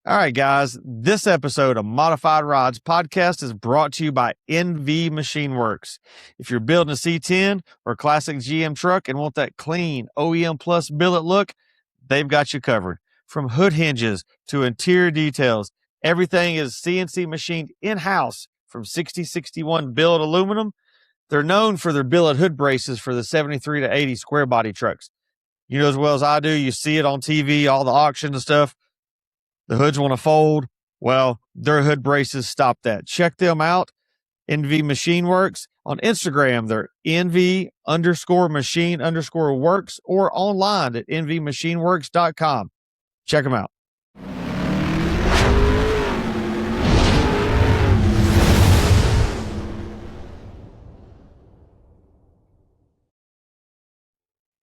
All right, guys. This episode of Modified Rides podcast is brought to you by NV Machine Works. If you're building a C10 or a classic GM truck and want that clean OEM plus billet look, they've got you covered. From hood hinges to interior details, everything is CNC machined in-house from 6061 billet aluminum. They're known for their billet hood braces for the 73 to 80 square body trucks. You know as well as I do, you see it on TV, all the auctions and stuff. The hoods want to fold. Well, their hood braces stop that. Check them out. NV Machine Works. On Instagram, they're NV_machine_works or online at nvmachineworks.com. Check them out.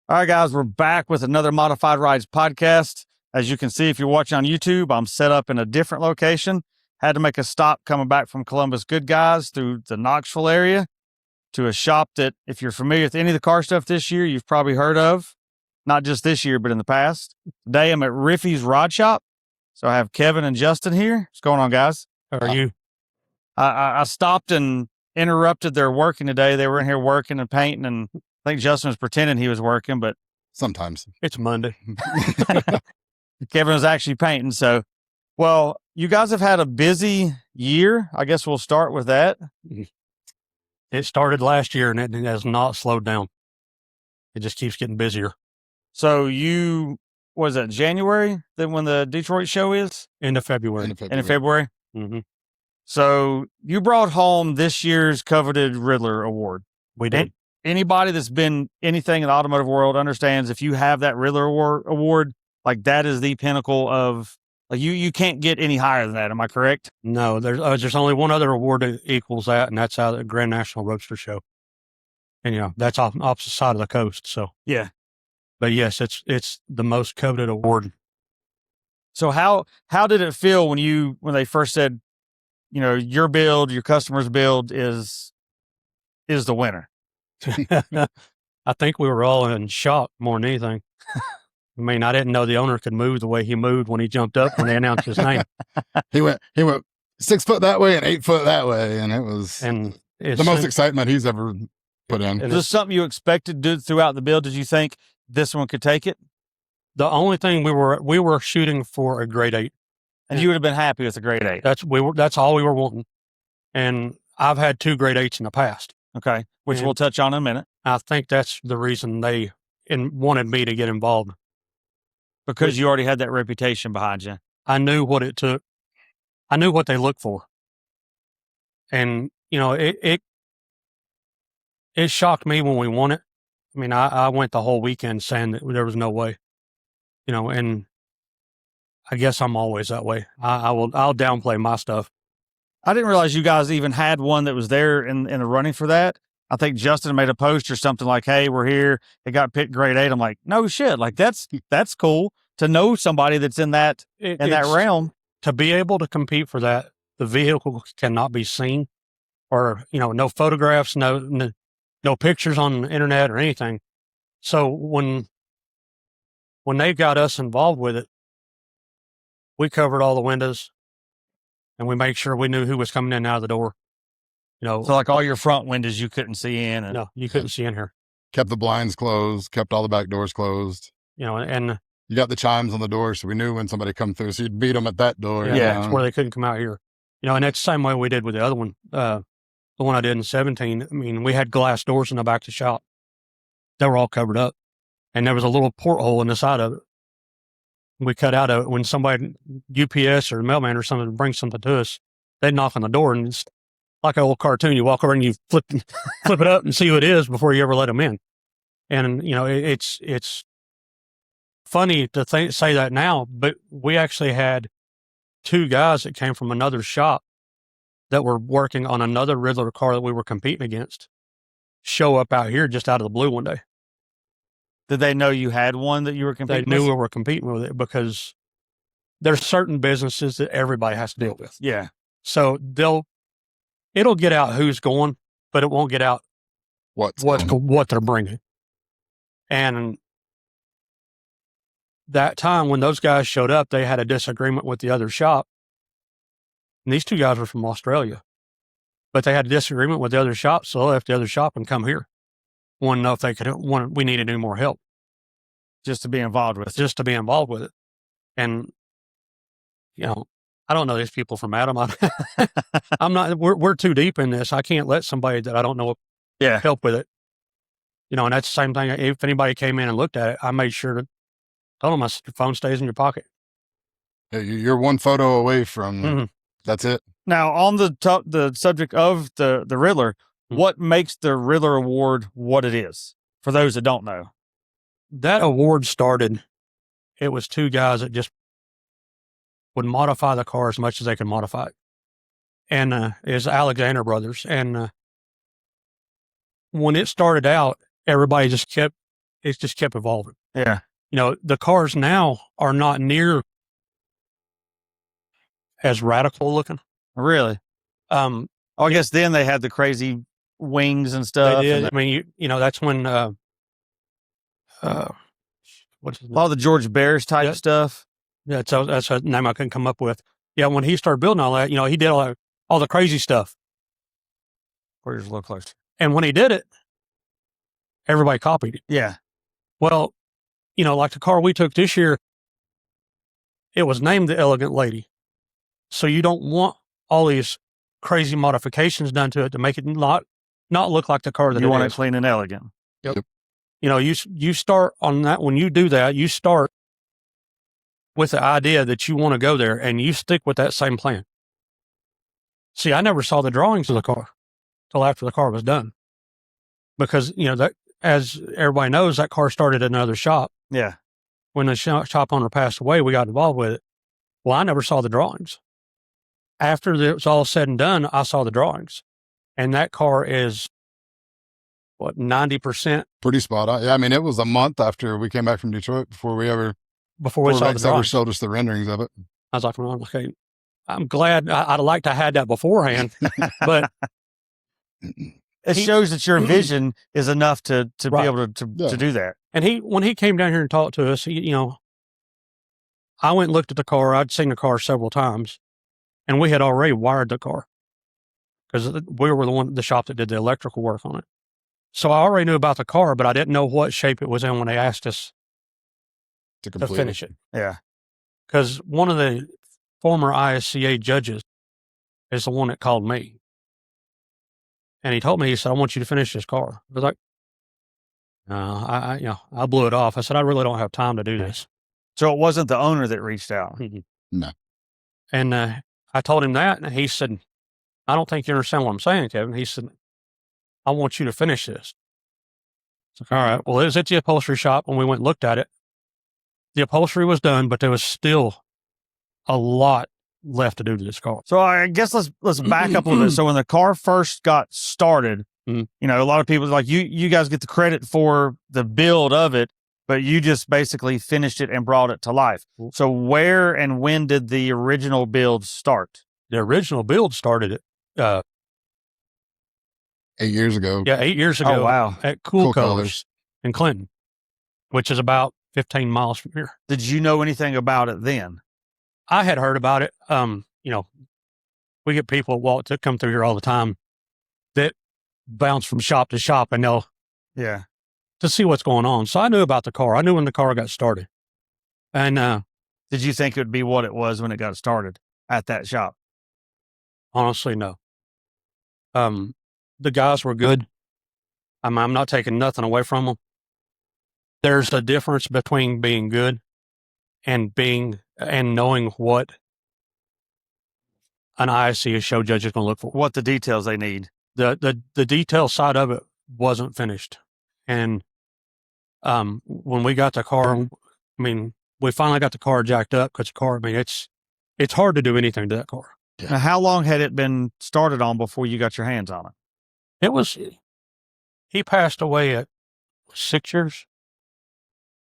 All right, guys, we're back with another Modified Rides podcast. As you can see, if you're watching on YouTube, I'm set up in a different location. Had to make a stop coming back from Columbus Good Guys through the Knoxville area to a shop that, if you're familiar with any of the car stuff this year, you've probably heard of. Not just this year, but in the past. Today, I'm at Riffey's Rod Shop. So I have Kevin and Justin here. What's going on, guys? How are you? I stopped and interrupted their working today. They were in here working and painting, and I think Justin was pretending he was working, but sometimes it's Monday. Kevin was actually painting. So, well, you guys have had a busy year. I guess we'll start with that. It started last year and it has not slowed down. It just keeps getting busier. So was it January then when the Detroit show is? End of February. End of February? Mm-hmm. So you brought home this year's coveted Riddler Award. We did. Anybody that's been anything in the automotive world understands if you have that Riddler Award, like that is the pinnacle of, like you can't get any higher than that. Am I correct? No, there's only one other award that equals that, and that's out of the Grand National Roadster Show. And that's off opposite side of the coast. So yeah, but yes, it's the most coveted award. So how did it feel when they first said, your build, your customer's build is the winner? I think we were all in shock more than anything. I mean, I didn't know the owner could move the way he moved when he jumped up when they announced his name. He went 6 foot that way and 8 foot that way, and it was the most excitement he's ever put in. Is this something you expected to do throughout the build? Did you think this one could take it? The only thing we were shooting for a grade 8, and you would have been happy with a grade 8. That's all we were wanting. And I've had 2 grade 8s in the past. Okay, which we'll touch on in a minute. I think that's the reason they wanted me to get involved. Because you already had that reputation behind you. I knew what it took. I knew what they look for. And, it shocked me when we won it. I mean, I went the whole weekend saying that there was no way, and I guess I'm always that way. I'll downplay my stuff. I didn't realize you guys even had one that was there in the running for that. I think Justin made a post or something like, hey, we're here. It got picked grade 8. I'm like, no shit. Like that's cool to know somebody that's in that realm. To be able to compete for that, the vehicle cannot be seen or, no photographs, no pictures on the internet or anything. So when they got us involved with it, we covered all the windows and we made sure we knew who was coming in and out of the door. So like all your front windows you couldn't see in. No, you couldn't see in here. Kept the blinds closed, kept all the back doors closed. And you got the chimes on the door, so we knew when somebody come through. So you'd beat them at that door. Yeah, that's where they couldn't come out here. And that's the same way we did with the other one. The one I did in 17. I mean, we had glass doors in the back of the shop. They were all covered up. And there was a little porthole in the side of it. We cut out of it when somebody, UPS or mailman or something, would bring something to us. They'd knock on the door, and it's like an old cartoon. You walk over and you flip it up and see who it is before you ever let them in. And, it's funny to say that now, but we actually had 2 guys that came from another shop that were working on another Riddler car that we were competing against show up out here just out of the blue one day. Did they know you had one that you were competing with? They knew we were competing with it because there's certain businesses that everybody has to deal with. Yeah. So it'll get out who's going, but it won't get out what they're bringing. And that time when those guys showed up, they had a disagreement with the other shop. And these two guys were from Australia, but they had a disagreement with the other shop. So they left the other shop and come here. Want to know if they could, we needed any more help. Just to be involved with it. And, I don't know these people from Adam. I'm not, we're too deep in this. I can't let somebody that I don't know help with it. And that's the same thing. If anybody came in and looked at it, I made sure to tell them, your phone stays in your pocket. You're one photo away from, that's it. Now, on the subject of the Riddler, what makes the Riddler Award what it is, for those that don't know? That award started, it was two guys that just would modify the car as much as they could modify it. And it's Alexander Brothers. And when it started out, everybody just kept evolving. Yeah. The cars now are not near as radical looking. Really? I guess then they had the crazy wings and stuff. They did. I mean, that's when, what's his name? All the George Bears type stuff. Yeah, that's a name I couldn't come up with. Yeah, when he started building all that, he did all the crazy stuff. Where's a little closer? And when he did it, everybody copied it. Yeah. Well, like the car we took this year, it was named the Elegant Lady. So you don't want all these crazy modifications done to it to make it not look like the car that you it want is. it clean and elegant. Yep. You start on that. When you do that, you start with the idea that you want to go there, and you stick with that same plan. See, I never saw the drawings of the car till after the car was done, because that, as everybody knows, that car started at another shop. Yeah. When the shop owner passed away, we got involved with it. Well, I never saw the drawings. After it was all said and done, I saw the drawings, and that car is 90%. Pretty spot on. Yeah, I mean, it was a month after we came back from Detroit before we saw the drawings. Showed us the renderings of it. I was like, well, okay, I'm glad. I'd like to have had that beforehand, but it shows that your vision is enough to be able to do that. And when he came down here and talked to us, I went and looked at the car. I'd seen the car several times, and we had already wired the car because we were the shop that did the electrical work on it. So I already knew about the car, but I didn't know what shape it was in when they asked us to finish it. Yeah. Because one of the former ISCA judges is the one that called me. And he told me, he said, I want you to finish this car. I was like, no, I blew it off. I said, I really don't have time to do this. So it wasn't the owner that reached out? No. And I told him that, and he said, I don't think you understand what I'm saying, Kevin. He said, I want you to finish this. It's like, all right. Well, it was at the upholstery shop when we went and looked at it. The upholstery was done, but there was still a lot left to do to this car. So I guess let's back up a little bit. So when the car first got started, a lot of people like you guys get the credit for the build of it, but you just basically finished it and brought it to life. So where and when did the original build start? The original build started at 8 years ago. Yeah, 8 years ago. Oh, wow. At Cool Colors in Clinton, which is about 15 miles from here. Did you know anything about it then? I had heard about it. We get people that come through here all the time that bounce from shop to shop, and they'll to see what's going on. So I knew about the car. I knew when the car got started. And did you think it would be what it was when it got started at that shop? Honestly, no. The guys were good. I'm not taking nothing away from them. There's a difference between being good and knowing what an ISCA show judge is going to look for. What the details they need. The detail side of it wasn't finished. And when we got the car, we finally got the car jacked up because the car, it's hard to do anything to that car. Yeah. Now, how long had it been started on before you got your hands on it? He passed away at 6 years.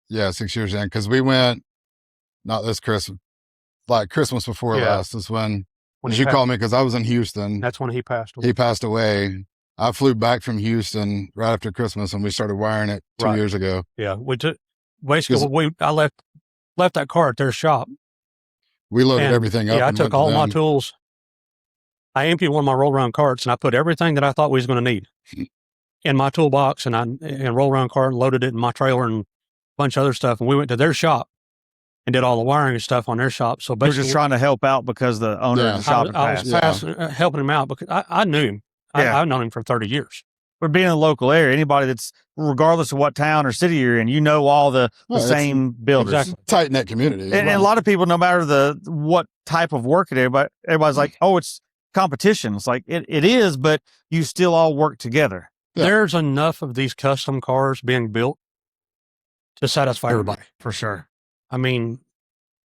Yeah, 6 years in, because we went, not this Christmas, like Christmas before last is when you called me, because I was in Houston. That's when he passed away. He passed away. I flew back from Houston right after Christmas, and we started wiring it 2 years ago. Yeah, we took, basically, I left left that car at their shop. We loaded And, everything up. Yeah, I and took went to all my them. tools. I emptied one of my roll around carts and I put everything that I thought we was going to need in my toolbox and roll around cart and loaded it in my trailer and a bunch of other stuff. And we went to their shop and did all the wiring and stuff on their shop. So We're basically, just trying to help out because the owner of the shop had I was passed. helping him out because I knew him. Yeah. I've known him for 30 years. For being in the local area, anybody that's, regardless of what town or city you're in, you know all the same builders. Exactly. Tight knit community. And a lot of people, no matter what type of work it is, but everybody's like, oh, it's competition. It's like it is, but you still all work together. Yeah. There's enough of these custom cars being built to satisfy everybody. For sure. I mean,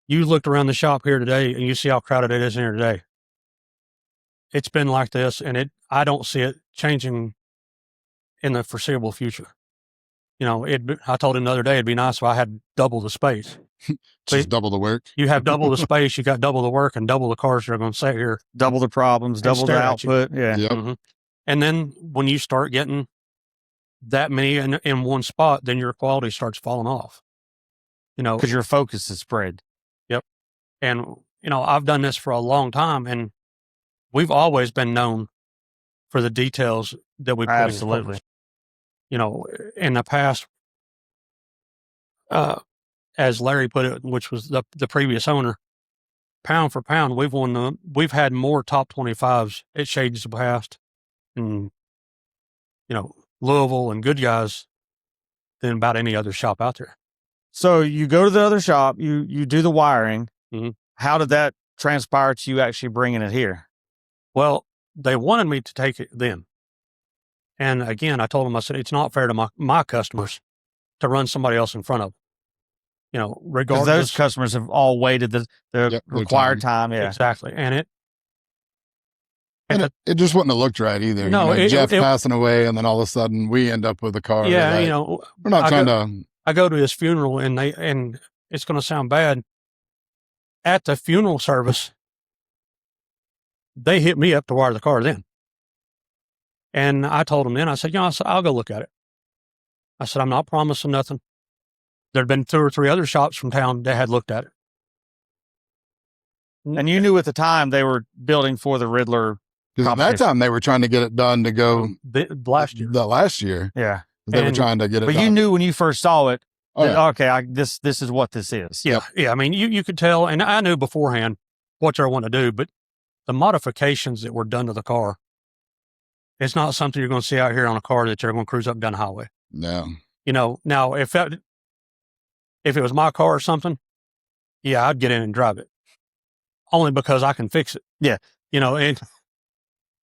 you looked around the shop here today and you see how crowded it is in here today. It's been like this, and I don't see it changing in the foreseeable future. You know, I told him the other day, it'd be nice if I had double the space. Just double the work. You have double the space, you got double the work and double the cars that are going to sit here. Double the problems, double the stare at you. output. Yeah. Yep. Mm-hmm. And then when you start getting that many in one spot, then your quality starts falling off. You know, Because your focus is spread. Yep. And, you know, I've done this for a long time, and we've always been known for the details that we put in. Absolutely. You know, in the past, as Larry put it, which was the previous owner, pound for pound, we've had more top 25s at Shades of Past and, you know, Louisville and Good Guys than about any other shop out there. So you go to the other shop, you do the wiring. Mhm. How did that transpire to you actually bringing it here? Well, they wanted me to take it then. And again, I told them, I said, it's not fair to my customers to run somebody else in front of them. You know, Because regardless. those customers have all waited the required time. Yeah. Exactly. And it just wouldn't have looked right either. No, you know, Jeff passing away, and then all of a sudden we end up with a car. Yeah, like, you know, we're not trying to. I go to his funeral, and it's going to sound bad. At the funeral service, they hit me up to wire the car then. And I told them then, I said, I'll go look at it. I said, I'm not promising nothing. There'd been 2 or 3 other shops from town that had looked at it. And you knew at the time they were building for the Riddler. Because at that time they were trying to get it done to go last year. The last year. Yeah. They were trying to get it But done. you knew when you first saw it, Oh, that, yeah. okay, this is what this is. Yeah. Yeah. I mean, you could tell, and I knew beforehand what they want to do, but the modifications that were done to the car, it's not something you're going to see out here on a car that you're going to cruise up and down the highway. No. You know, now if it was my car or something, yeah, I'd get in and drive it. Only because I can fix it. Yeah. You know, and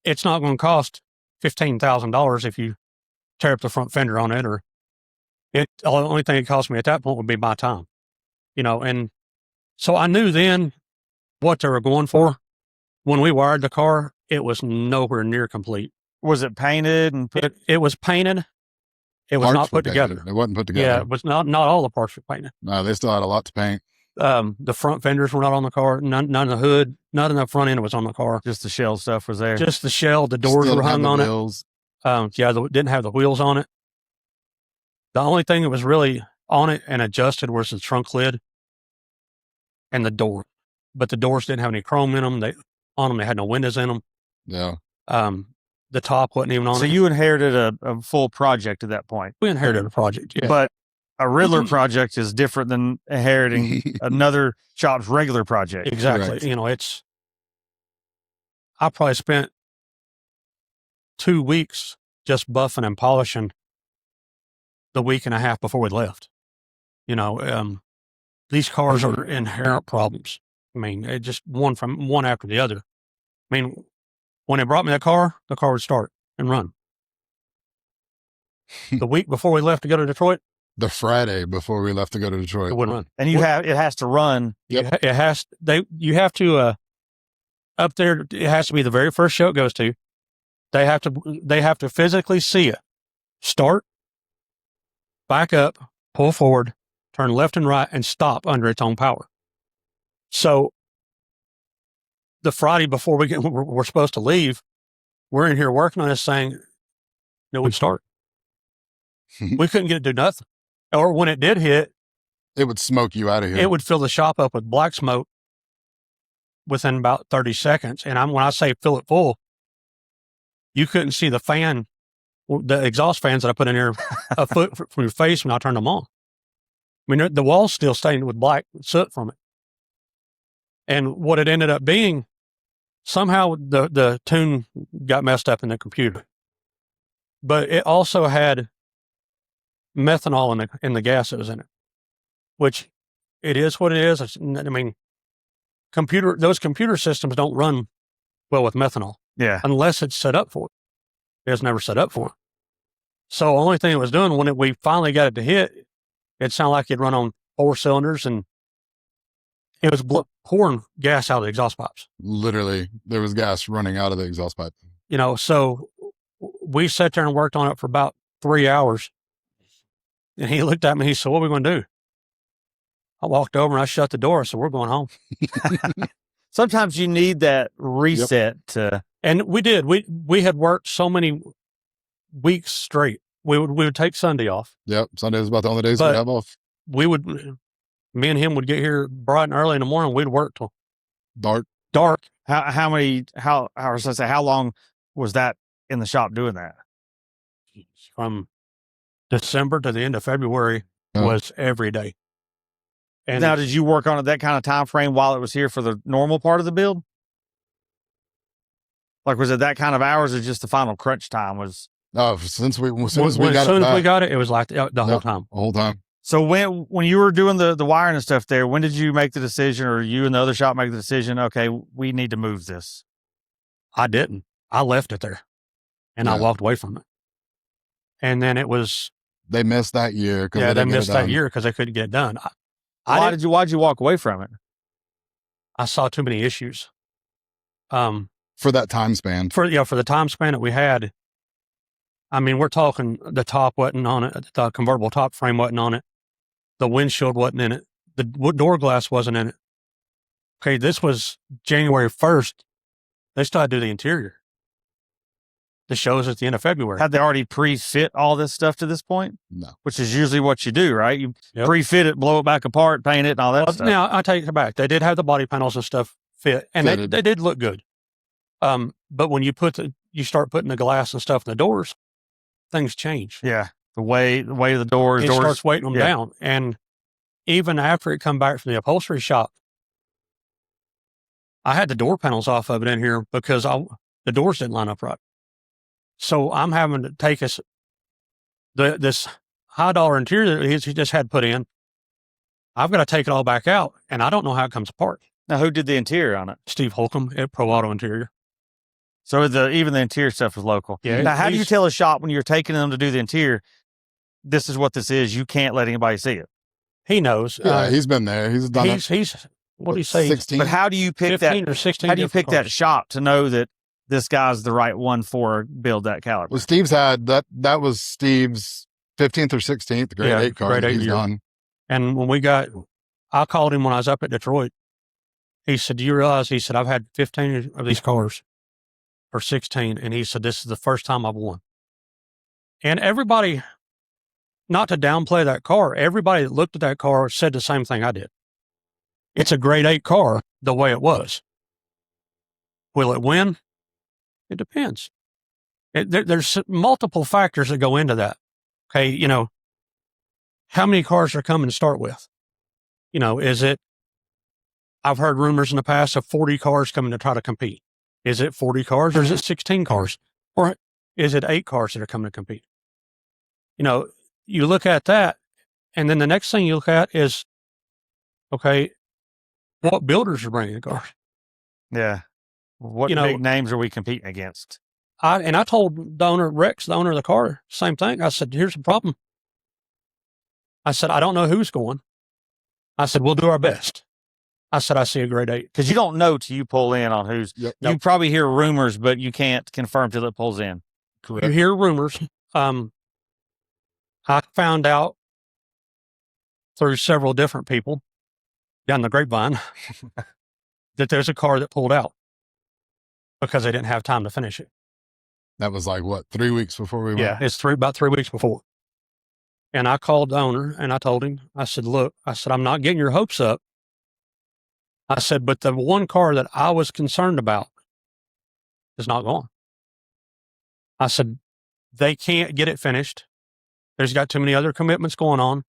it's not going to cost $15,000 if you tear up the front fender on it, or the only thing it cost me at that point would be my time. You know, and so I knew then what they were going for. When we wired the car, it was nowhere near complete. Was it painted and put? It was painted. It was Parts not were put together. It wasn't put together. Yeah, it was not all the parts were painted. No, they still had a lot to paint. The front fenders were not on the car. None of the hood, none of the front end was on the car. Just the shell stuff was there. Just the shell. The doors Still were had hung the on wheels. it. Didn't have the wheels on it. The only thing that was really on it and adjusted was the trunk lid and the door. But the doors didn't have any chrome in them. They had no windows in them. Yeah. The top wasn't even on it. So you inherited a full project at that point. We inherited a project, yeah. But a Riddler project is different than inheriting another shop's regular project. Exactly. Correct. You know, I probably spent 2 weeks just buffing and polishing the week and a half before we left. You know, these cars are inherent problems. I mean, it just one after the other. I mean, when they brought me the car would start and run. The week before we left to go to Detroit, The Friday before we left to go to Detroit. it wouldn't run. And it has to run. Yep. You have to, up there, it has to be the very first show it goes to. They have to physically see it. Start, back up, pull forward, turn left and right, and stop under its own power. So the Friday before we're supposed to leave, we're in here working on this thing. No, we'd start. We couldn't get it to do nothing. Or when it did hit, it would smoke you out of here. It would fill the shop up with black smoke within about 30 seconds. And when I say fill it full, you couldn't see the fan, the exhaust fans that I put in there a foot from your face when I turned them on. I mean, the wall's still stained with black soot from it. And what it ended up being, somehow the tune got messed up in the computer. But it also had methanol in the gas that was in it, which it is what it is. I mean, those computer systems don't run well with methanol. Yeah. Unless it's set up for it. It was never set up for it. So the only thing it was doing when we finally got it to hit, it sounded like it'd run on 4 cylinders, and it was pouring gas out of the exhaust pipes. Literally, there was gas running out of the exhaust pipe. So we sat there and worked on it for about 3 hours. And he looked at me and he said, "What are we going to do?" I walked over and I shut the door. I said, "We're going home." Sometimes you need that reset to. And we did. We had worked so many weeks straight. We would take Sunday off. Yep. Sunday was about the only days we'd have off. Me and him would get here bright and early in the morning. We'd work till dark. How long was that in the shop doing that? From December to the end of February was every day. And now, did you work on it that kind of time frame while it was here for the normal part of the build? Like, was it that kind of hours, or just the final crunch time was? No, as soon as we got it, it was like the whole time. The whole time. So when you were doing the wiring and stuff there, when did you make the decision, or you and the other shop make the decision, okay, we need to move this? I didn't. I left it there, and I walked away from it. And then it was... They missed that year. They missed that year because they couldn't get it done. Why'd you walk away from it? I saw too many issues. For that time span. For the time span that we had. I mean, we're talking the top wasn't on it. The convertible top frame wasn't on it. The windshield wasn't in it. The door glass wasn't in it. Okay, this was January 1st. They still had to do the interior. The show's at the end of February. Had they already pre-fit all this stuff to this point? No. Which is usually what you do, right? You pre-fit it, blow it back apart, paint it, and all that stuff. Now, I take it back. They did have the body panels and stuff fit, and they did look good. But when you start putting the glass and stuff in the doors, things change. Yeah. The way the doors. It starts weighting them down. And even after it come back from the upholstery shop, I had the door panels off of it in here because the doors didn't line up right. So I'm having to take this $high interior that he just had put in. I've got to take it all back out, and I don't know how it comes apart. Now, who did the interior on it? Steve Holcomb at Pro Auto Interior. So even the interior stuff is local. Yeah. Now, how do you tell a shop when you're taking them to do the interior, this is what this is, you can't let anybody see it? He knows. Yeah, he's been there. He's done it. He's what do you say? 16. But how do you pick 15 or 16 how do you pick cars. that shop to know that this guy's the right one for build that caliber? Well, Steve's had that was Steve's 15th or 16th grade 8 car that he's done. And I called him when I was up at Detroit. He said, "Do you realize?" He said, "I've had 15 of these cars, or 16." And he said, "This is the first time I've won." And everybody, not to downplay that car, everybody that looked at that car said the same thing I did. It's a grade 8 car the way it was. Will it win? It depends. There's multiple factors that go into that. Okay, how many cars are coming to start with? Is it, I've heard rumors in the past of 40 cars coming to try to compete. Is it 40 cars or is it 16 cars? Or is it 8 cars that are coming to compete? You look at that, and then the next thing you look at is, okay, what builders are bringing the cars? Yeah. What big names are we competing against? I told the owner, Rex, the owner of the car, same thing. I said, "Here's the problem." I said, "I don't know who's going." I said, "We'll do our best." I said, "I see a grade 8." Because you don't know till you pull in on who's. Yep. You probably hear rumors, but you can't confirm till it pulls in. Correct. You hear rumors. I found out through several different people down the grapevine that there's a car that pulled out because they didn't have time to finish it. That was like, what, 3 weeks before we went? Yeah, it's about 3 weeks before. And I called the owner and I told him, I said, look, I said, I'm not getting your hopes up. I said, but the one car that I was concerned about is not gone. I said, they can't get it finished. There's got too many other commitments going on.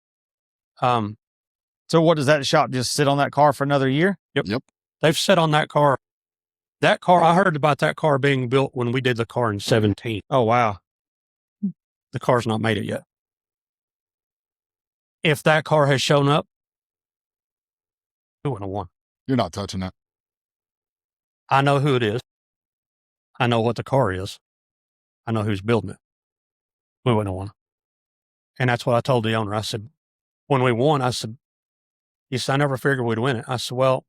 So what does that shop just sit on that car for another year? Yep. They've sat on that car. That car, I heard about that car being built when we did the car in 17. Oh, wow. The car's not made it yet. If that car has shown up, we wouldn't have won. You're not touching that. I know who it is. I know what the car is. I know who's building it. We wouldn't have won. And that's what I told the owner. I said, when we won, I said, he said, I never figured we'd win it. I said, well,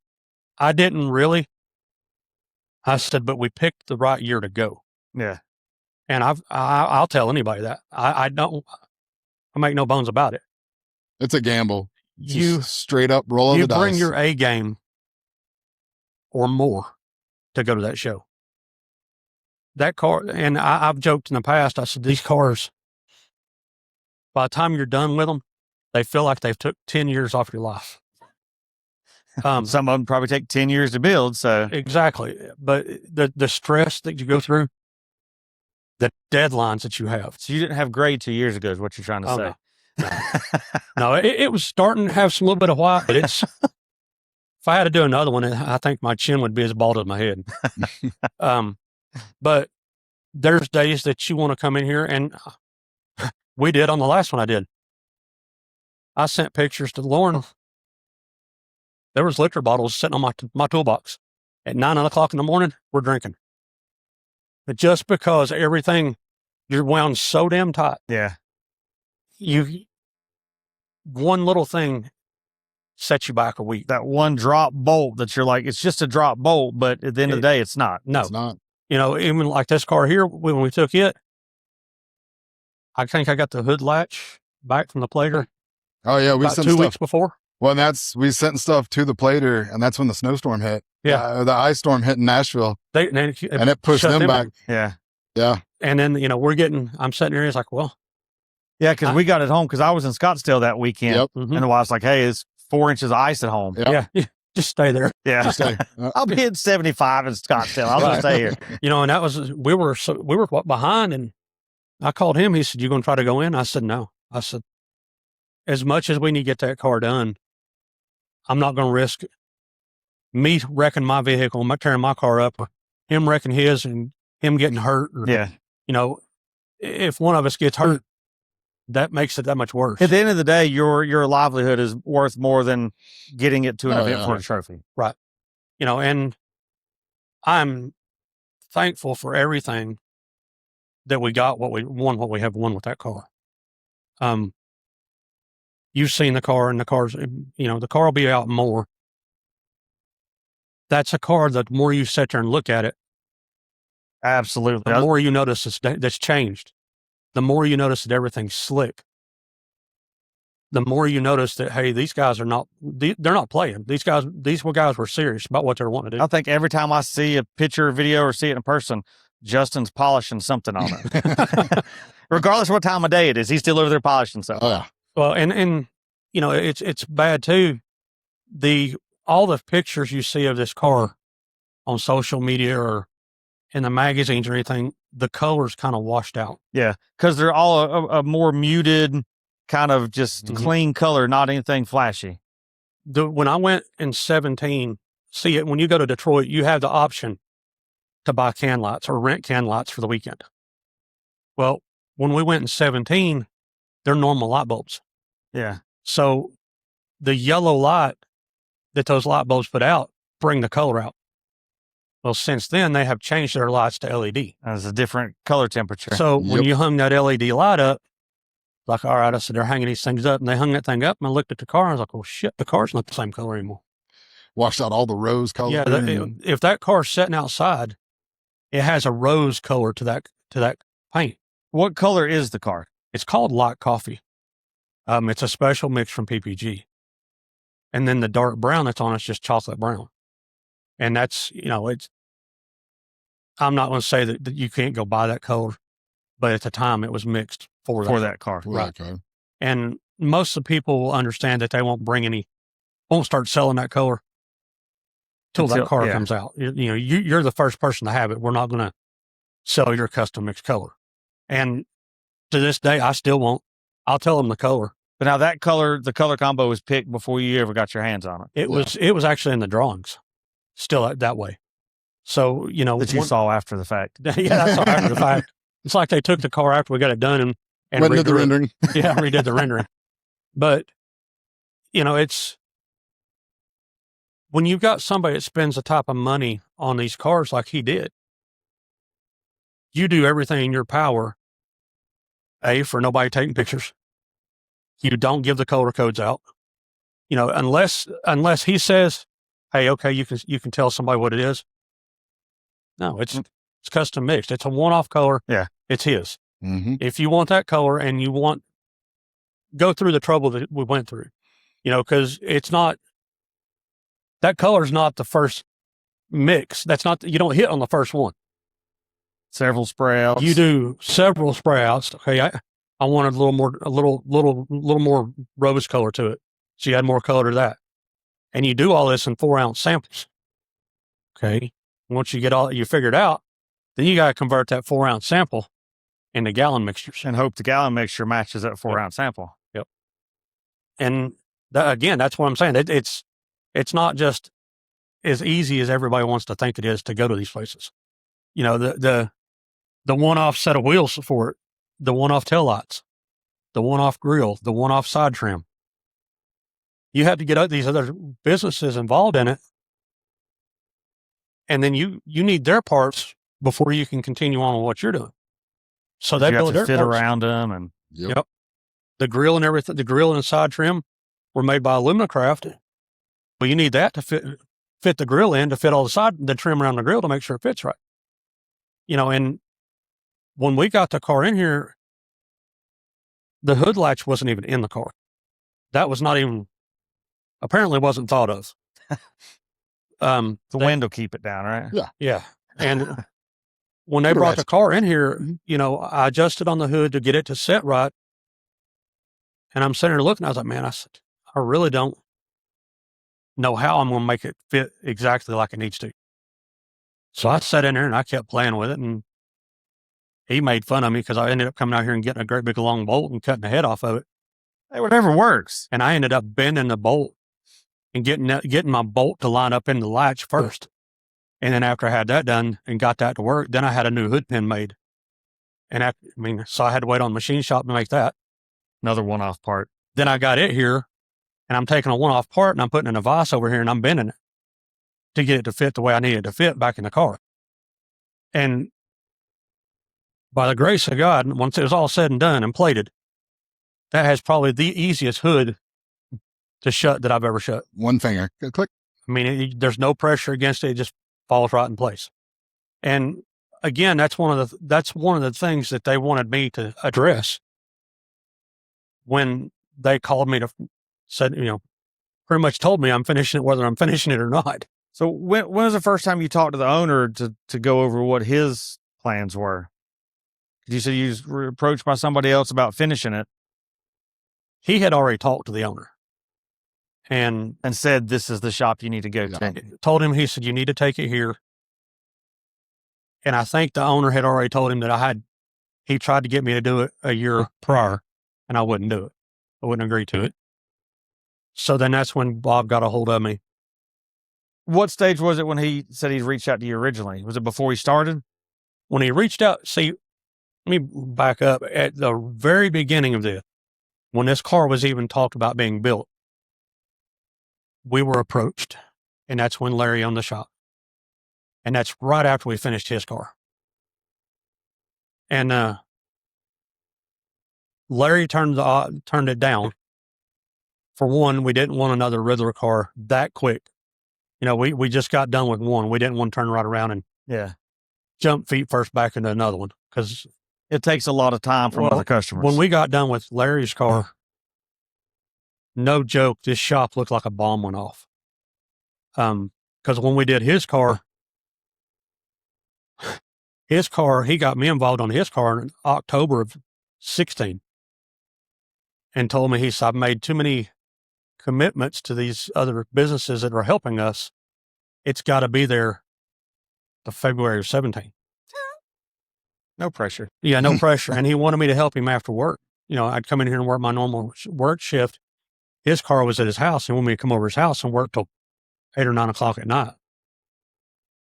I didn't really. I said, but we picked the right year to go. Yeah. And I'll tell anybody that. I make no bones about it. It's a gamble. You Just straight up roll of the dice. You bring your A game or more to go to that show. That car, and I've joked in the past, I said, these cars, by the time you're done with them, they feel like they've took 10 years off your life. Some of them probably take 10 years to build. So exactly. But the stress that you go through, the deadlines that you have. So you didn't have gray 2 years ago is what you're trying to say. No, it was starting to have some little bit of white, but it's, if I had to do another one, I think my chin would be as bald as my head. But there's days that you want to come in here, and we did on the last one I did. I sent pictures to Lauren. There was liquor bottles sitting on my toolbox. At 9 o'clock in the morning, we're drinking. But just because everything, you're wound so damn tight. Yeah. One little thing sets you back a week. That one drop bolt that you're like, it's just a drop bolt, but at the end of the day, it's not. No. It's not. You know, even like this car here, when we took it, I think I got the hood latch back from the plater. Oh yeah, we about sent 2 stuff. weeks before. Well, and we sent stuff to the plater, and that's when the snowstorm hit. Yeah, the ice storm hit in Nashville, and it pushed them back. Yeah. And then I'm sitting here, it's like, well, yeah, because we got it home because I was in Scottsdale that weekend, Yep. and the wife's like, "Hey, it's 4 inches of ice at home." Yep. Yeah, just stay there. Yeah, Just stay. I'll be hitting 75 in Scottsdale. I'll just stay here. You know, and that was we were behind, and I called him. He said, "You going to try to go in?" I said, "No." I said, "As much as we need to get that car done, I'm not going to risk me wrecking my vehicle, tearing my car up, or him wrecking his, and him getting hurt. Or, Yeah. You know, if one of us gets hurt, that makes it that much worse." At the end of the day, your livelihood is worth more than getting it to an event for a trophy. Right. You know, and I'm thankful for everything that we got, what we have won with that car. You've seen the car, and the car's, you know, the car will be out more. That's a car that the more you sit there and look at it, Absolutely. the more you notice that's changed. The more you notice that everything's slick. The more you notice that, hey, these guys are not, they're not playing. These guys were serious about what they're wanting to do. I think every time I see a picture or video or see it in person, Justin's polishing something on it. Regardless of what time of day it is, he's still over there polishing something. Oh yeah. Well, and you know, it's bad too. All the pictures you see of this car on social media or in the magazines or anything, the color's kind of washed out. Yeah, because they're all a more muted, kind of just clean color, not anything flashy. When I went in 17, when you go to Detroit, you have the option to buy can lights or rent can lights for the weekend. Well, when we went in 17, they're normal light bulbs. Yeah. So the yellow light that those light bulbs put out bring the color out. Well, since then, they have changed their lights to LED. That's a different color temperature. So when you hung that LED light up, like, all right, I said, they're hanging these things up, and they hung that thing up, and I looked at the car, and I was like, oh, shit, the car's not the same color anymore. Washed out all the rose color. Yeah, if that car's sitting outside, it has a rose color to that paint. What color is the car? It's called light coffee. It's a special mix from PPG. And then the dark brown that's on it's just chocolate brown. And that's, you know, I'm not going to say that you can't go buy that color, but at the time it was mixed for that car. Right. Okay. And most of the people will understand that they won't start selling that color till that car comes out. You're the first person to have it. We're not going to sell your custom mixed color. And to this day, I still won't. I'll tell them the color. But now the color combo was picked before you ever got your hands on it. It was actually in the drawings, still that way. So, that you saw after the fact. Yeah, that's all after the fact. It's like they took the car after we got it done and redid the rendering. Yeah, redid the rendering. But, it's when you've got somebody that spends the type of money on these cars like he did, you do everything in your power, for nobody taking pictures. You don't give the color codes out, unless he says, "Hey, okay, you can tell somebody what it is." No, it's custom mixed. It's a one-off color. Yeah, it's his. Mm-hmm. If you want that color and go through the trouble that we went through, because it's not that color's not the first mix. That's not you don't hit on the first one. Several spray outs. You do several spray outs. Okay, I wanted a little more rose color to it. So you add more color to that. And you do all this in 4-ounce samples. Okay. Once you get all you figured out, then you got to convert that 4-ounce sample into gallon mixtures. And hope the gallon mixture matches that 4-ounce sample. Yep. And that's what I'm saying. It's not just as easy as everybody wants to think it is to go to these places. The one-off set of wheels for it, the one-off taillights, the one-off grill, the one-off side trim. You have to get these other businesses involved in it. And then you need their parts before you can continue on with what you're doing. So they build their fit parts around them. And yep. The grill and everything, the grill and the side trim were made by Aluminacraft. But you need that to fit the grill in, to fit all the trim around the grill to make sure it fits right. And when we got the car in here, the hood latch wasn't even in the car. That was not even, apparently wasn't thought of. The wind will keep it down, right? Yeah. Yeah. And when they brought the car in here, I adjusted on the hood to get it to set right. And I'm sitting there looking, I was like, man, I really don't know how I'm going to make it fit exactly like it needs to. So I sat in there and I kept playing with it, and he made fun of me because I ended up coming out here and getting a great big long bolt and cutting the head off of it. Hey, whatever works. And I ended up bending the bolt and getting my bolt to line up in the latch first. And then after I had that done and got that to work, then I had a new hood pin made. And so I had to wait on the machine shop to make that. Another one-off part. Then I got it here, and I'm taking a one-off part and I'm putting in a vise over here and I'm bending it to get it to fit the way I need it to fit back in the car. And by the grace of God, once it was all said and done and plated, that has probably the easiest hood to shut that I've ever shut. One finger, click. I mean, there's no pressure against it; it just falls right in place. And again, that's one of the things that they wanted me to address when they called me said, pretty much told me I'm finishing it, whether I'm finishing it or not. So when was the first time you talked to the owner to go over what his plans were? You said you were approached by somebody else about finishing it. He had already talked to the owner and said, this is the shop you need to go to. Told him, he said, you need to take it here. And I think the owner had already told him that he tried to get me to do it a year prior, and I wouldn't do it. I wouldn't agree to it. So then that's when Bob got a hold of me. What stage was it when he said he'd reached out to you originally? Was it before he started? When he reached out, see, let me back up. At the very beginning of this, when this car was even talked about being built, we were approached, and that's when Larry owned the shop. And that's right after we finished his car. And Larry turned it down. For one, we didn't want another Riddler car that quick. We just got done with one. We didn't want to turn right around and jump feet first back into another one, because it takes a lot of time from other customers. When we got done with Larry's car, no joke, this shop looked like a bomb went off. Because when we did his car, he got me involved on his car in October of 16. and told me, he said, I've made too many commitments to these other businesses that are helping us. It's got to be there the February of 17. No pressure. Yeah, no pressure. And he wanted me to help him after work. I'd come in here and work my normal work shift. His car was at his house. He wanted me to come over his house and work till 8 or 9 o'clock at night.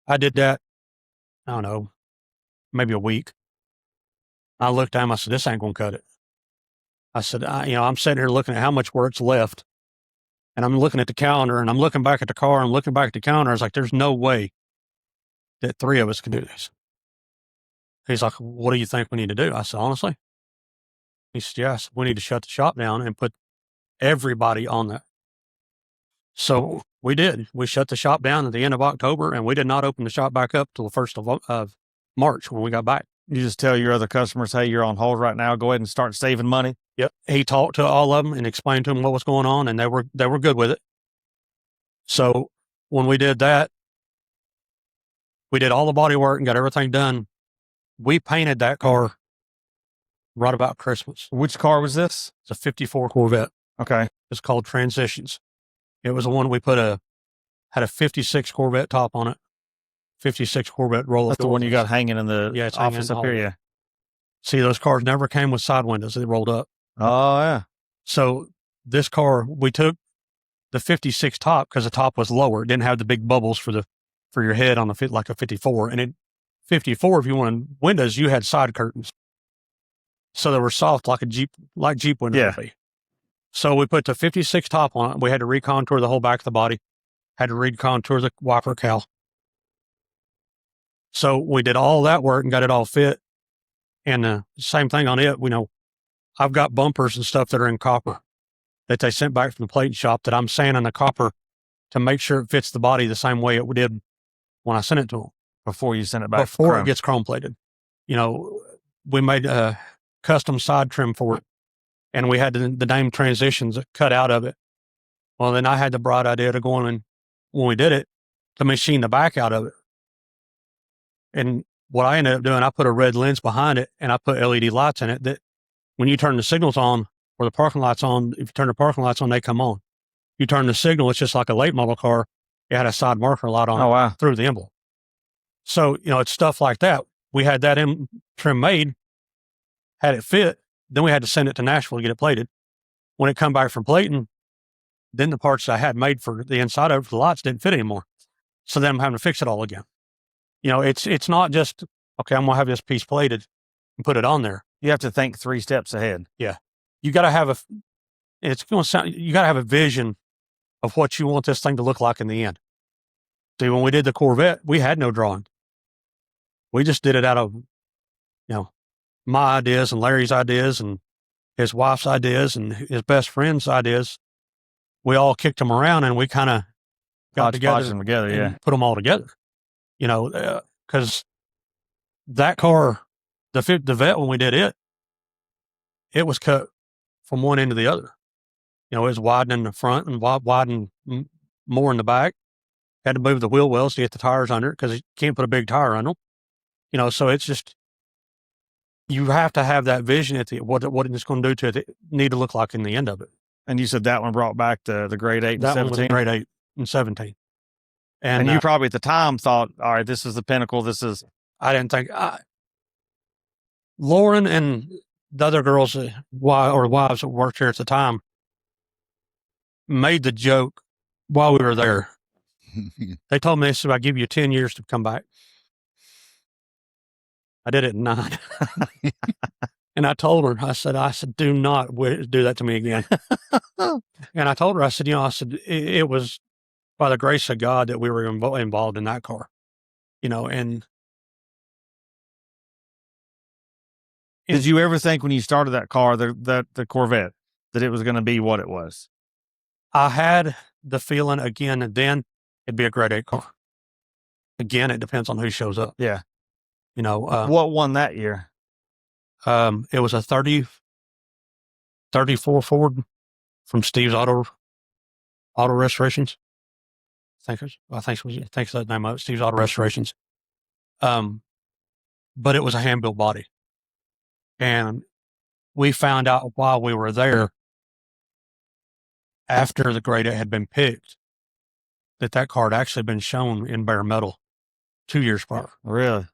I did that, I don't know, maybe a week. I looked at him, I said, this ain't going to cut it. I said, I'm sitting here looking at how much work's left. And I'm looking at the calendar, and I'm looking back at the car and looking back at the calendar. I was like, there's no way that 3 of us can do this. He's like, what do you think we need to do? I said, honestly? He said, yes, we need to shut the shop down and put everybody on that. So we did. We shut the shop down at the end of October, and we did not open the shop back up till the 1st of March when we got back. You just tell your other customers, hey, you're on hold right now. Go ahead and start saving money. Yep. He talked to all of them and explained to them what was going on, and they were good with it. So when we did that, we did all the body work and got everything done. We painted that car right about Christmas. Which car was this? It's a 54 Corvette. Okay. It's called Transitions. It was the one we had a 56 Corvette top on it. 56 Corvette roll-up. That's the one you got hanging in the office up here, yeah. See, those cars never came with side windows. They rolled up. Oh, yeah. So this car, we took the 56 top because the top was lower. It didn't have the big bubbles for your head on like a 54. And 54, if you wanted windows, you had side curtains. So they were soft like Jeep windows would be. So we put the 56 top on it. We had to recontour the whole back of the body, had to recontour the wiper cowl. So we did all that work and got it all fit. And the same thing on it, I've got bumpers and stuff that are in copper that they sent back from the plate shop that I'm sanding the copper to make sure it fits the body the same way it did when I sent it to them. Before you send it back. Before it gets chrome plated. We made a custom side trim for it, and we had the name Transitions cut out of it. Well, then I had the bright idea to go in and, when we did it, to machine the back out of it. And what I ended up doing, I put a red lens behind it, and I put LED lights in it that when you turn the signals on or the parking lights on, if you turn the parking lights on, they come on. You turn the signal, it's just like a late model car. It had a side marker light on it through the envelope. So, it's stuff like that. We had that trim made, had it fit. Then we had to send it to Nashville to get it plated. When it come back from plating, then the parts I had made for the inside of the lights didn't fit anymore. So then I'm having to fix it all again. It's not just, okay, I'm going to have this piece plated and put it on there. You have to think 3 steps ahead. Yeah. You got to have you got to have a vision of what you want this thing to look like in the end. See, when we did the Corvette, we had no drawing. We just did it out of, my ideas and Larry's ideas and his wife's ideas and his best friend's ideas. We all kicked them around and we kind of got together and put them all together. Because that car, the Vet, when we did it, it was cut from one end to the other. It was widening in the front and widening more in the back. Had to move the wheel wells to get the tires under it because you can't put a big tire on them. So it's just, you have to have that vision at what it's going to do to it, need to look like in the end of it. And you said that one brought back the grade 8 and 17? That one was grade 8 and 17. And you probably at the time thought, all right, this is the pinnacle. I didn't think, Lauren and the other girls or wives that worked here at the time made the joke while we were there. They told me, they said, I give you 10 years to come back. I did it in 9. And I told her, I said, do not do that to me again. And I told her, I said, it was by the grace of God that we were involved in that car, and. Did you ever think when you started that car, the Corvette, that it was going to be what it was? I had the feeling again, and then it'd be a grade 8 car. Again, it depends on who shows up. Yeah. What won that year? It was a 34 Ford from Steve's Auto Restorations. I think that's the name of it, Steve's Auto Restorations. But it was a hand-built body. And we found out while we were there after the grade had been picked, that car had actually been shown in bare metal 2 years prior. Really?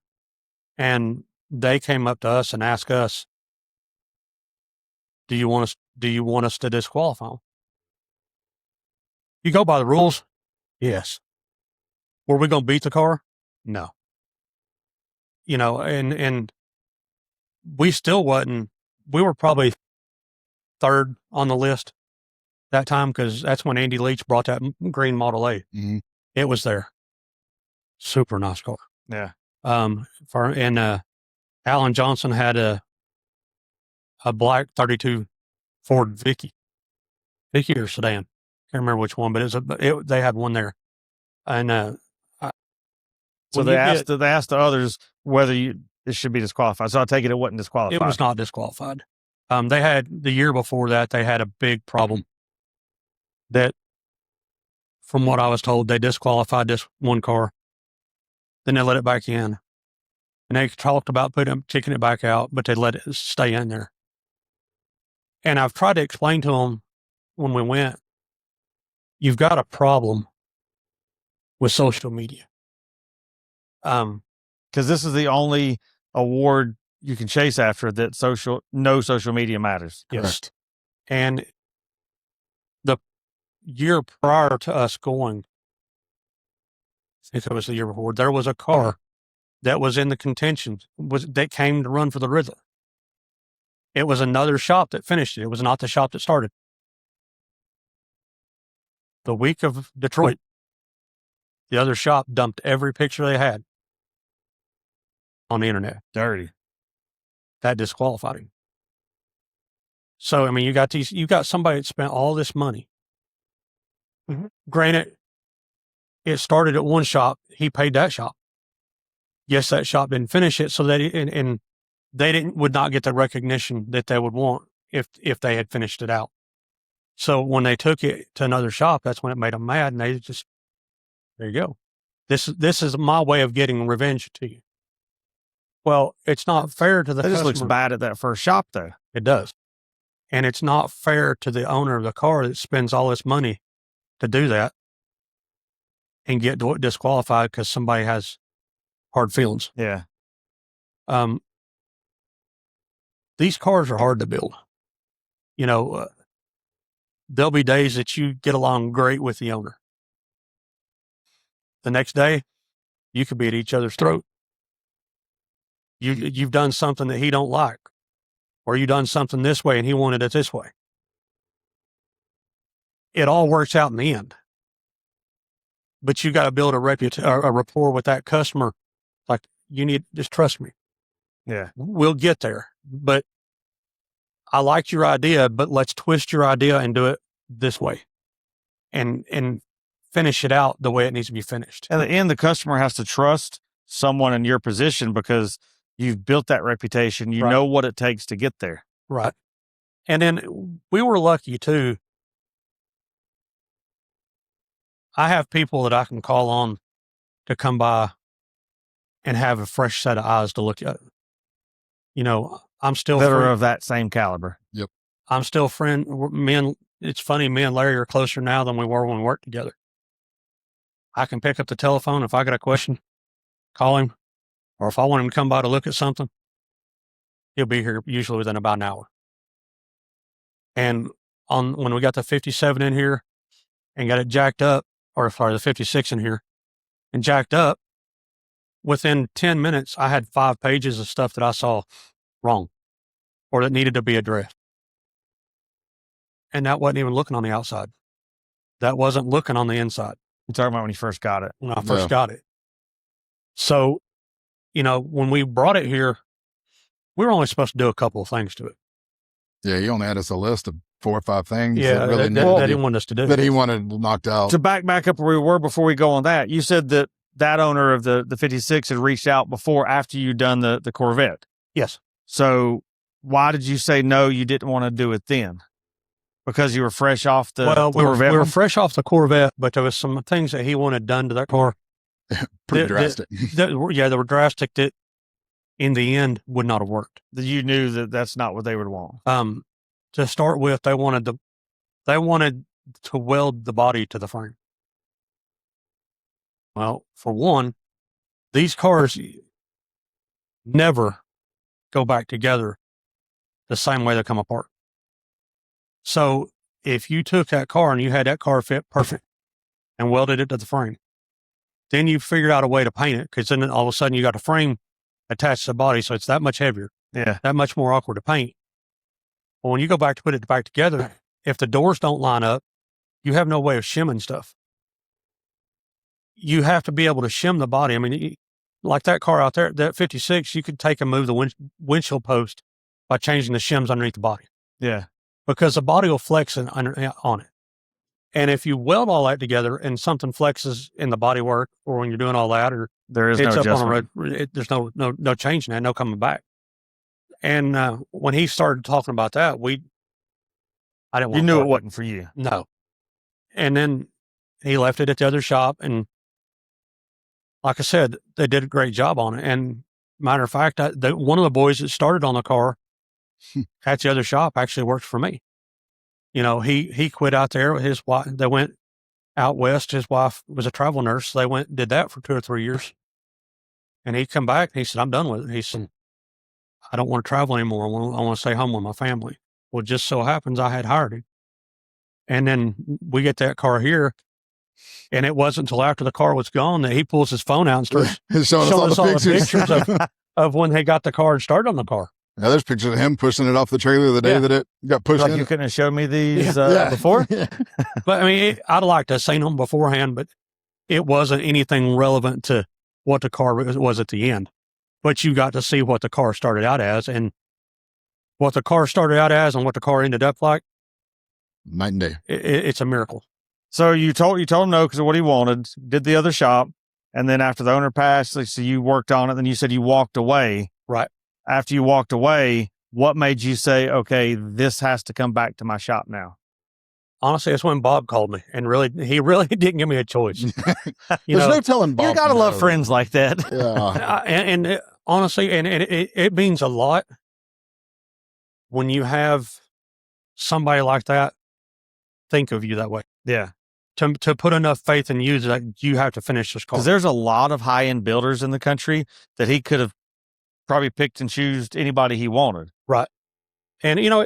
And they came up to us and asked us, do you want us to disqualify them? You go by the rules? Yes. Were we going to beat the car? No. And we still wasn't, we were probably third on the list that time, because that's when Andy Leach brought that green Model A. Mm-hmm. It was there. Super nice car. Yeah. Alan Johnson had a black 32 Ford Vicky or sedan. Can't remember which one, but they had one there. And so they asked the others whether it should be disqualified. So I take it wasn't disqualified. It was not disqualified. They had, the year before that, they had a big problem that, from what I was told, they disqualified this one car. Then they let it back in. And they talked about kicking it back out, but they let it stay in there. And I've tried to explain to them when we went, you've got a problem with social media. Because this is the only award you can chase after that no social media matters. Yes. Correct. And the year prior to us going, I think it was the year before, there was a car that was in the contention that came to run for the Riddler. It was another shop that finished it. It was not the shop that started. The week of Detroit, the other shop dumped every picture they had on the internet. Dirty. That disqualified him. So, I mean, you got somebody that spent all this money. Mm-hmm. Granted, it started at one shop. He paid that shop. Yes, that shop didn't finish it, so that and they would not get the recognition that they would want if they had finished it out. So when they took it to another shop, that's when it made them mad, and they just, there you go. This is my way of getting revenge to you. Well, it's not fair to the customer. It just looks bad at that first shop, though. It does. And it's not fair to the owner of the car that spends all this money to do that and get disqualified because somebody has hard feelings. Yeah. These cars are hard to build. There'll be days that you get along great with the owner. The next day, you could be at each other's throat. You've done something that he don't like, or you done something this way and he wanted it this way. It all works out in the end. But you got to build a rapport with that customer. Like, just trust me. Yeah. We'll get there. But I liked your idea, but let's twist your idea and do it this way. And finish it out the way it needs to be finished. At the end, the customer has to trust someone in your position because you've built that reputation. You know what it takes to get there. Right. And then we were lucky too. I have people that I can call on to come by and have a fresh set of eyes to look at it. I'm still that are of that same caliber. Yep. I'm still it's funny, me and Larry are closer now than we were when we worked together. I can pick up the telephone if I got a question, call him, or if I want him to come by to look at something, he'll be here usually within about an hour. And when we got the 57 in here and got it jacked up, the 56 in here and jacked up, within 10 minutes, I had 5 pages of stuff that I saw wrong or that needed to be addressed. And that wasn't even looking on the outside. That wasn't looking on the inside. You're talking about when you first got it. When I first got it. So, when we brought it here, we were only supposed to do a couple of things to it. Yeah, he only had us a list of 4 or 5 things that he wanted us to do. That he wanted knocked out. To back up where we were before we go on that, you said that owner of the 56 had reached out after you'd done the Corvette. Yes. So why did you say no, you didn't want to do it then? Because you were fresh off the Corvette? We were fresh off the Corvette, but there was some things that he wanted done to that car. Pretty drastic. They were drastic that in the end would not have worked. You knew that's not what they would want. To start with, they wanted to weld the body to the frame? Well, for one, these cars never go back together the same way they come apart. So if you took that car and you had that car fit perfect and welded it to the frame, then you figured out a way to paint it, because then all of a sudden you got a frame attached to the body, so it's that much heavier, that much more awkward to paint. Well, when you go back to put it back together, if the doors don't line up, you have no way of shimming stuff. You have to be able to shim the body. I mean, like that car out there, that 56, you could take and move the windshield post by changing the shims underneath the body. Yeah. Because the body will flex on it. And if you weld all that together and something flexes in the body work, or when you're doing all that, or there is it's no up on adjustment. a road, there's no changing that, no coming back. And when he started talking about that, I didn't want You knew it wasn't for you. No. And then he left it at the other shop, and like I said, they did a great job on it. And matter of fact, one of the boys that started on the car at the other shop actually worked for me. You know, he quit out there with his wife. They went out west. His wife was a travel nurse. They went and did that for 2 or 3 years. And he come back and he said, I'm done with it. He said, I don't want to travel anymore. I want to stay home with my family. Well, just so happens I had hired him. And then we get that car here. And it wasn't until after the car was gone that he pulls his phone out and starts showing us all the pictures of when they got the car and started on the car. Yeah, there's pictures of him pushing it off the trailer the day that it got pushed in. You couldn't have showed me these before? But I mean, I'd like to have seen them beforehand, but it wasn't anything relevant to what the car was at the end. But you got to see what the car started out as, and what the car started out as and what the car ended up like. Night and day. It's a miracle. So you told him no because of what he wanted, did the other shop, and then after the owner passed, so you worked on it, then you said you walked away. Right. After you walked away, what made you say, okay, this has to come back to my shop now? Honestly, that's when Bob called me, and he really didn't give me a choice. There's no telling Bob. You gotta love friends like that. Yeah. Honestly, it means a lot when you have somebody like that think of you that way. Yeah. To put enough faith in you that you have to finish this car. Because there's a lot of high-end builders in the country that he could have probably picked and choose anybody he wanted. Right. And, you know,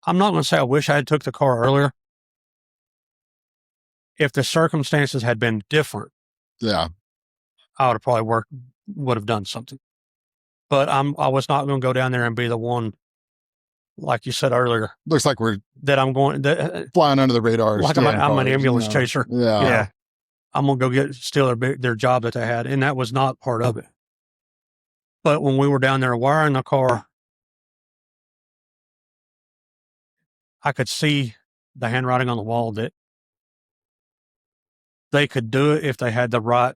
I'm not going to say I wish I had took the car earlier. If the circumstances had been different, yeah, I would have probably would have done something. But I was not going to go down there and be the one, like you said earlier. Looks like I'm going flying under the radar. Like I'm an ambulance chaser. Yeah. I'm going to go steal their job that they had. And that was not part of it. But when we were down there wiring the car, I could see the handwriting on the wall that they could do it if they had the right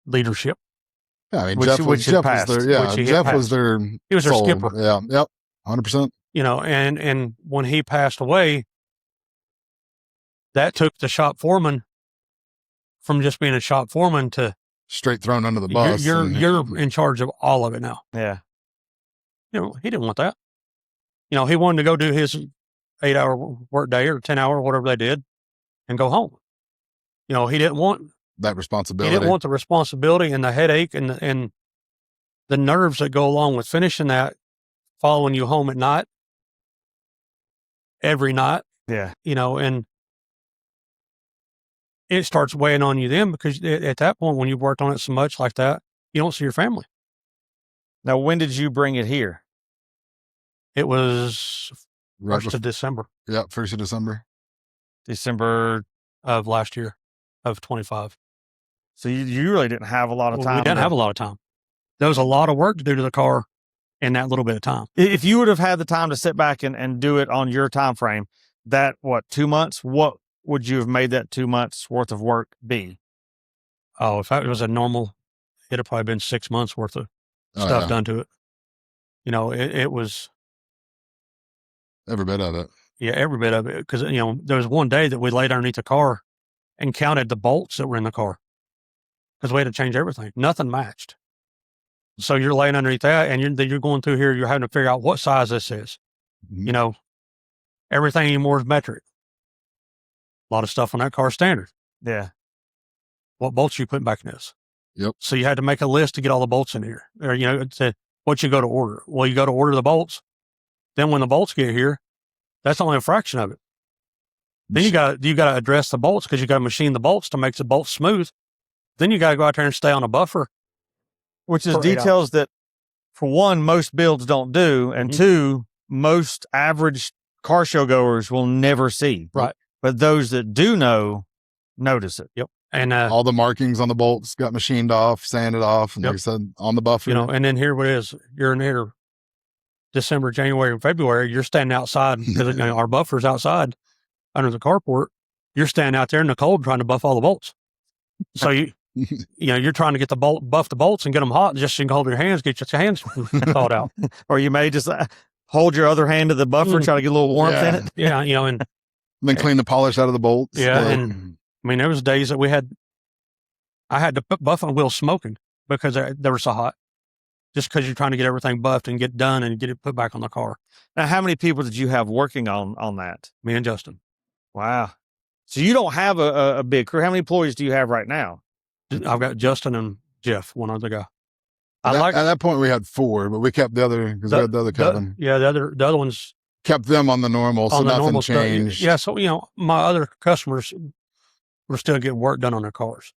leadership. Yeah, I mean, Jeff was their he was their skipper. Yeah, yep, 100%. You know, and when he passed away, that took the shop foreman from just being a shop foreman to straight thrown under the bus. You're in charge of all of it now. Yeah. You know, he didn't want that. You know, he wanted to go do his 8-hour work day or 10-hour, whatever they did, and go home. You know, he didn't want that responsibility. He didn't want the responsibility and the headache and the nerves that go along with finishing that, following you home at night, every night. Yeah. You know, and it starts weighing on you then, because at that point, when you've worked on it so much like that, you don't see your family. Now, when did you bring it here? It was 1st of December. Yeah, 1st of December. December of last year, of 25. So you really didn't have a lot of time. We didn't have a lot of time. There was a lot of work to do to the car in that little bit of time. If you would have had the time to sit back and do it on your time frame, 2 months, what would you have made that 2 months worth of work be? Oh, if it was a normal, it'd have probably been 6 months worth of stuff done to it. You know, it was every bit of it. Yeah, every bit of it. Because, you know, there was one day that we laid underneath the car and counted the bolts that were in the car, because we had to change everything. Nothing matched. So you're laying underneath that, and you're going through here. You're having to figure out what size this is. Mhm. You know, everything anymore is metric. A lot of stuff on that car standard. Yeah. What bolts you putting back in this? Yep. So you had to make a list to get all the bolts in here. Or, to what you go to order. Well, you go to order the bolts. Then when the bolts get here, that's only a fraction of it. Then you got to address the bolts because you got to machine the bolts to make the bolts smooth. Then you got to go out there and stay on a buffer. Which is details that, for one, most builds don't do, and two, most average car show goers will never see. Right. But those that do know, notice it. Yep. And all the markings on the bolts got machined off, sanded off, and Yep. like I said, on the buffer. and then here it is. You're in here December, January, and February. You're standing outside because our buffer's outside under the carport. You're standing out there in the cold trying to buff all the bolts. So you're trying to get buff the bolts and get them hot just so you can hold your hands, get your hands thawed out. Or you may just hold your other hand to the buffer, try to get a little warmth in it. Yeah, and then clean the polish out of the bolts. Yeah, and I mean, there was days that I had to put buffing wheels smoking because they were so hot. Just because you're trying to get everything buffed and get done and get it put back on the car. Now, how many people did you have working on that? Me and Justin. Wow. So you don't have a big crew. How many employees do you have right now? I've got Justin and Jeff, one other guy. At that point, we had 4, but we kept the other because we had the other Kevin. The other ones kept them on the normal, so nothing changed. Yeah, so my other customers were still getting work done on their cars.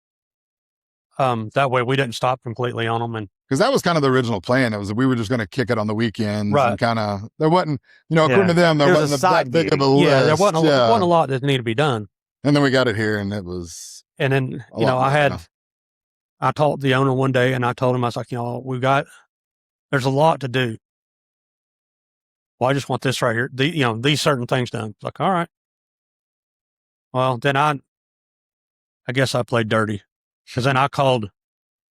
That way we didn't stop completely on them, and because that was kind of the original plan. It was we were just going to kick it on the weekends, right? And kind of there wasn't, according to them, there wasn't that big of a list. There wasn't a lot that needed to be done. And then we got it here, and it was. And then I talked to the owner one day, and I told him, I was like, there's a lot to do. Well, I just want this right here. These certain things done. It's like, all right. Well, then I guess I played dirty because then I called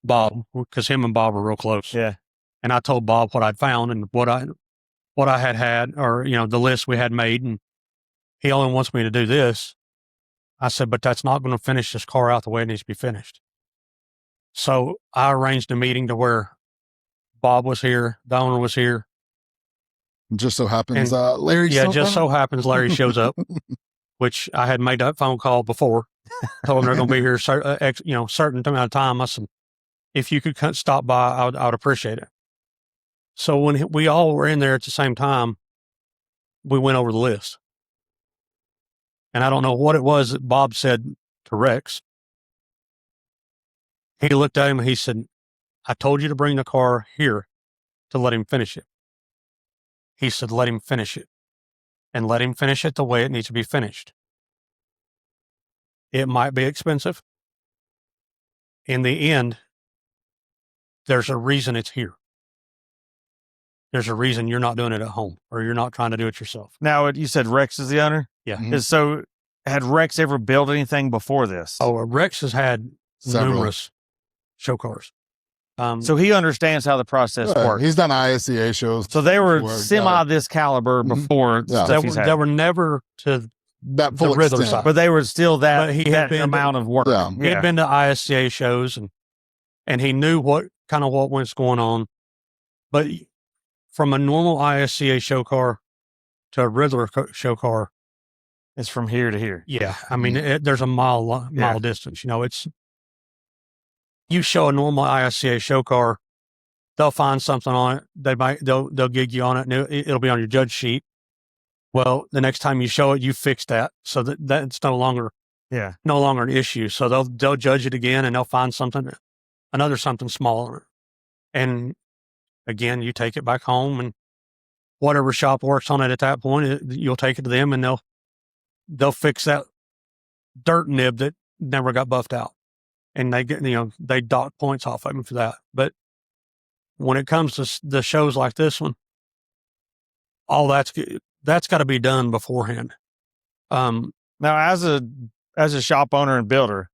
Bob because him and Bob were real close. Yeah. And I told Bob what I'd found and what I had, or, the list we had made. And he only wants me to do this. I said, but that's not going to finish this car out the way it needs to be finished. So I arranged a meeting to where Bob was here, the owner was here. Just so happens, Larry. Yeah, just so happens Larry shows up, which I had made that phone call before. Told him they're going to be here, certain amount of time. I said, if you could stop by, I would appreciate it. So when we all were in there at the same time, we went over the list. And I don't know what it was that Bob said to Rex. He looked at him and he said, I told you to bring the car here to let him finish it. He said, let him finish it. And let him finish it the way it needs to be finished. It might be expensive. In the end, there's a reason it's here. There's a reason you're not doing it at home or you're not trying to do it yourself. Now, you said Rex is the owner? Yeah. Mm-hmm. So had Rex ever built anything before this? Oh, Rex has had numerous show cars. So he understands how the process works. He's done ISCA shows. So they were semi this caliber before. They were never to that full Riddler side. But they were still that amount of work. Yeah. He had been to ISCA shows and he knew what was going on. But from a normal ISCA show car to a Riddler show car, it's from here to here. Yeah. I mean, there's a mile distance. You show a normal ISCA show car, they'll find something on it. They'll gig you on it, and it'll be on your judge sheet. Well, the next time you show it, you fix that, so that's no longer an issue. So they'll judge it again, and they'll find something smaller, and again, you take it back home, and whatever shop works on it at that point, you'll take it to them, and they'll fix that dirt nib that never got buffed out. And they get, they dock points off of me for that. But when it comes to the shows like this one, all that's got to be done beforehand. Now, as a shop owner and builder,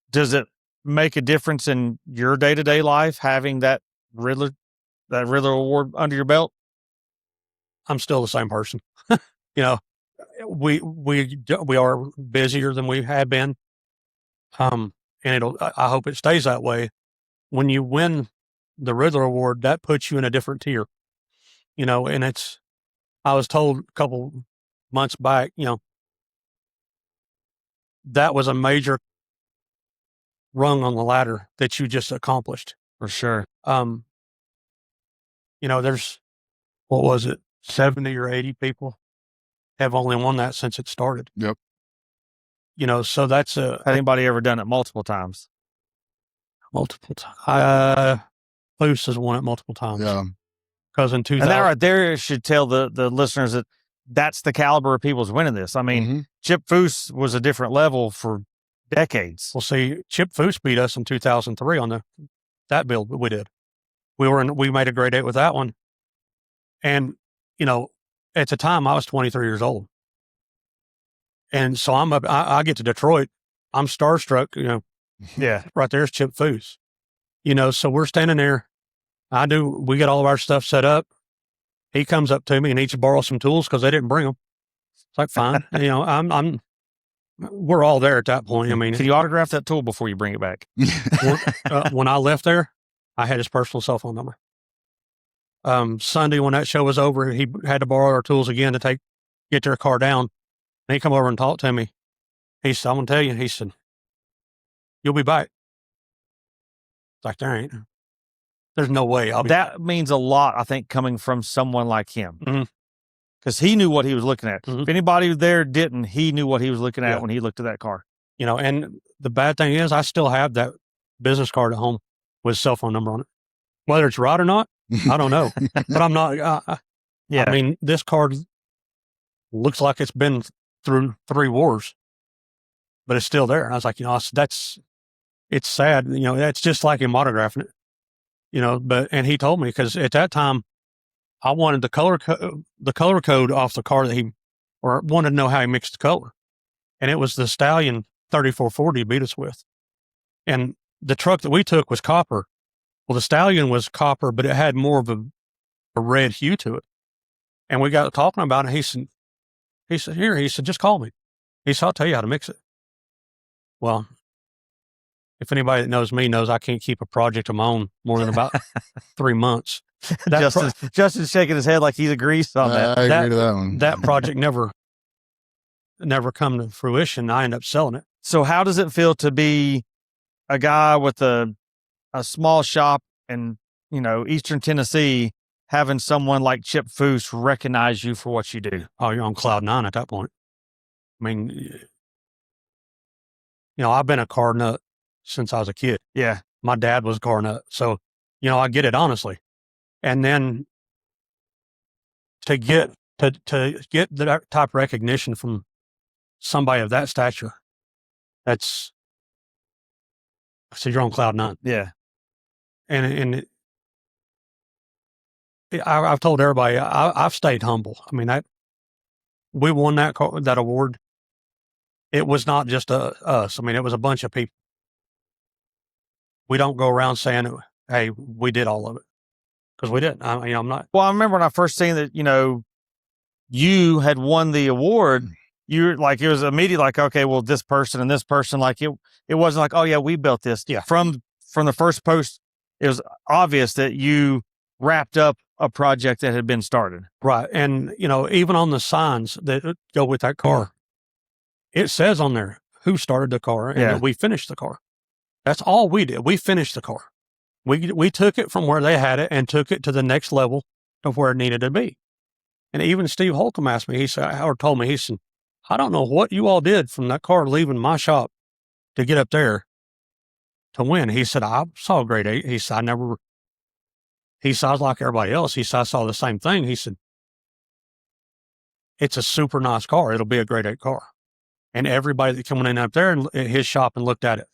does it make a difference in your day-to-day life having that Riddler Award under your belt? I'm still the same person. We are busier than we have been. And I hope it stays that way. When you win the Riddler Award, that puts you in a different tier, and I was told a couple months back, that was a major rung on the ladder that you just accomplished. For sure. There's, what was it, 70 or 80 people have only won that since it started. Yep. So that's Has anybody ever done it multiple times? multiple times. Foose has won it multiple times. Yeah. Because in 2000. And that right there should tell the listeners that that's the caliber of people's winning this. I mean, Chip Foose was a different level for decades. Well, see, Chip Foose beat us in 2003 on that build that we did. We made a grade 8 with that one. And, at the time I was 23 years old. And so I get to Detroit. I'm starstruck, Yeah. right there's Chip Foose, so we're standing there. We get all of our stuff set up. He comes up to me and needs to borrow some tools because they didn't bring them. It's like, fine. We're all there at that point. I mean, can you autograph that tool before you bring it back? When I left there, I had his personal cell phone number. Sunday, when that show was over, he had to borrow our tools again to get their car down. And he come over and talked to me. He said, I'm going to tell you, he said, you'll be back. It's like, there's no way. That means a lot, I think, coming from someone like him. Mm-hmm. Because he knew what he was looking at. Mm-hmm. If anybody there didn't, he knew what he was looking at when he looked at that car. And the bad thing is I still have that business card at home with a cell phone number on it. Whether it's right or not, I don't know. But I'm not, I mean, this card looks like it's been through 3 wars, but it's still there. And I was like, it's sad. It's just like him autographing it, and he told me, because at that time I wanted the color code off the car that or wanted to know how he mixed the color. And it was the Stallion 3440 he beat us with. And the truck that we took was copper. Well, the Stallion was copper, but it had more of a red hue to it. And we got talking about it. He said, just call me. He said, I'll tell you how to mix it. Well, if anybody that knows me knows I can't keep a project of my own more than about 3 months. Justin's shaking his head like he agrees on that. I agree to that one. That project never come to fruition. I ended up selling it. So how does it feel to be a guy with a small shop in, Eastern Tennessee, having someone like Chip Foose recognize you for what you do? Oh, you're on cloud 9 at that point. I mean, I've been a car nut since I was a kid. Yeah. My dad was a car nut. So, I get it, honestly. And then to get that type of recognition from somebody of that stature, I said, you're on cloud 9. Yeah. And I've told everybody, I've stayed humble. I mean, we won that award. It was not just us. I mean, it was a bunch of people. We don't go around saying, hey, we did all of it. Because we didn't. I'm not. Well, I remember when I first seen that, you had won the award. You're like, it was immediately like, okay, well, this person and this person, like it wasn't like, oh yeah, we built this. Yeah. From the first post, it was obvious that you wrapped up a project that had been started. Right. And, even on the signs that go with that car, it says on there who started the car and that we finished the car. That's all we did. We finished the car. We took it from where they had it and took it to the next level of where it needed to be. And even Steve Holcomb asked me, he said, I don't know what you all did from that car leaving my shop to get up there to win. He said, I saw a grade 8. He said, I was like everybody else. He said, I saw the same thing. He said, it's a super nice car. It'll be a grade 8 car. And everybody that came in up there and at his shop and looked at it,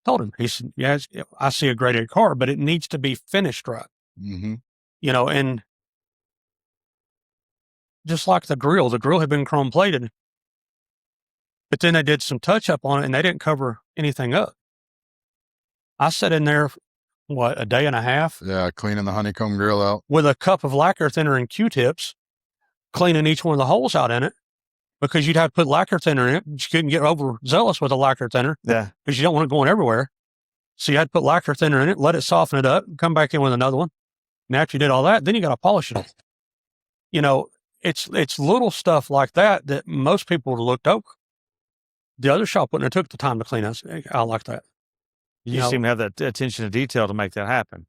told him, he said, yeah, I see a grade 8 car, but it needs to be finished right. Mm-hmm. And just like the grill had been chrome plated, but then they did some touch up on it and they didn't cover anything up. I sat in there, a day and a half? Yeah, cleaning the honeycomb grill out. With a cup of lacquer thinner and Q-tips, cleaning each one of the holes out in it, because you'd have to put lacquer thinner in it. You couldn't get overzealous with a lacquer thinner. Yeah. Because you don't want it going everywhere. So you had to put lacquer thinner in it, let it soften it up, come back in with another one. And after you did all that, then you got to polish it. You know, it's little stuff like that most people would have looked over. The other shop wouldn't have took the time to clean us out like that. You seem to have that attention to detail to make that happen.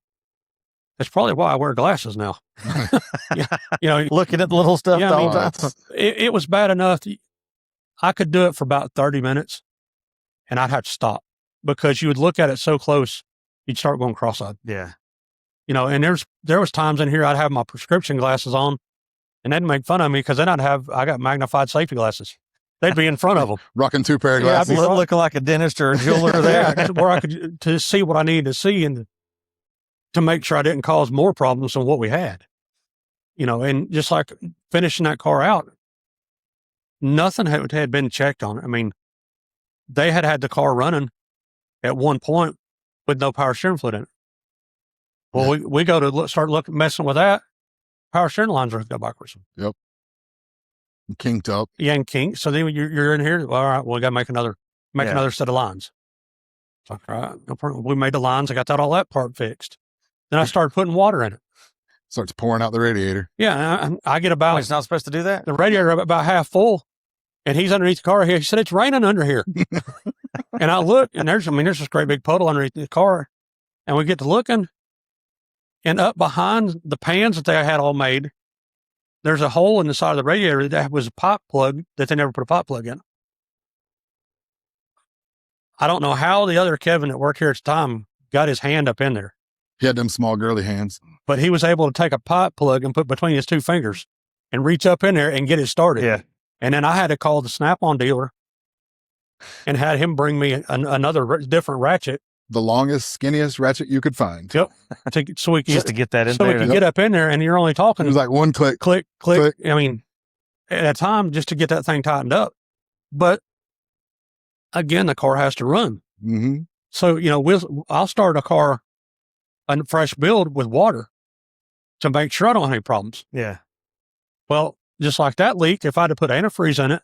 That's probably why I wear glasses now. Yeah, you know, looking at the little stuff the whole time. It was bad enough. I could do it for about 30 minutes and I'd have to stop because you would look at it so close, you'd start going cross-eyed. Yeah. You know, and there was times in here I'd have my prescription glasses on and they'd make fun of me because then I got magnified safety glasses. They'd be in front of them. Rocking 2 pair of glasses. Looking like a dentist or a jeweler there. Yeah, where I could to see what I needed to see and to make sure I didn't cause more problems than what we had. You know, and just like finishing that car out, nothing had been checked on it. I mean, they had the car running at one point with no power steering fluid in it. Well, we go to start messing with that. Power steering lines are go backwards. Yep. Kinked up. Yeah, and kinked. So then you're in here. Well, all right, well, we got to make another set of lines. It's like, all right, no problem. We made the lines. I got all that part fixed. Then I started putting water in it. Starts pouring out the radiator. Yeah, I get about. It's not supposed to do that? The radiator about half full, and he's underneath the car here. He said, it's raining under here. And I look, and there's this great big puddle underneath the car. And we get to looking, and up behind the pans that they had all made, there's a hole in the side of the radiator that was a pipe plug that they never put a pipe plug in. I don't know how the other Kevin that worked here at the time got his hand up in there. He had them small girly hands. But he was able to take a pipe plug and put between his 2 fingers and reach up in there and get it started. Yeah. And then I had to call the Snap-on dealer and had him bring me another different ratchet. The longest, skinniest ratchet you could find. Yep. So we could just to get that in so there. we could get up in there, and you're only talking. It was like one click. Click. I mean, at a time just to get that thing tightened up. But again, the car has to run. Mm-hmm. So, you know, I'll start a car, a fresh build with water to make sure I don't have any problems. Yeah. Well, just like that leak, if I'd have put antifreeze in it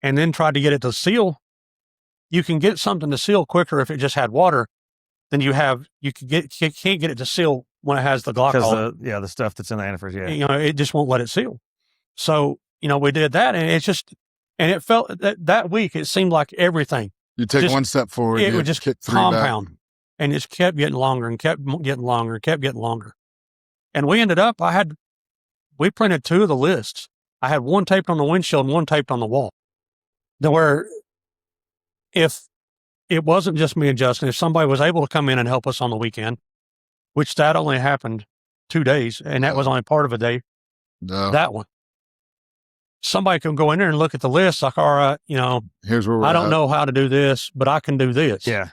and then tried to get it to seal, you can get something to seal quicker if it just had water than you can't get it to seal when it has the glycol. Because the stuff that's in the antifreeze, yeah. You know, it just won't let it seal. So, you know, we did that, and it felt that week, it seemed like everything. You take one step forward, it would just kick 3 compound back. and it kept getting longer and kept getting longer and kept getting longer. And we ended up, we printed 2 of the lists. I had one taped on the windshield and one taped on the wall. Where if it wasn't just me and Justin, if somebody was able to come in and help us on the weekend, which that only happened 2 days, and that was only part of a day, that one. Somebody can go in there and look at the list like, all right, you know, here's where I don't know how to do this, but I can do this. Yeah.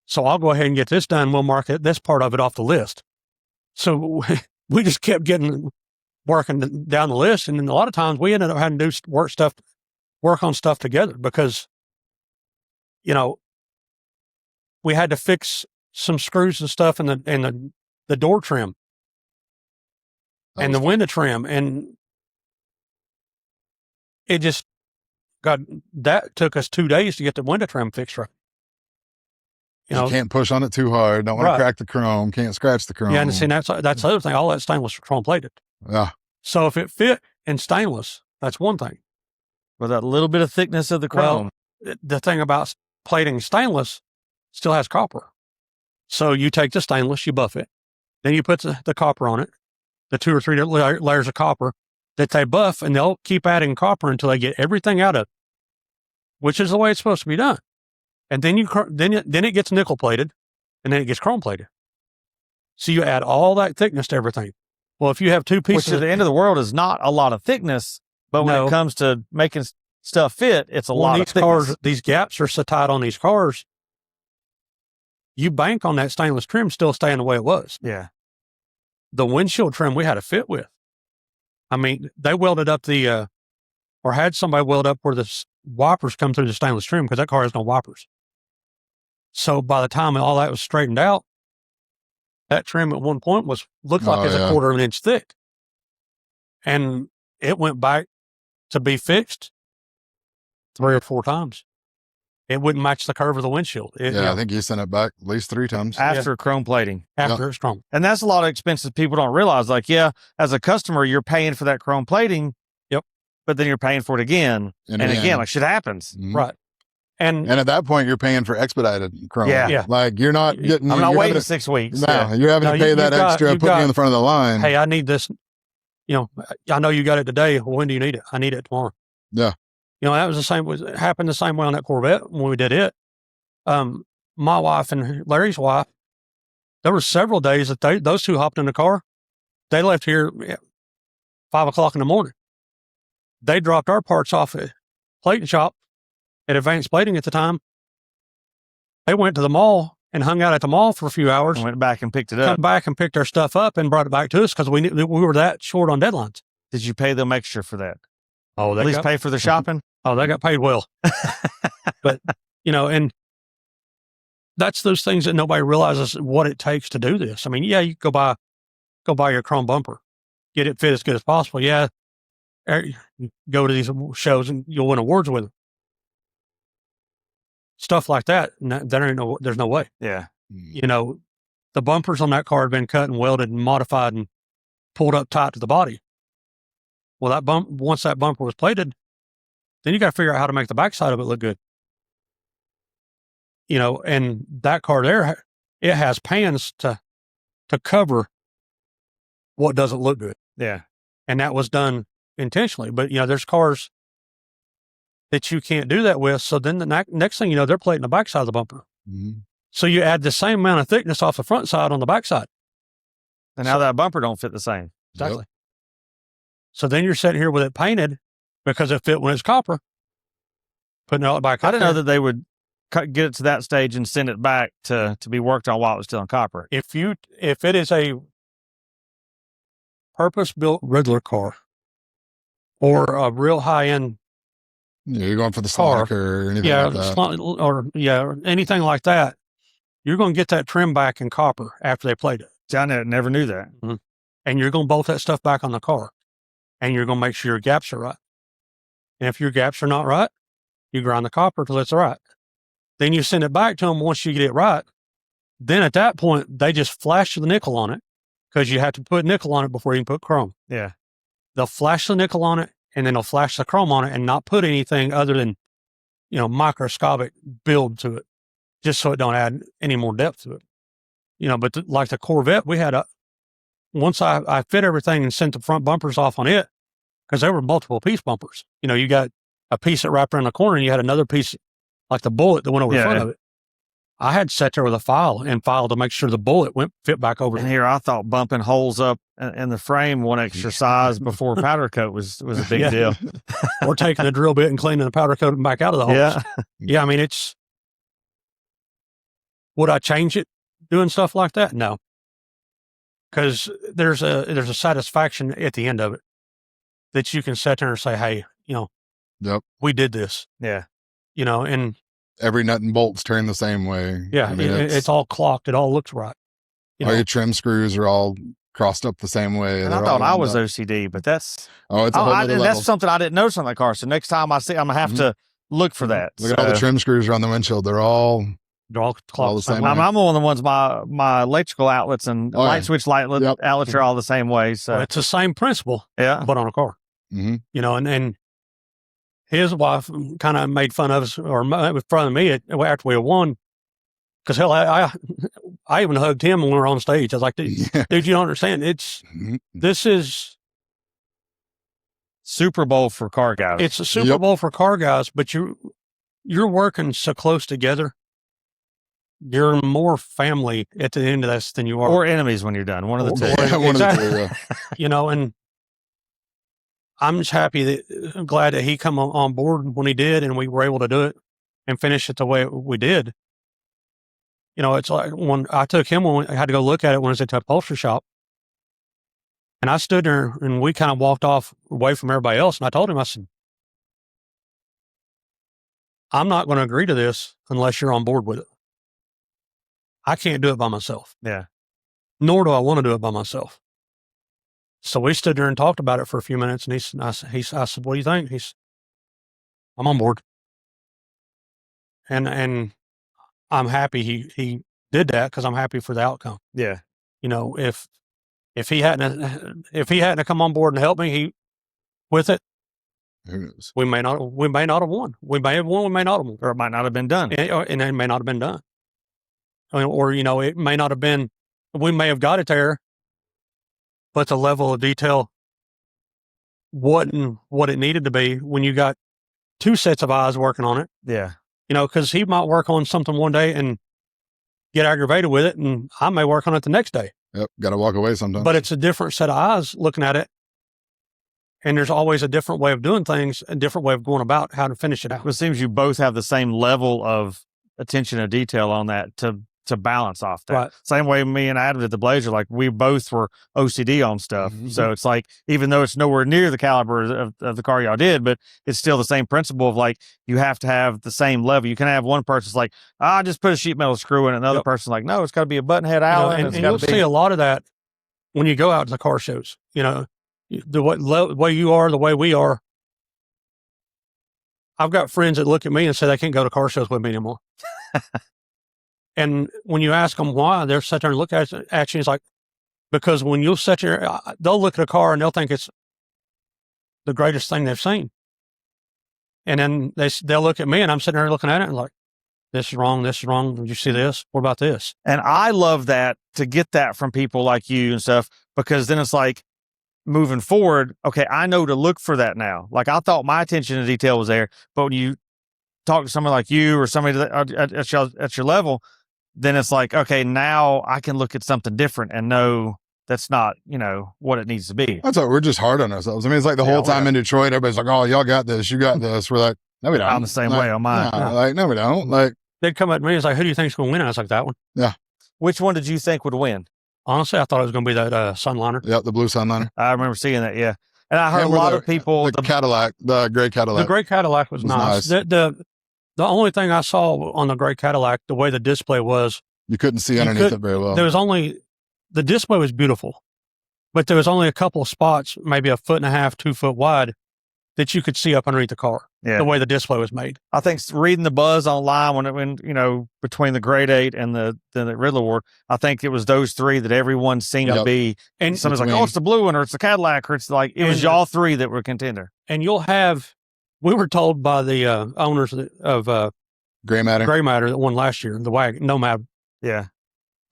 So I'll go ahead and get this done. We'll mark this part of it off the list. So we just kept working down the list. And then a lot of times we ended up having to work on stuff together because, you know, we had to fix some screws and stuff in the door trim and the window trim. And it just that took us 2 days to get the window trim fixed right. You can't push on it too hard. Don't want to crack the chrome. Can't scratch the chrome. Yeah, and see, that's the other thing. All that stainless was chrome plated. Yeah. So if it fit in stainless, that's one thing. With that little bit of thickness of the chrome. Well, the thing about plating stainless still has copper. So you take the stainless, you buff it, then you put the copper on it, the 2 or 3 layers of copper that they buff, and they'll keep adding copper until they get everything out of it, which is the way it's supposed to be done. And then then it gets nickel plated, and then it gets chrome plated. So you add all that thickness to everything. Well, if you have 2 pieces, which at the end of the world is not a lot of thickness, but when it comes to making stuff fit, it's a lot of thickness. These gaps are so tight on these cars. You bank on that stainless trim still staying the way it was. Yeah. The windshield trim we had to fit with. I mean, they welded up or had somebody weld up where the wipers come through the stainless trim because that car has no wipers. So by the time all that was straightened out, that trim at one point looked like it's a quarter of an inch thick. And it went back to be fixed 3 or 4 times. It wouldn't match the curve of the windshield. I think you sent it back at least 3 times. After chrome plating. After it's chrome. And that's a lot of expenses people don't realize. Like, yeah, as a customer, you're paying for that chrome plating. Yep. But then you're paying for it again and again. Like, shit happens. Mm-hmm. Right. And at that point, you're paying for expedited chrome. Yeah. Like, you're not getting... I'm not waiting 6 weeks. No, you're having to pay that extra, put me in the front of the line. Hey, I need this. I know you got it today. When do you need it? I need it tomorrow. Yeah. That was the same. It happened the same way on that Corvette when we did it. My wife and Larry's wife, there were several days that those two hopped in the car. They left here at 5 o'clock in the morning. They dropped our parts off at plating shop at Advanced Plating at the time. They went to the mall and hung out at the mall for a few hours. And went back and picked it up. Come back and picked our stuff up and brought it back to us because we were that short on deadlines. Did you pay them extra for that? Oh, at least pay for the shopping? Oh, they got paid well. But, and that's those things that nobody realizes what it takes to do this. I mean, yeah, you go buy your chrome bumper, get it fit as good as possible. Yeah. Go to these shows and you'll win awards with them. Stuff like that. There's no way. Yeah. The bumpers on that car had been cut and welded and modified and pulled up tight to the body. Well, once that bumper was plated, then you got to figure out how to make the backside of it look good. And that car there, it has pans to cover what doesn't look good. Yeah. And that was done intentionally. But, there's cars that you can't do that with. So then the next thing you know, they're plating the backside of the bumper. Mm-hmm. So you add the same amount of thickness off the front side on the backside. And now that bumper don't fit the same. Exactly. Yep. So then you're sitting here with it painted because it fit when it's copper. Putting it all back. I didn't know that they would get it to that stage and send it back to be worked on while it was still in copper. If it is a purpose-built Riddler car or a real high-end you're going for the Sonic or anything like that. Or anything like that, you're going to get that trim back in copper after they plate it. See, I never knew that. Mm-hmm. And you're going to bolt that stuff back on the car. And you're going to make sure your gaps are right. And if your gaps are not right, you grind the copper till it's right. Then you send it back to them once you get it right. Then at that point, they just flash the nickel on it because you have to put nickel on it before you can put chrome. Yeah. They'll flash the nickel on it and then they'll flash the chrome on it and not put anything other than, microscopic build to it, just so it don't add any more depth to it. But like the Corvette, we had once I fit everything and sent the front bumpers off on it, because there were multiple piece bumpers. You got a piece that wrapped around the corner and you had another piece, like the bullet that went over the front of it. I had sat there with a file to make sure the bullet fit back over. And here I thought bumping holes up in the frame one extra size before powder coat was a big deal. Or taking a drill bit and cleaning the powder coat back out of the holes. Yeah. Yeah, I mean, would I change it doing stuff like that? No. Because there's a satisfaction at the end of it that you can sit there and say, hey, Yep. we did this. Yeah. And every nut and bolt's turned the same way. Yeah. I mean, it's all clocked. It all looks right. Your trim screws are all crossed up the same way. And I thought I was OCD, but that's... it's a whole other level. That's something I didn't notice on that car. So next time I see, I'm going to have to look for that. Look at all the trim screws around the windshield. They're all clocked the same way. I'm one of the ones, my electrical outlets and light switch outlets are all the same way. So it's the same principle, but on a car. Mm-hmm. And his wife kind of made fun of us, or made fun of me after we had won. Because hell, I even hugged him when we were on stage. I was like, dude, you don't understand. This is Super Bowl for car guys. It's a Super Bowl for car guys, but you're working so close together. You're more family at the end of this than you are. Or enemies when you're done. One of the two. One of the two, and I'm just glad that he come on board when he did, and we were able to do it and finish it the way we did. It's like when I took him, when I had to go look at it when I was at the upholstery shop, and I stood there and we kind of walked off away from everybody else. And I told him, I said, I'm not going to agree to this unless you're on board with it. I can't do it by myself. Yeah. Nor do I want to do it by myself. So we stood there and talked about it for a few minutes, and I said, what do you think? He said, I'm on board. And I'm happy he did that because I'm happy for the outcome. Yeah. If he hadn't come on board and helped me with it, we may not have won. We may have won, we may not have won. Or it might not have been done. And it may not have been done. Or, it may not have been, we may have got it there, but the level of detail wasn't what it needed to be when you got two sets of eyes working on it. Yeah. Because he might work on something one day and get aggravated with it, and I may work on it the next day. Yep. Got to walk away sometimes. But it's a different set of eyes looking at it. And there's always a different way of doing things, a different way of going about how to finish it out. It seems you both have the same level of attention and detail on that to balance off that. Right. Same way me and Adam did the Blazer, like we both were OCD on stuff. Mm-hmm. So it's like, even though it's nowhere near the caliber of the car y'all did, but it's still the same principle of like, you have to have the same level. You can have one person's like, I just put a sheet metal screw in, another person's like, no, it's got to be a button head Allen. And you'll see a lot of that when you go out to the car shows. The way you are, the way we are. I've got friends that look at me and say they can't go to car shows with me anymore. And when you ask them why, they're sit there and look at you. It's like, because when you'll sit there, they'll look at a car and they'll think it's the greatest thing they've seen. And then they'll look at me and I'm sitting there looking at it and like, this is wrong. This is wrong. Did you see this? What about this? And I love that, to get that from people like you and stuff, because then it's like, moving forward, okay, I know to look for that now. Like, I thought my attention to detail was there, but when you talk to someone like you or somebody at your level, then it's like, okay, now I can look at something different and know that's not, what it needs to be. That's what we're just hard on ourselves. I mean, it's like the whole time in Detroit, everybody's like, oh, y'all got this, you got this. We're like, no, we don't. I'm the same way on mine. No, we don't. Like, they'd come at me and it's like, who do you think's going to win? And I was like, that one. Yeah. Which one did you think would win? Honestly, I thought it was going to be that Sunliner. Yep, the blue Sunliner. I remember seeing that, yeah. And I heard a lot of people... The Cadillac, the gray Cadillac. The gray Cadillac was nice. The only thing I saw on the gray Cadillac, the way the display was... You couldn't see underneath it very well. The display was beautiful, but there was only a couple of spots, maybe 1.5 feet, 2 foot wide, that you could see up underneath the car. Yeah. The way the display was made. I think reading the buzz online when between the Grade 8 and the Riddler Award, I think it was those three that everyone seemed to be. And somebody's like, oh, it's the blue one, or it's the Cadillac, or it's like, it was y'all three that were contender. And we were told by the owners of Gray Matter that won last year, the wagon, Nomad. Yeah.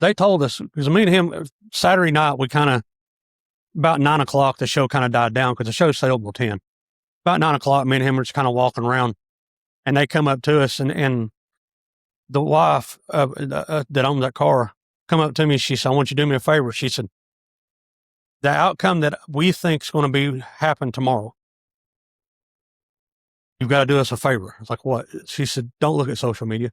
They told us, because me and him, Saturday night, we about 9 o'clock, the show kind of died down because the show sailed till 10. About 9 o'clock, me and him were just kind of walking around, and they come up to us, and the wife that owned that car come up to me. She said, I want you to do me a favor. She said, the outcome that we think is going to happen tomorrow, you've got to do us a favor. I was like, what? She said, don't look at social media.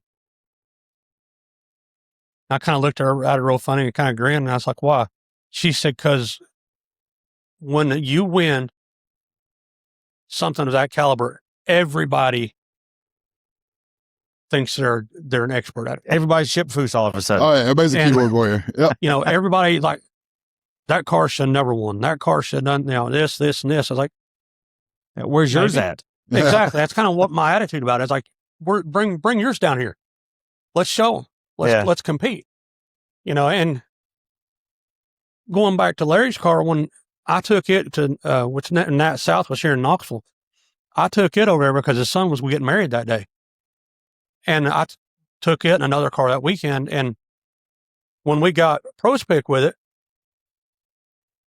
I kind of looked at her real funny and kind of grinned, and I was like, why? She said, because when you win something of that caliber, everybody thinks they're an expert at it. Everybody's shipfoos all of a sudden. Oh, yeah. Everybody's a keyboard warrior. Yep. Everybody like, that car should never won. That car should have done, this, and this. I was like, where's yours at? Exactly. That's kind of what my attitude about it is. Like, bring yours down here. Let's show them. Let's compete. And going back to Larry's car, when I took it to, which Nat South was here in Knoxville, I took it over there because his son was getting married that day. And I took it in another car that weekend. And when we got prospect with it,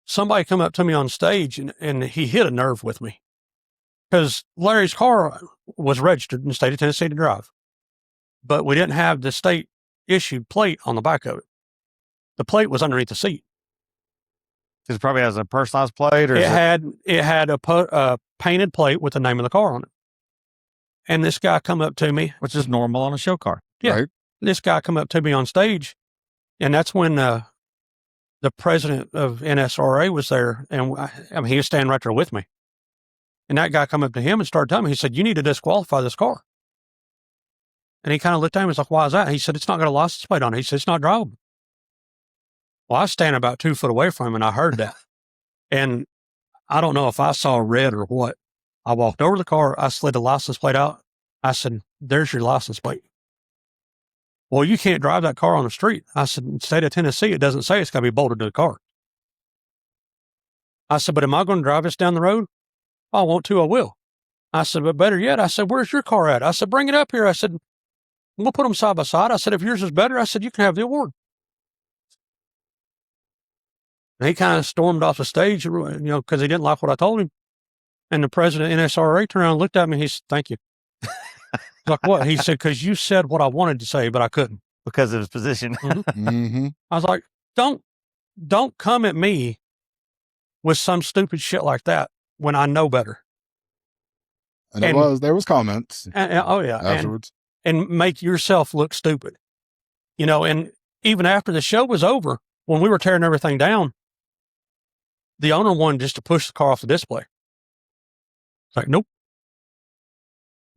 somebody come up to me on stage and he hit a nerve with me. Because Larry's car was registered in the state of Tennessee to drive. But we didn't have the state issued plate on the back of it. The plate was underneath the seat. It probably has a personalized plate, or it had a painted plate with the name of the car on it. And this guy come up to me, which is normal on a show car. Yeah, right? This guy come up to me on stage, and that's when the president of NSRA was there, and he was standing right there with me. And that guy come up to him and started telling me, he said, "You need to disqualify this car." And he kind of looked at me and was like, "Why is that?" He said, "It's not got a license plate on it." He said, "It's not drivable." Well, I was standing about 2 foot away from him, and I heard that. And I don't know if I saw red or what. I walked over to the car. I slid the license plate out. I said, "There's your license plate." Well, you can't drive that car on the street. I said, in the state of Tennessee, it doesn't say it's got to be bolted to the car. I said, but am I going to drive this down the road? If I want to, I will. I said, but better yet, I said, where's your car at? I said, bring it up here. I said, we'll put them side by side. I said, if yours is better, I said, you can have the award. And he kind of stormed off the stage, because he didn't like what I told him. And the president of NSRA turned around and looked at me. He said, thank you. Like, what? He said, because you said what I wanted to say, but I couldn't. Because of his position. Mm-hmm. I was like, don't come at me with some stupid shit like that when I know better. And there was comments. Afterwards. And make yourself look stupid. And even after the show was over, when we were tearing everything down, the owner wanted just to push the car off the display. It's like, nope.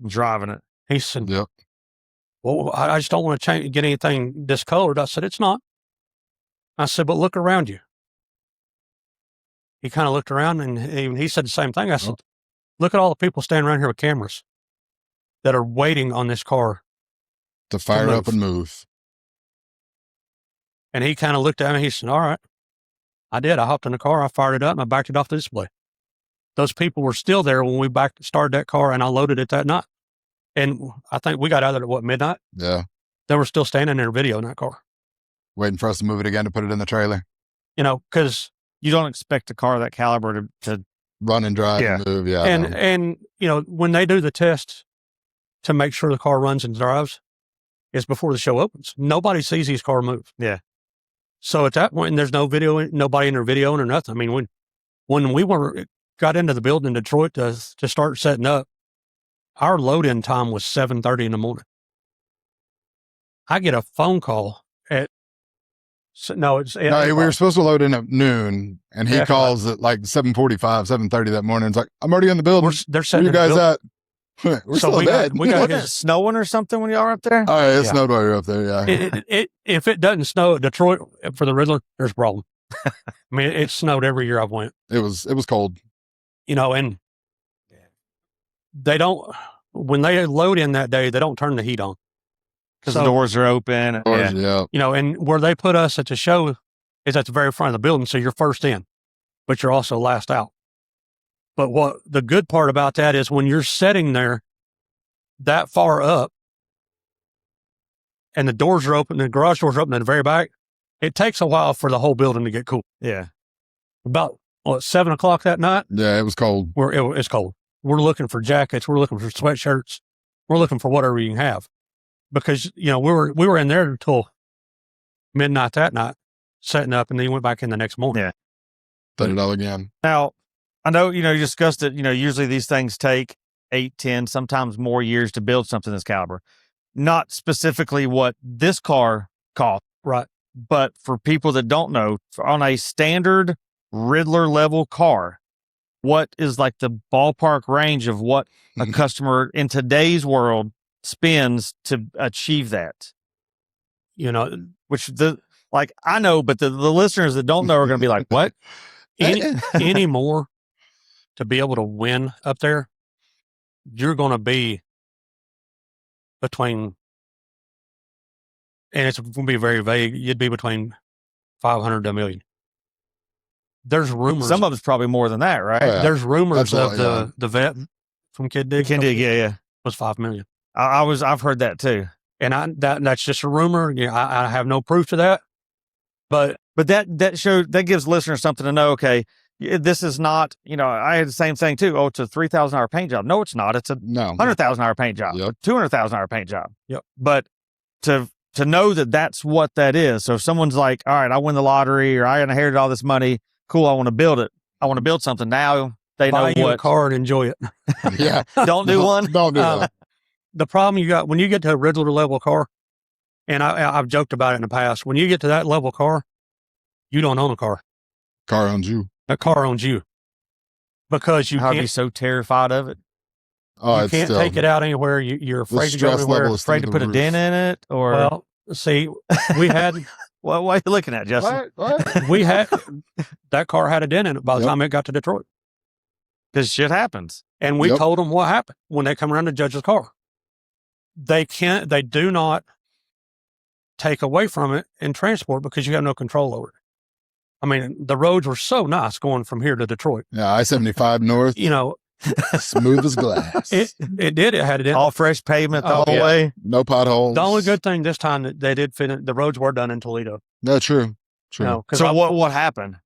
I'm driving it. He said, yep. Well, I just don't want to get anything discolored. I said, it's not. I said, but look around you. He kind of looked around and he said the same thing. I said, look at all the people standing around here with cameras that are waiting on this car to fire up and move. And he kind of looked at me. He said, all right. I did. I hopped in the car. I fired it up and I backed it off the display. Those people were still there when we started that car and I loaded it that night. And I think we got out of there at midnight? Yeah. They were still standing there videoing that car. Waiting for us to move it again to put it in the trailer. Because you don't expect a car of that caliber to run and drive and move. Yeah. And when they do the test to make sure the car runs and drives, it's before the show opens. Nobody sees his car move. Yeah. So at that point, there's no video, nobody in their videoing or nothing. I mean, when we got into the building in Detroit to start setting up, our load-in time was 7:30 in the morning. I get a phone call we were supposed to load in at noon, and he calls at like 7:45, 7:30 that morning. It's like, I'm already in the building. They're setting Where you guys at? We're so still dead. Wasn't it snowing or something when y'all were up there? Oh, yeah, it snowed while you were up there, yeah. If it doesn't snow at Detroit for the Riddler, there's a problem. I mean, it snowed every year I've went. It was cold. And they don't, when they load in that day, they don't turn the heat on. Because the doors are open. And where they put us at the show is at the very front of the building, so you're first in, but you're also last out. But what the good part about that is when you're sitting there that far up and the doors are open, the garage doors are open in the very back, it takes a while for the whole building to get cool. Yeah. About 7:00 that night? Yeah, it was cold. It's cold. We're looking for jackets. We're looking for sweatshirts. We're looking for whatever you can have. Because, we were in there until midnight that night, setting up, and then you went back in the next morning. Yeah. Did it all again. Now, I know, you discussed it, usually these things take 8, 10, sometimes more years to build something this caliber. Not specifically what this car cost. Right. But for people that don't know, on a standard Riddler level car, what is like the ballpark range of what a customer in today's world spends to achieve that? Which I know, but the listeners that don't know are going to be like, what? Any more to be able to win up there, you're going to be between, and it's going to be very vague, you'd be between 500 to $1 million. There's rumors. Some of it's probably more than that, right? Oh, yeah. There's rumors of the vet from Kid Dig. Yeah. Was $5 million. I've heard that too. And that's just a rumor. I have no proof to that. But that gives listeners something to know. Okay, this is not, I had the same thing too. Oh, it's a $3,000 paint job. No, it's not. It's a $100,000 paint job. Yep. $200,000 paint job. Yep. But to know that that's what that is. So if someone's like, all right, I win the lottery or I inherited all this money. Cool. I want to build it. I want to build something. Now they buy know you a car and enjoy it. Yeah. Don't do one. Don't do that. The problem you got when you get to a Riddler level car, and I've joked about it in the past, when you get to that level car, you don't own a car. Car owns you. A car owns you. Because you I'd can't be so terrified of it. Oh, you can't take it out anywhere. You're afraid to go anywhere. Afraid to put a dent in it, or well, see, we had. Well, what are you looking at, Justin? What? We had that car had a dent in it by the time it got to Detroit. Because shit happens. And we told them what happened when they come around to judge the car. They do not take away from it and transport because you have no control over it. I mean, the roads were so nice going from here to Detroit. Yeah, I-75 north. You know, smooth as glass. It did. It had it in. All fresh pavement the whole way. No potholes. The only good thing this time that they did fit the roads were done in Toledo. No, true. You know, so what happened?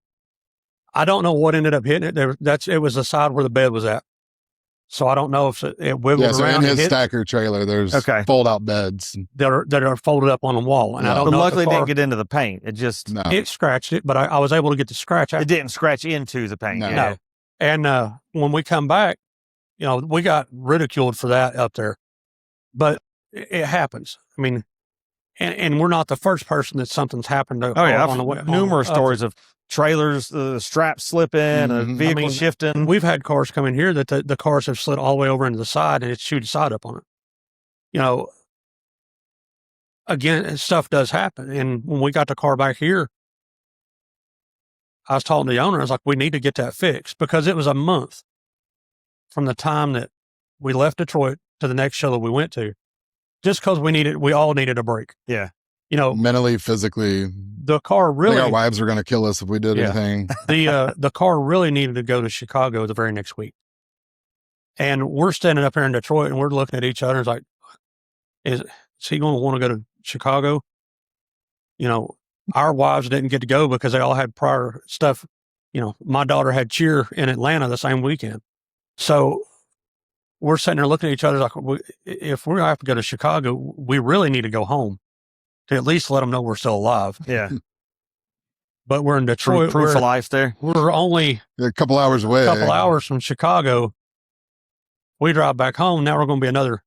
I don't know what ended up hitting it. It was the side where the bed was at. So I don't know if it wiggled around. So in his stacker trailer, there's fold out beds that are folded up on the wall. And I don't know. But luckily it didn't get into the paint. It just it scratched it, but I was able to get the scratch out. It didn't scratch into the paint. No. And when we come back, you know, we got ridiculed for that up there. But it happens. I mean, and we're not the first person that something's happened to. On the way. Numerous stories of trailers, the straps slipping, a vehicle shifting. We've had cars come in here that the cars have slid all the way over into the side and it's chewed the side up on it. You know, again, stuff does happen. And when we got the car back here, I was talking to the owner, I was like, we need to get that fixed because it was a month from the time that we left Detroit to the next show that we went to, just because we all needed a break. Yeah. You know, mentally, physically, the car really. I think our wives were going to kill us if we did anything. The car really needed to go to Chicago the very next week, and we're standing up here in Detroit, and we're looking at each other. It's like, is he going to want to go to Chicago? You know, our wives didn't get to go because they all had prior stuff. You know, my daughter had cheer in Atlanta the same weekend, so we're sitting there looking at each other like, if we have to go to Chicago, we really need to go home. To at least let them know we're still alive. Yeah. But we're in Detroit. Proof of life there. We're only a couple hours away. A couple hours from Chicago. We drive back home. Now we're going to be another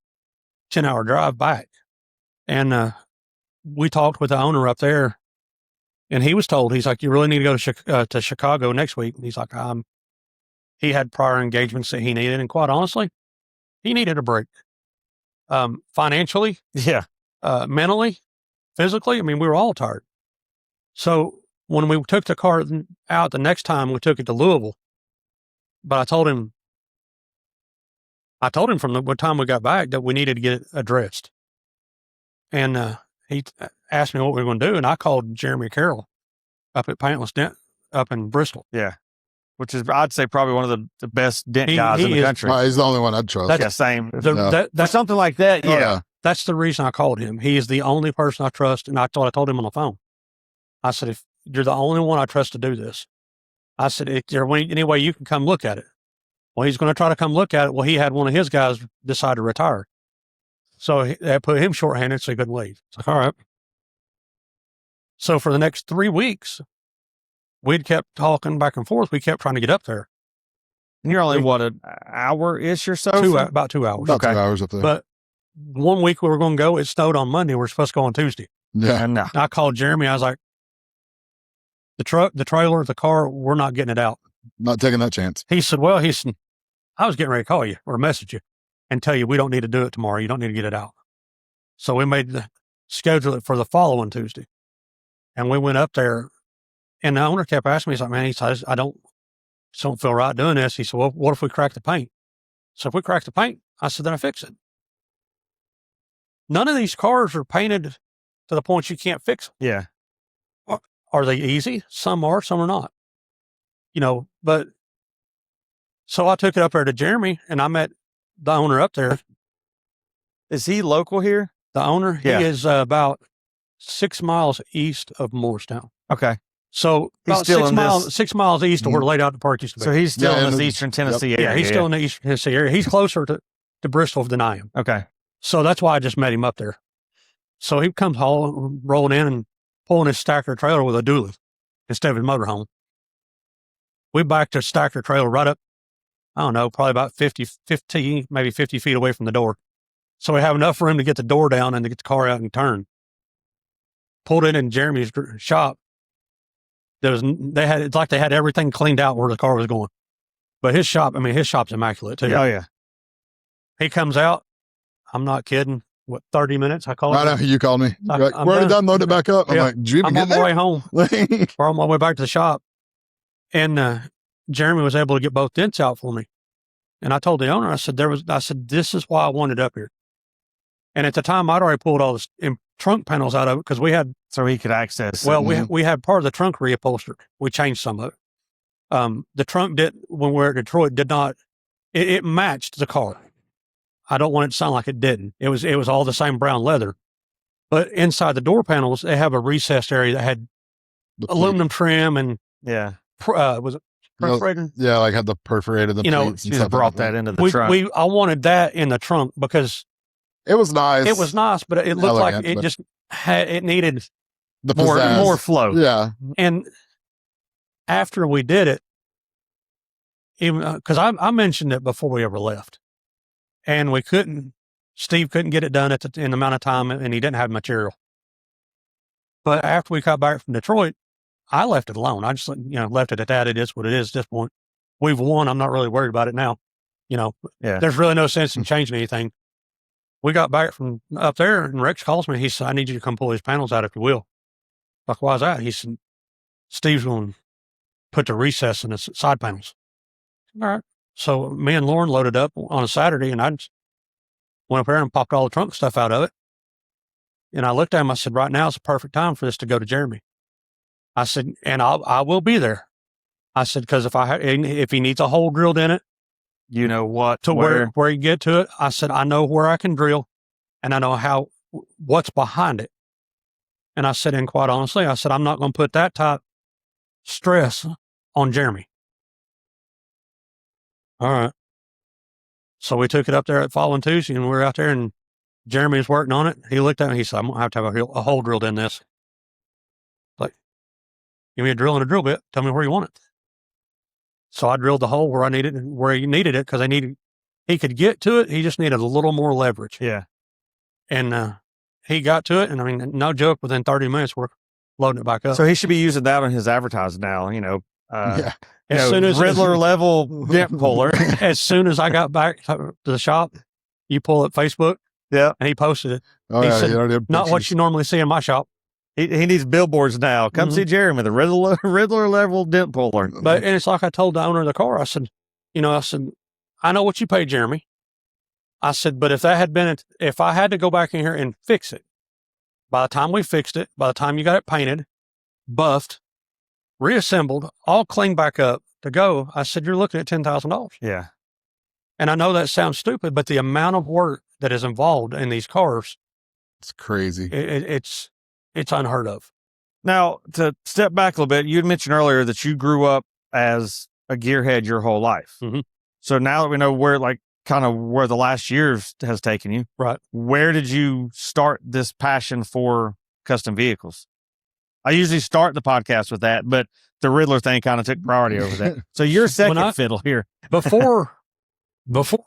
10-hour drive back. And we talked with the owner up there, and he was told, he's like, you really need to go to Chicago next week. And he's like, he had prior engagements that he needed. And quite honestly, he needed a break. Financially. Yeah. Mentally. Physically, I mean, we were all tired. So when we took the car out the next time, we took it to Louisville. But I told him from the time we got back that we needed to get it addressed. And he asked me what we were going to do, and I called Jeremy Carroll up at Paintless Dent up in Bristol. Yeah. Which is, I'd say, probably one of the best dent guys in the country. He's the only one I'd trust. Same. For something like that, yeah. That's the reason I called him. He is the only person I trust, and I told him on the phone. I said, if you're the only one I trust to do this, I said, if there any way you can come look at it. Well, he's going to try to come look at it. Well, he had one of his guys decide to retire. So that put him shorthanded, so he couldn't leave. It's like, all right. So for the next 3 weeks, we'd kept talking back and forth. We kept trying to get up there. And you're only, an hour-ish or so? About 2 hours. About 2 hours up there. But 1 week we were going to go. It snowed on Monday. We're supposed to go on Tuesday. Yeah. No. I called Jeremy. I was like, the truck, the trailer, the car, we're not getting it out. Not taking that chance. He said, I was getting ready to call you or message you and tell you we don't need to do it tomorrow. You don't need to get it out. So we made the schedule it for the following Tuesday. And we went up there, and the owner kept asking me, he's like, man, he said, I don't feel right doing this. He said, well, what if we crack the paint? So if we crack the paint, I said, then I fix it. None of these cars are painted to the point you can't fix them. Yeah. Are they easy? Some are, some are not. You know, but so I took it up there to Jeremy, and I met the owner up there. Is he local here? The owner? Yeah. He is about 6 miles east of Morristown. Okay. So he's about still 6 miles east of where Laid Out the Park used to be. So he's still in this Eastern Tennessee area. Yeah, he's still in the Eastern Tennessee area. He's closer to Bristol than I am. Okay. So that's why I just met him up there. So he comes rolling in and pulling his stacker trailer with a dually instead of his motorhome. We backed a stacker trailer right up, I don't know, probably about 50 feet away from the door. So we have enough room to get the door down and to get the car out and turn. Pulled it in Jeremy's shop. It's like they had everything cleaned out where the car was going. But his shop's immaculate too. Oh yeah. He comes out. I'm not kidding. 30 minutes? I called him. I know, you called me. You're like, we're done, load it back up. I'm like, did you even get there? I'm on my way home. Or on my way back to the shop. And Jeremy was able to get both dents out for me. And I told the owner, I said, this is why I wanted up here. And at the time, I'd already pulled all the trunk panels out of it because we had. So he could access. Well, we had part of the trunk reupholstered. We changed some of it. The trunk when we were at Detroit, did not. It matched the car. I don't want it to sound like it didn't. It was all the same brown leather, but inside the door panels, they have a recessed area that had aluminum trim and was it perforated? Yeah, like had the perforated. You just brought that into the trunk. I wanted that in the trunk because it was nice. It was nice, but it looked like it just it needed the more flow. Yeah, and after we did it, even because I mentioned it before we ever left, and Steve couldn't get it done in the amount of time, and he didn't have material. But after we got back from Detroit, I left it alone. I just left it at that. It is what it is at this point. We've won. I'm not really worried about it now. There's really no sense in changing anything. We got back from up there, and Rex calls me. He said, "I need you to come pull these panels out if you will." Like, why is that? He said, "Steve's going to put the recess in the side panels." All right. So me and Lauren loaded up on a Saturday, and I just went up there and popped all the trunk stuff out of it. And I looked at him. I said, "Right now is the perfect time for this to go to Jeremy." I said, "And I will be there." I said, "Because if he needs a hole drilled in it, you know what to where you get to it." I said, "I know where I can drill, and I know what's behind it." And I said, and quite honestly, I said, "I'm not going to put that type stress on Jeremy." All right. So we took it up there at following Tuesday, and we were out there, and Jeremy was working on it. He looked at me. He said, "I'm going to have a hole drilled in this." Like, give me a drill and a drill bit. Tell me where you want it. So I drilled the hole where I needed it, where he needed it, because he could get to it. He just needed a little more leverage. Yeah. And he got to it, and I mean, no joke, within 30 minutes, we're loading it back up. So he should be using that on his advertising now, As soon as Riddler level dent puller. As soon as I got back to the shop, you pull up Facebook. Yeah. And he posted it. Oh, he yeah, said, "Not what you normally see in my shop." He needs billboards now. Come see Jeremy, the Riddler level dent puller. And it's like I told the owner of the car, I said, "I know what you paid Jeremy." I said, "But if I had to go back in here and fix it, by the time we fixed it, by the time you got it painted, buffed, reassembled, all cleaned back up to go," I said, "you're looking at $10,000. Yeah. And I know that sounds stupid, but the amount of work that is involved in these cars, it's crazy. It's unheard of. Now, to step back a little bit, you had mentioned earlier that you grew up as a gearhead your whole life. Mm-hmm. So now that we know where the last years has taken you, right? Where did you start this passion for custom vehicles? I usually start the podcast with that, but the Riddler thing kind of took priority over that. So you're second fiddle here. Before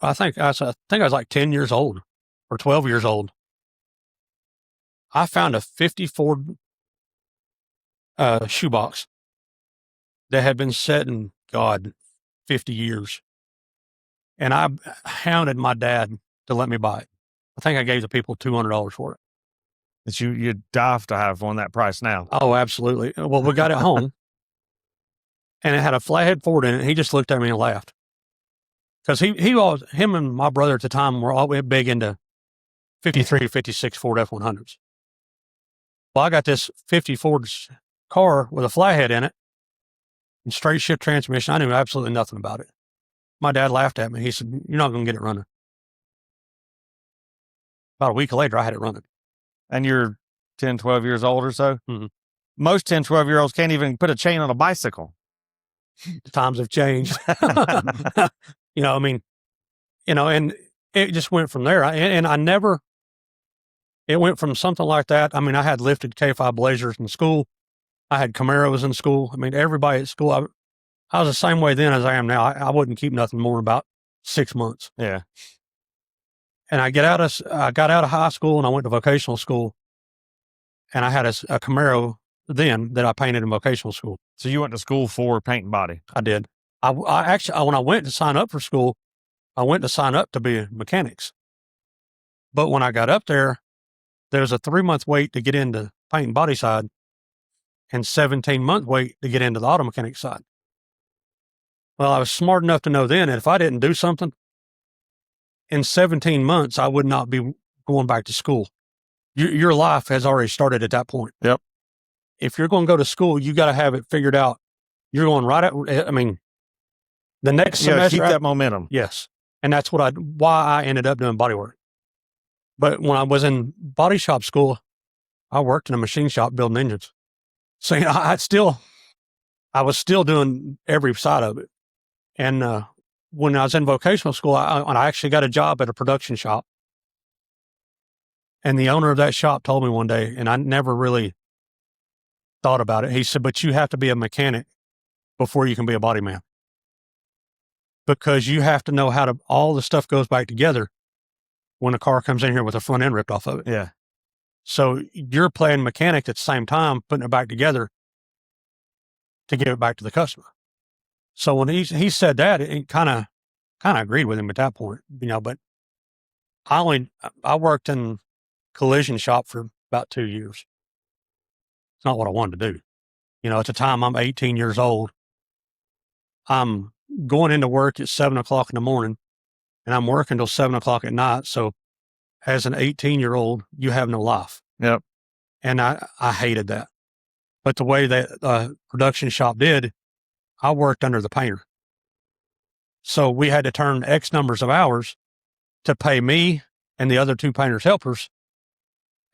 I think I was like 10 years old or 12 years old. I found a 50 Ford shoebox that had been set in 50 years. And I hounded my dad to let me buy it. I think I gave the people $200 for it. That you'd dive to have one that price now. Oh, absolutely. Well, we got it home, and it had a flathead Ford in it. He just looked at me and laughed. Because him and my brother at the time were all big into 53, 56 Ford F-100s. Well, I got this 50 Ford car with a flathead in it and straight shift transmission. I knew absolutely nothing about it. My dad laughed at me. He said, "You're not going to get it running." About a week later, I had it running. And you're 10, 12 years old or so? Mm-hmm. Most 10, 12-year-olds can't even put a chain on a bicycle. The times have changed. And it just went from there. It went from something like that. I mean, I had lifted K5 Blazers in school. I had Camaros in school. I mean, everybody at school, I was the same way then as I am now. I wouldn't keep nothing more than about 6 months. Yeah. And I got out of high school and I went to vocational school, and I had a Camaro then that I painted in vocational school. So you went to school for paint and body? I did. I actually, when I went to sign up for school, I went to sign up to be mechanics. But when I got up there was a 3-month wait to get into paint and body side and 17-month wait to get into the auto mechanic side. Well, I was smart enough to know then that if I didn't do something, in 17 months, I would not be going back to school. Your life has already started at that point. Yep. If you're going to go to school, you got to have it figured out. You're going right at, the next semester. Keep that momentum. Yes. And that's why I ended up doing body work. But when I was in body shop school, I worked in a machine shop building engines. So I was still doing every side of it. And when I was in vocational school, I actually got a job at a production shop. And the owner of that shop told me one day, and I never really thought about it. He said, but you have to be a mechanic before you can be a body man. Because you have to know how all the stuff goes back together when a car comes in here with the front end ripped off of it. Yeah. So you're playing mechanic at the same time, putting it back together to give it back to the customer. So when he said that, it kind of agreed with him at that point, but I worked in collision shop for about 2 years. It's not what I wanted to do. At the time I'm 18 years old. I'm going into work at 7:00 in the morning and I'm working till 7:00 at night. So as an 18-year-old, you have no life. Yep. And I hated that. But the way that production shop did, I worked under the painter. So we had to turn X numbers of hours to pay me and the other 2 painters' helpers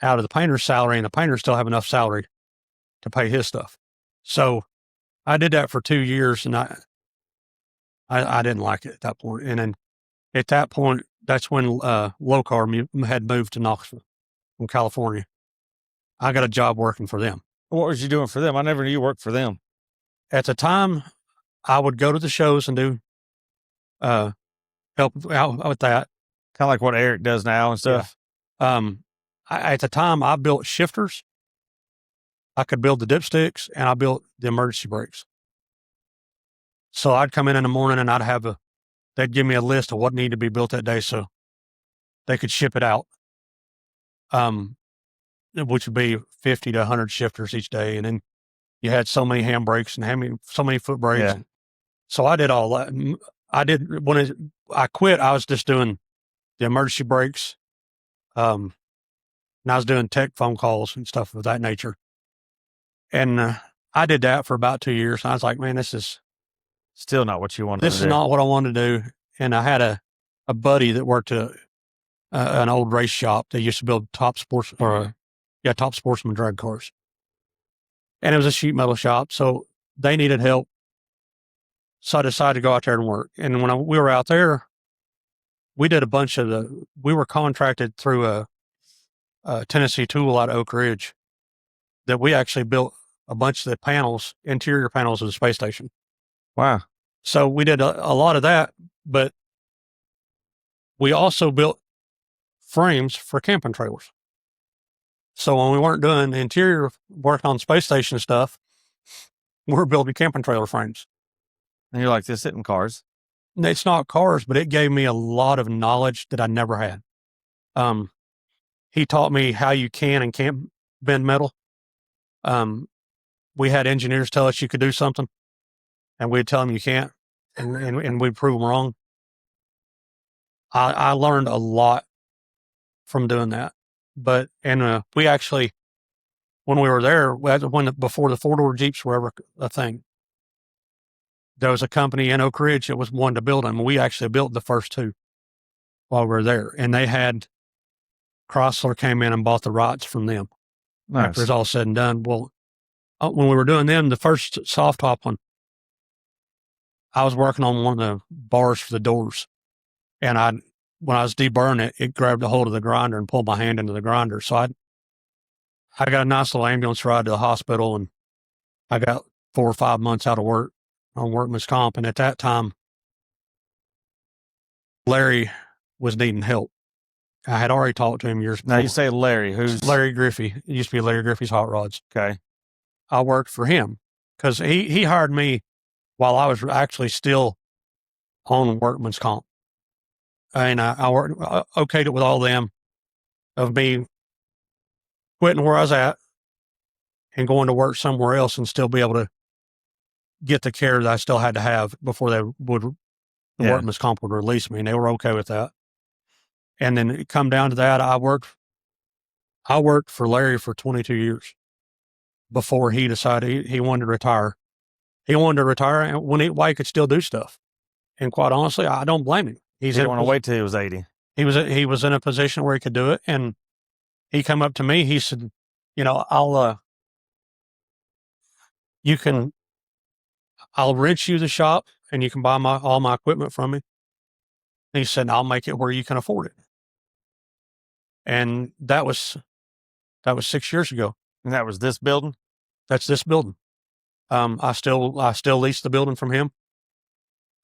out of the painter's salary, and the painter still have enough salary to pay his stuff. So I did that for 2 years, and I didn't like it at that point. And then at that point, that's when Locar had moved to Knoxville from California. I got a job working for them. What was you doing for them? I never knew you worked for them. At the time, I would go to the shows and do help out with that. Kind of like what Eric does now and stuff. Yeah. At the time, I built shifters. I could build the dipsticks, and I built the emergency brakes. So I'd come in the morning, and they'd give me a list of what needed to be built that day so they could ship it out, which would be 50 to 100 shifters each day. And then you had so many handbrakes and so many foot brakes. Yeah. So I did all that. When I quit, I was just doing the emergency brakes. And I was doing tech phone calls and stuff of that nature. And I did that for about 2 years. And I was like, man, this is still not what you wanted. This is not what I wanted to do. And I had a buddy that worked at an old race shop. They used to build top sportsman drag cars. And it was a sheet metal shop. So they needed help. So I decided to go out there and work. And when we were out there, we did we were contracted through a Tennessee Tool out of Oak Ridge that we actually built a bunch of the interior panels of the space station. Wow. So we did a lot of that, but we also built frames for camping trailers. So when we weren't doing the interior work on space station stuff, we were building camping trailer frames. And you're like, this isn't cars. It's not cars, but it gave me a lot of knowledge that I never had. He taught me how you can and can't bend metal. We had engineers tell us you could do something, and we'd tell them you can't, and we'd prove them wrong. I learned a lot from doing that. But, we actually, when we were there, before the 4-door Jeeps were ever a thing, there was a company in Oak Ridge that was wanting to build them. We actually built the first 2 while we were there. And Chrysler came in and bought the rights from them. Nice. After it's all said and done. Well, when we were doing them, the first soft top one, I was working on one of the bars for the doors. And when I was deburring it grabbed a hold of the grinder and pulled my hand into the grinder. So I got a nice little ambulance ride to the hospital, and I got 4 or 5 months out of work on workman's comp. And at that time, Larry was needing help. I had already talked to him years before. Now you say Larry, who's Larry Riffey. It used to be Larry Griffey's Hot Rods. Okay. I worked for him because he hired me while I was actually still on workman's comp. And I worked, okayed it with all them of me quitting where I was at and going to work somewhere else and still be able to get the care that I still had to have before the workman's comp would release me. And they were okay with that. And then it come down to that, I worked for Larry for 22 years before he decided he wanted to retire. He wanted to retire while he could still do stuff. And quite honestly, I don't blame him. He didn't want to wait till he was 80. He was in a position where he could do it. And he come up to me, he said, I'll rent you the shop and you can buy all my equipment from me. And he said, I'll make it where you can afford it. And that was 6 years ago. And that was this building? That's this building. I still lease the building from him.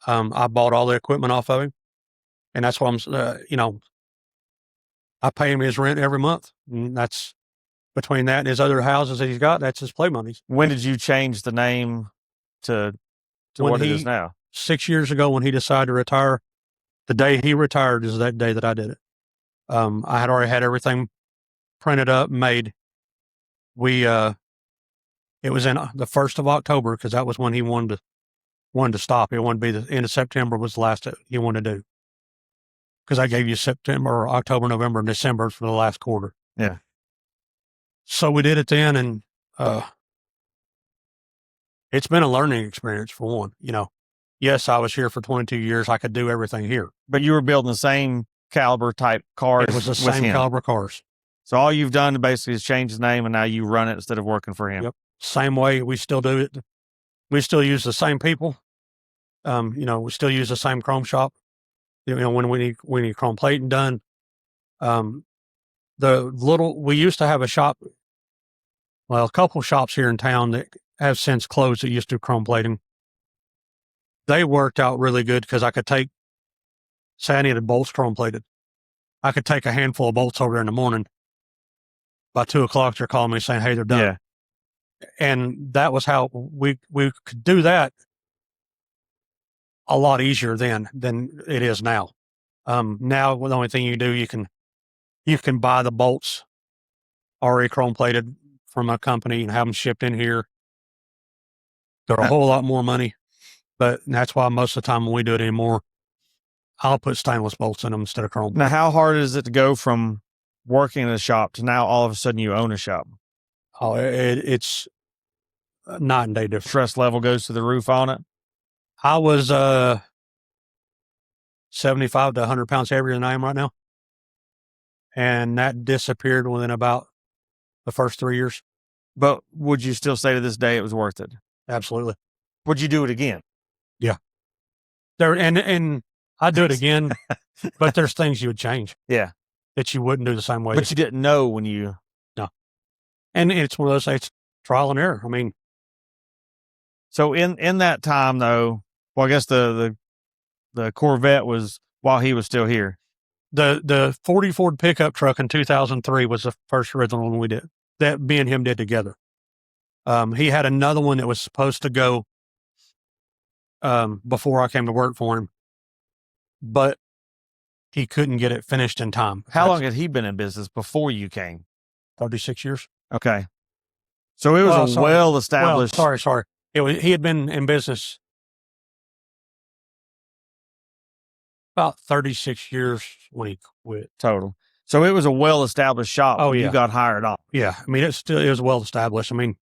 I bought all the equipment off of him. And that's what I pay him his rent every month. And that's between that and his other houses that he's got, that's his play money. When did you change the name to what it is now? 6 years ago when he decided to retire. The day he retired is that day that I did it. I had already had everything printed up, made. It was in the 1st of October because that was when he wanted to stop. It wanted to be the end of September was the last that he wanted to do. Because I gave you September, October, November, and December for the last quarter. Yeah. So we did it then, and it's been a learning experience for one. Yes, I was here for 22 years. I could do everything here. But you were building the same caliber type cars. It was the same caliber cars. So all you've done basically is change his name, and now you run it instead of working for him. Yep. Same way. We still do it. We still use the same people. We still use the same chrome shop. When we need chrome plating done. We used to have a shop, a couple shops here in town that have since closed that used to do chrome plating. They worked out really good because I could say I needed bolts chrome plated. I could take a handful of bolts over there in the morning. By 2:00, they're calling me saying, hey, they're done. Yeah. And that was how we could do that a lot easier then than it is now. Now the only thing you do, you can buy the bolts already chrome plated from a company and have them shipped in here. They're a whole lot more money, but that's why most of the time when we do it anymore, I'll put stainless bolts in them instead of chrome. Now, how hard is it to go from working in a shop to now all of a sudden you own a shop? Oh, it's night and day difference. Stress level goes to the roof on it. I was 75 to 100 pounds heavier than I am right now. And that disappeared within about the first 3 years. But would you still say to this day it was worth it? Absolutely. Would you do it again? Yeah. And I'd do it again, but there's things you would change. Yeah. That you wouldn't do the same way. But you didn't know when you... No. And it's one of those things, trial and error. I mean... So in that time, though, well, I guess the Corvette was while he was still here. The 40 Ford pickup truck in 2003 was the first original one we did, that me and him did together. He had another one that was supposed to go before I came to work for him, but he couldn't get it finished in time. How long had he been in business before you came? 36 years. Okay. So it was well-established... Sorry. He had been in business about 36 years when he quit. Total. So it was a well-established shop. Oh, yeah. You got hired on. Yeah. I mean, it was well-established. I mean,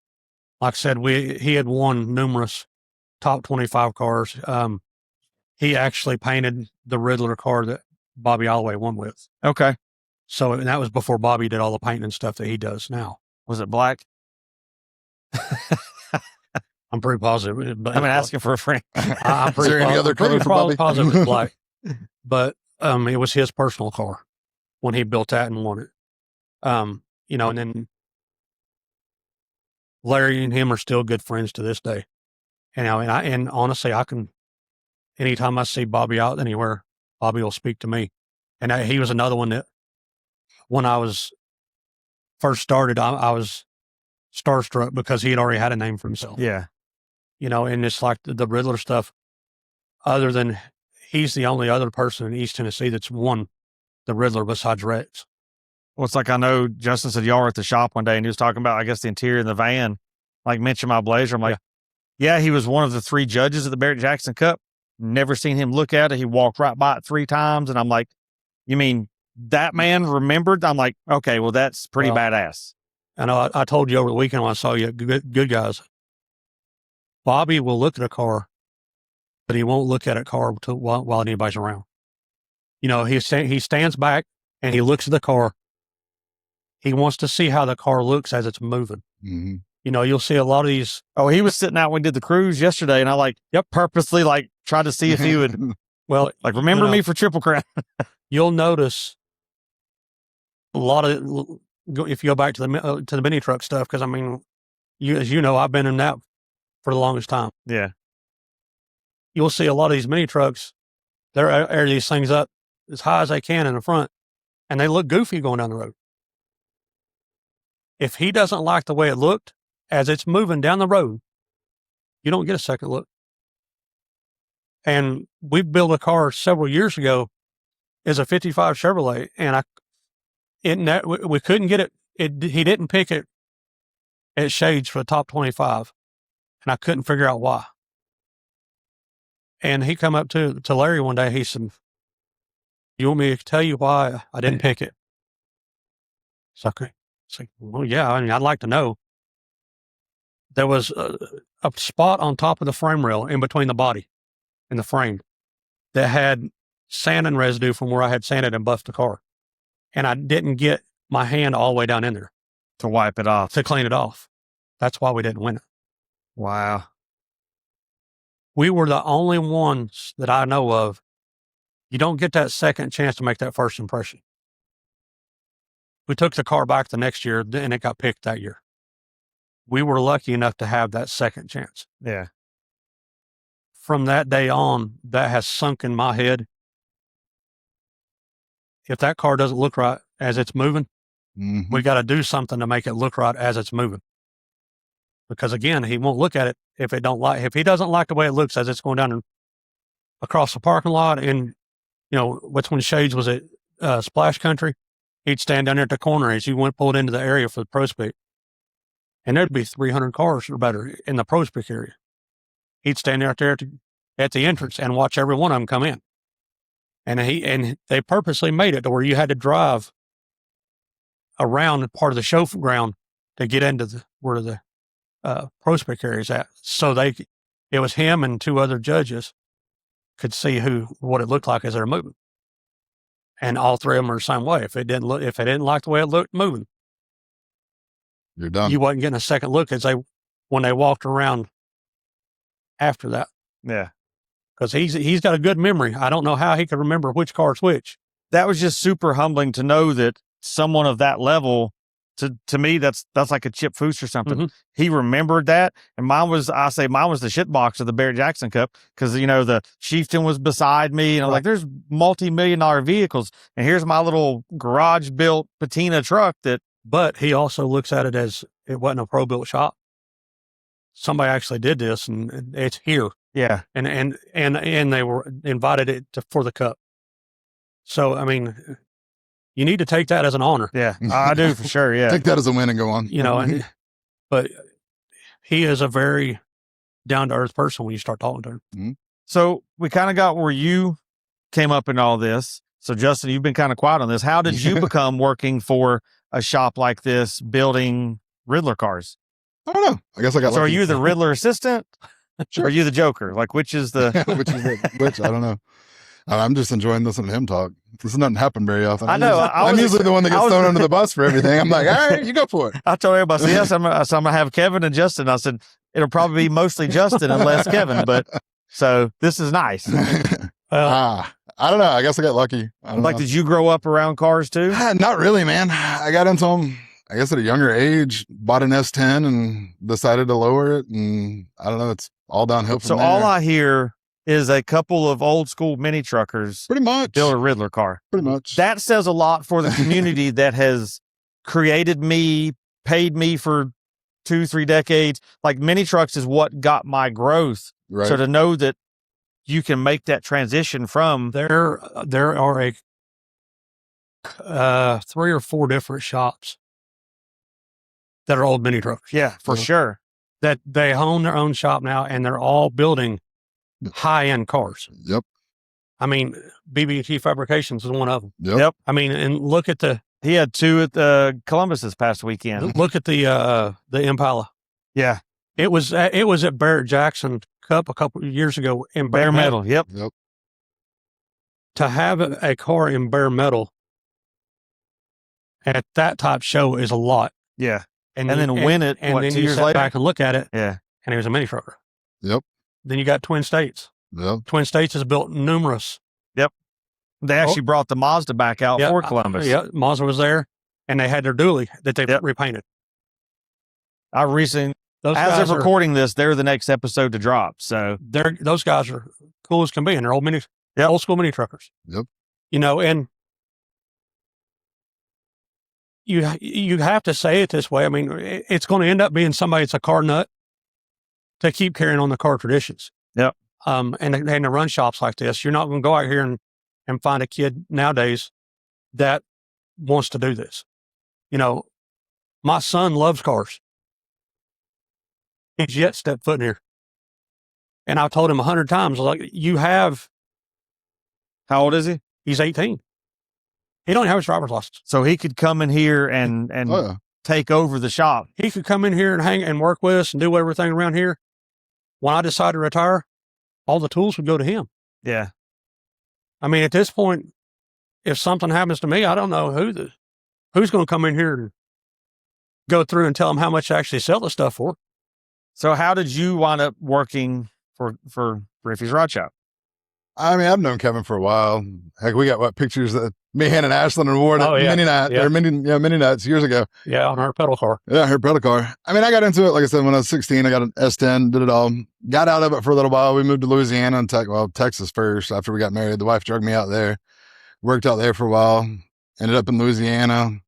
like I said, he had won numerous top 25 cars. He actually painted the Riddler car that Bobby Alloway won with. Okay. So and that was before Bobby did all the painting and stuff that he does now. Was it black? I'm pretty positive. I'm asking for a friend. Is there any other color for Bobby? Positive it's black. But it was his personal car when he built that and won it. And then Larry and him are still good friends to this day. And honestly, anytime I see Bobby out anywhere, Bobby will speak to me. And he was another one that when I was first started, I was starstruck because he had already had a name for himself. Yeah. And it's like the Riddler stuff, other than he's the only other person in East Tennessee that's won the Riddler besides Rex. Well, it's like I know Justin said y'all were at the shop one day and he was talking about, I guess, the interior of the van, like mentioned my Blazer. I'm like, yeah, he was one of the 3 judges at the Barrett Jackson Cup. Never seen him look at it. He walked right by it 3 times. And I'm like, you mean that man remembered. I'm like, okay, well, that's pretty badass. I know I told you over the weekend when I saw you, good guys. Bobby will look at a car, but he won't look at a car while anybody's around. You know, he stands back and he looks at the car. He wants to see how the car looks as it's moving. Mm-hmm. You know, you'll see a lot of these. Oh, he was sitting out when we did the cruise yesterday, and I purposely tried to see if he would remember me for Triple Crown. You'll notice a lot of, if you go back to the mini truck stuff, because I mean, as you know, I've been in that for the longest time. Yeah. You'll see a lot of these mini trucks, they're air these things up as high as they can in the front, and they look goofy going down the road. If he doesn't like the way it looked as it's moving down the road, you don't get a second look. And we built a car several years ago as a 55 Chevrolet, and we couldn't get it. He didn't pick it at Shades for the top 25, and I couldn't figure out why. And he come up to Larry one day. He said, "You want me to tell you why I didn't pick it?" It's okay. It's like, well, yeah. I mean, I'd like to know. There was a spot on top of the frame rail in between the body and the frame that had sand and residue from where I had sanded and buffed the car, and I didn't get my hand all the way down in there to wipe it off, to clean it off. That's why we didn't win it. Wow. We were the only ones that I know of. You don't get that second chance to make that first impression. We took the car back the next year, and it got picked that year. We were lucky enough to have that second chance. Yeah. From that day on, that has sunk in my head. If that car doesn't look right as it's moving, we got to do something to make it look right as it's moving. Because again, he won't look at it if he doesn't like the way it looks as it's going down across the parking lot. And, you know, what's when Shades was at Splash Country, he'd stand down there at the corner as you pulled into the area for the Prospect. And there'd be 300 cars or better in the Prospect area. He'd stand out there at the entrance and watch every one of them come in. And they purposely made it to where you had to drive around part of the show ground to get into where the Prospect area is at. So it was him and two other judges could see what it looked like as they're moving. And all three of them are the same way. If they didn't like the way it looked moving, you're done. You wasn't getting a second look when they walked around after that. Yeah. Because he's got a good memory. I don't know how he could remember which car's which. That was just super humbling to know that someone of that level, to me, that's like a Chip Foose or something. Mm-hmm. He remembered that. And mine was the shit box of the Barrett Jackson Cup. Cause the Chieftain was beside me and I was like, there's multi-million-dollar vehicles. And here's my little garage built patina truck but he also looks at it as it wasn't a pro built shop. Somebody actually did this and it's here. Yeah. And they were invited for the cup. So, I mean, you need to take that as an honor. Yeah, I do for sure. Yeah. Take that as a win and go on. You know, but he is a very down to earth person when you start talking to him. Mm-hmm. So we kind of got where you came up in all this. So Justin, you've been kind of quiet on this. How did you become working for a shop like this, building Riddler cars? I don't know. I guess I got. So are you the Riddler assistant? Sure. Or are you the Joker? Like, which is the... which? I don't know. I'm just enjoying listening to him talk. This doesn't happen very often. I know. I'm usually the one that gets thrown under the bus for everything. I'm like, all right, you go for it. I told everybody, so yes, I'm going to have Kevin and Justin. I said, it'll probably be mostly Justin and less Kevin, but so this is nice. I don't know. I guess I got lucky. Did you grow up around cars too? Not really, man. I got into them, I guess, at a younger age, bought an S10 and decided to lower it. And I don't know, it's all downhill from there. So all I hear is a couple of old school mini truckers pretty much build a Riddler car. Pretty much. That says a lot for the community that has created me, paid me for 2-3 decades. Like, mini trucks is what got my growth. Right. So to know that you can make that transition from there are 3 or 4 different shops that are old mini trucks. Yeah, for sure. That they own their own shop now, and they're all building high-end cars. Yep. I mean, BBT Fabrications is one of them. Yep. I mean, and look at he had 2 at Columbus this past weekend. Look at the Impala. Yeah. It was at Barrett Jackson Cup a couple of years ago in Bare metal. Yep. To have a car in bare metal at that type show is a lot. Yeah. And then win it, and then 2 you years sit later? back and look at it. Yeah. And it was a mini trucker. Yep. Then you got Twin States. Yep. Twin States has built numerous. Yep. They actually brought the Mazda back out for Columbus. Yeah, Mazda was there, and they had their dually that they repainted. I recently, as of recording this, they're the next episode to drop. So those guys are cool as can be, and they're old school mini truckers. Yep. You know, and you have to say it this way. I mean, it's going to end up being somebody that's a car nut to keep carrying on the car traditions. Yep. And to run shops like this, you're not going to go out here and find a kid nowadays that wants to do this. You know, my son loves cars. He's yet stepped foot in here. And I've told him 100 times, like, how old is he? He's 18. He don't have his driver's license. So he could come in here and take over the shop. He could come in here and hang and work with us and do everything around here. When I decide to retire, all the tools would go to him. Yeah. I mean, at this point, if something happens to me, I don't know who's going to come in here and go through and tell them how much to actually sell the stuff for. So how did you wind up working for Riffey's Rod Shop? I mean, I've known Kevin for a while. Heck, we got pictures that me, Han, and Ashlyn Award at Mini Night, or Mini Nights years ago. Yeah, on her pedal car. Yeah, her pedal car. I mean, I got into it, like I said, when I was 16. I got an S10, did it all. Got out of it for a little while. We moved to Louisiana and Texas first after we got married. The wife dragged me out there. Worked out there for a while. Ended up in Louisiana.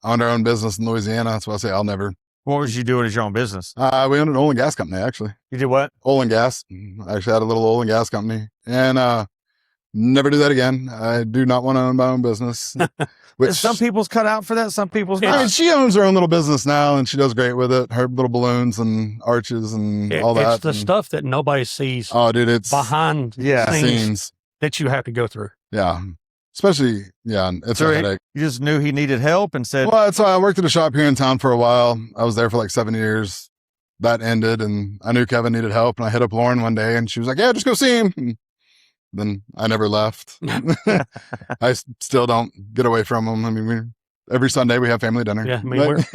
Owned our own business in Louisiana. That's why I say I'll never. What was you doing as your own business? We owned an oil and gas company, actually. You did what? Oil and gas. I actually had a little oil and gas company. And never do that again. I do not want to own my own business. Which some people's cut out for that. Some people's not. I mean, she owns her own little business now, and she does great with it. Her little balloons and arches and all that. It's the stuff that nobody sees. Oh, dude, it's behind scenes that you have to go through. Yeah. Especially, it's a headache. You just knew he needed help and said... Well, so I worked at a shop here in town for a while. I was there for like 7 years. That ended, and I knew Kevin needed help, and I hit up Lauren one day, and she was like, yeah, just go see him. And then I never left. I still don't get away from him. I mean, every Sunday we have family dinner. Yeah, I mean,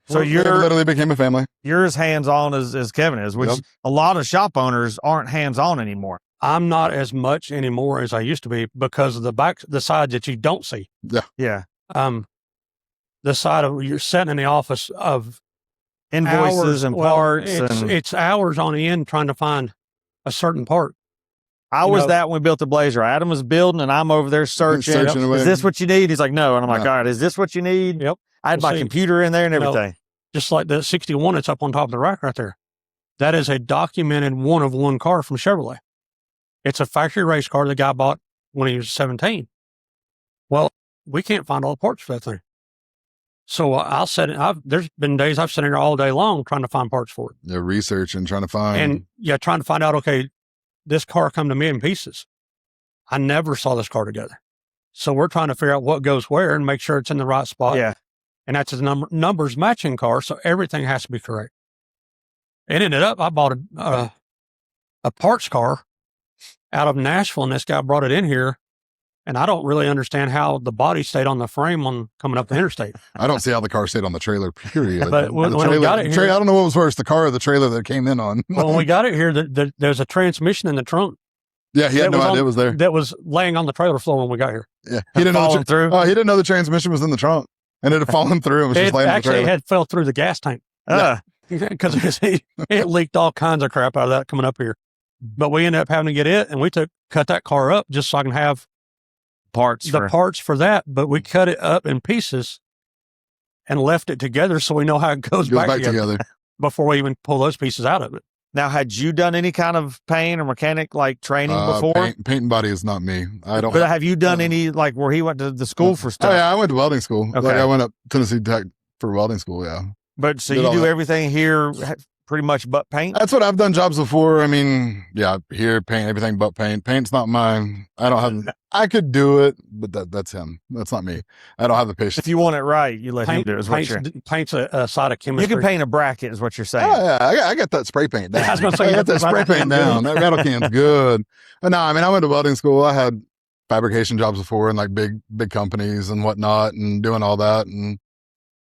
so we literally became a family. You're as hands-on as Kevin is, which a lot of shop owners aren't hands-on anymore. I'm not as much anymore as I used to be because of the side that you don't see. Yeah. Yeah. The side of you're sitting in the office of invoices and parts. It's hours on end trying to find a certain part. I was that when we built the Blazer. Adam was building and I'm over there searching. Is this what you need? He's like, no. And I'm like, all right, is this what you need? Yep. I had my computer in there and everything. Just like the 61 that's up on top of the rack right there. That is a documented one-of-one car from Chevrolet. It's a factory race car the guy bought when he was 17. Well, we can't find all the parts for that thing. So there's been days I've sat in here all day long trying to find parts for it. Yeah, research and trying to find. And trying to find out, okay, this car come to me in pieces. I never saw this car together. So we're trying to figure out what goes where and make sure it's in the right spot. Yeah. And that's a numbers matching car, so everything has to be correct. It ended up, I bought a parts car out of Nashville, and this guy brought it in here, and I don't really understand how the body stayed on the frame on coming up the interstate. I don't see how the car stayed on the trailer, period. But when we got it here, I don't know what was worse, the car or the trailer that it came in on. When we got it here, there's a transmission in the trunk. Yeah, he had no idea it was there. That was laying on the trailer floor when we got here. Yeah, he didn't know through. Oh, he didn't know the transmission was in the trunk, and it had fallen through and was just laying on the trailer. Actually, it had fell through the gas tank. Because it leaked all kinds of crap out of that coming up here. But we ended up having to get it, and we cut that car up just so I can have parts for that. But we cut it up in pieces and left it togetger so we know how it goes back together before we even pull those pieces out of it. Now, had you done any kind of paint or mechanic training before? Paint and body is not me. I don't. But have you done any where he went to the school for stuff? Oh yeah, I went to welding school. Okay. I went up Tennessee Tech for welding school. Yeah. But so you do everything here pretty much but paint? That's what I've done jobs before. I mean, yeah, here, paint, everything but paint. Paint's not mine. I could do it, but that's him. That's not me. I don't have the patience. If you want it right, you let him do it. Is what paint's a side of you chemistry. can paint a bracket, is what you're saying. Oh, yeah, I got that spray paint down. I was gonna say, I got that spray paint down. That rattle can's good. But no, I mean, I went to welding school. I had fabrication jobs before in like big companies and whatnot and doing all that. And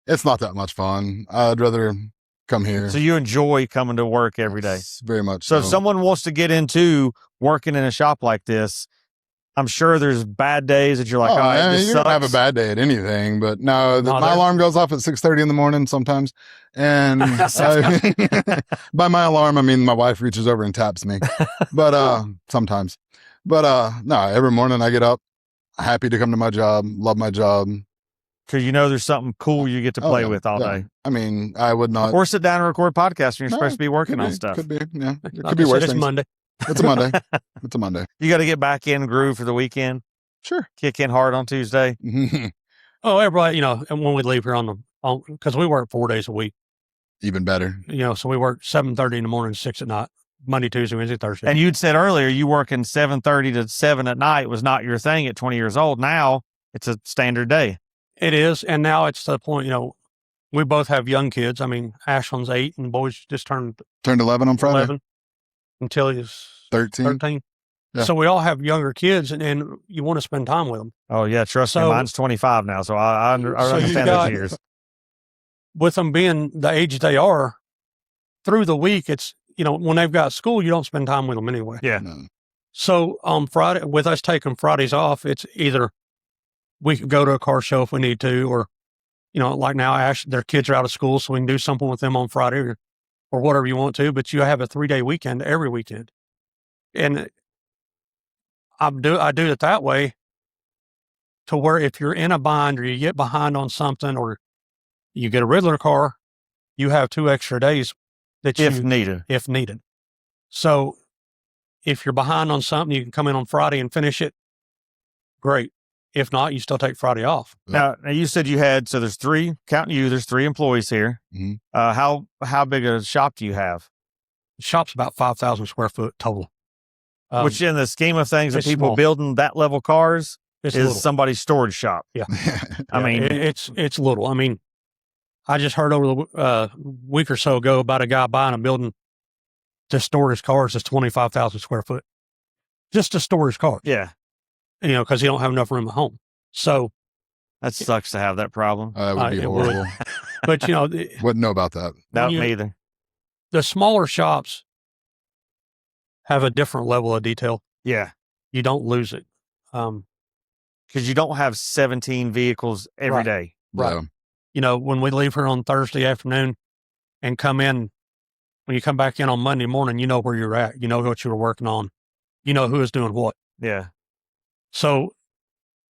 it's not that much fun. I'd rather come here. So you enjoy coming to work every day. Yes, very much. So if someone wants to get into working in a shop like this, I'm sure there's bad days that you're like, all right, this you sucks. don't have a bad day at anything, but no, my alarm goes off at 6:30 in the morning sometimes. And by my alarm, I mean, my wife reaches over and taps me, but, sometimes, but, no, every morning I get up happy to come to my job, love my job. Because you know there's something cool you get to play with all day. I mean, I would not. Or sit down and record podcasts when you're supposed to be working on stuff. Could be, yeah. It could be worse It's things. Monday. It's a Monday. It's a Monday. You got to get back in groove for the weekend. Sure. Kick in hard on Tuesday. Oh, everybody, and when we leave here because we work 4 days a week. Even better. So we work 7:30 in the morning, 6 at night, Monday, Tuesday, Wednesday, Thursday. And you'd said earlier you working 7:30 to 7 at night was not your thing at 20 years old. Now it's a standard day. It is. And now it's to the point, we both have young kids. I mean, Ashland's 8 and the boys just turned 11 on Friday. 11 until he's 13. Yeah. So we all have younger kids and you want to spend time with them. Oh, yeah. Trust me. Mine's 25 now. So I understand those years. With them being the age they are, through the week, it's, when they've got school, you don't spend time with them anyway. Yeah. No. So on Friday, with us taking Fridays off, it's either we could go to a car show if we need to, or, like now, their kids are out of school, so we can do something with them on Friday or whatever you want to, but you have a 3-day weekend every weekend. And I do it that way to where if you're in a bind or you get behind on something or you get a Riddler car, you have 2 extra days if needed. So if you're behind on something, you can come in on Friday and finish it. Great. If not, you still take Friday off. Now you said you had, so there's 3, counting you, there's 3 employees here. Mm-hmm. How big a shop do you have? The shop's about 5,000 square foot total. Which in the scheme of things of people small. Building that level cars is little. Somebody's storage shop. Yeah. I mean, it's little. I mean, I just heard over the week or so ago about a guy buying a building to store his cars that's 25,000 square foot, just to store his cars. Yeah. Because he don't have enough room at home. So that sucks to have that problem. That would be horrible. But wouldn't know about that. No, me either. The smaller shops have a different level of detail. Yeah. You don't lose it. Because you don't have 17 vehicles every day. Right. When we leave here on Thursday afternoon and come in, when you come back in on Monday morning, you know where you're at. You know what you were working on. You know who is doing what. Yeah. So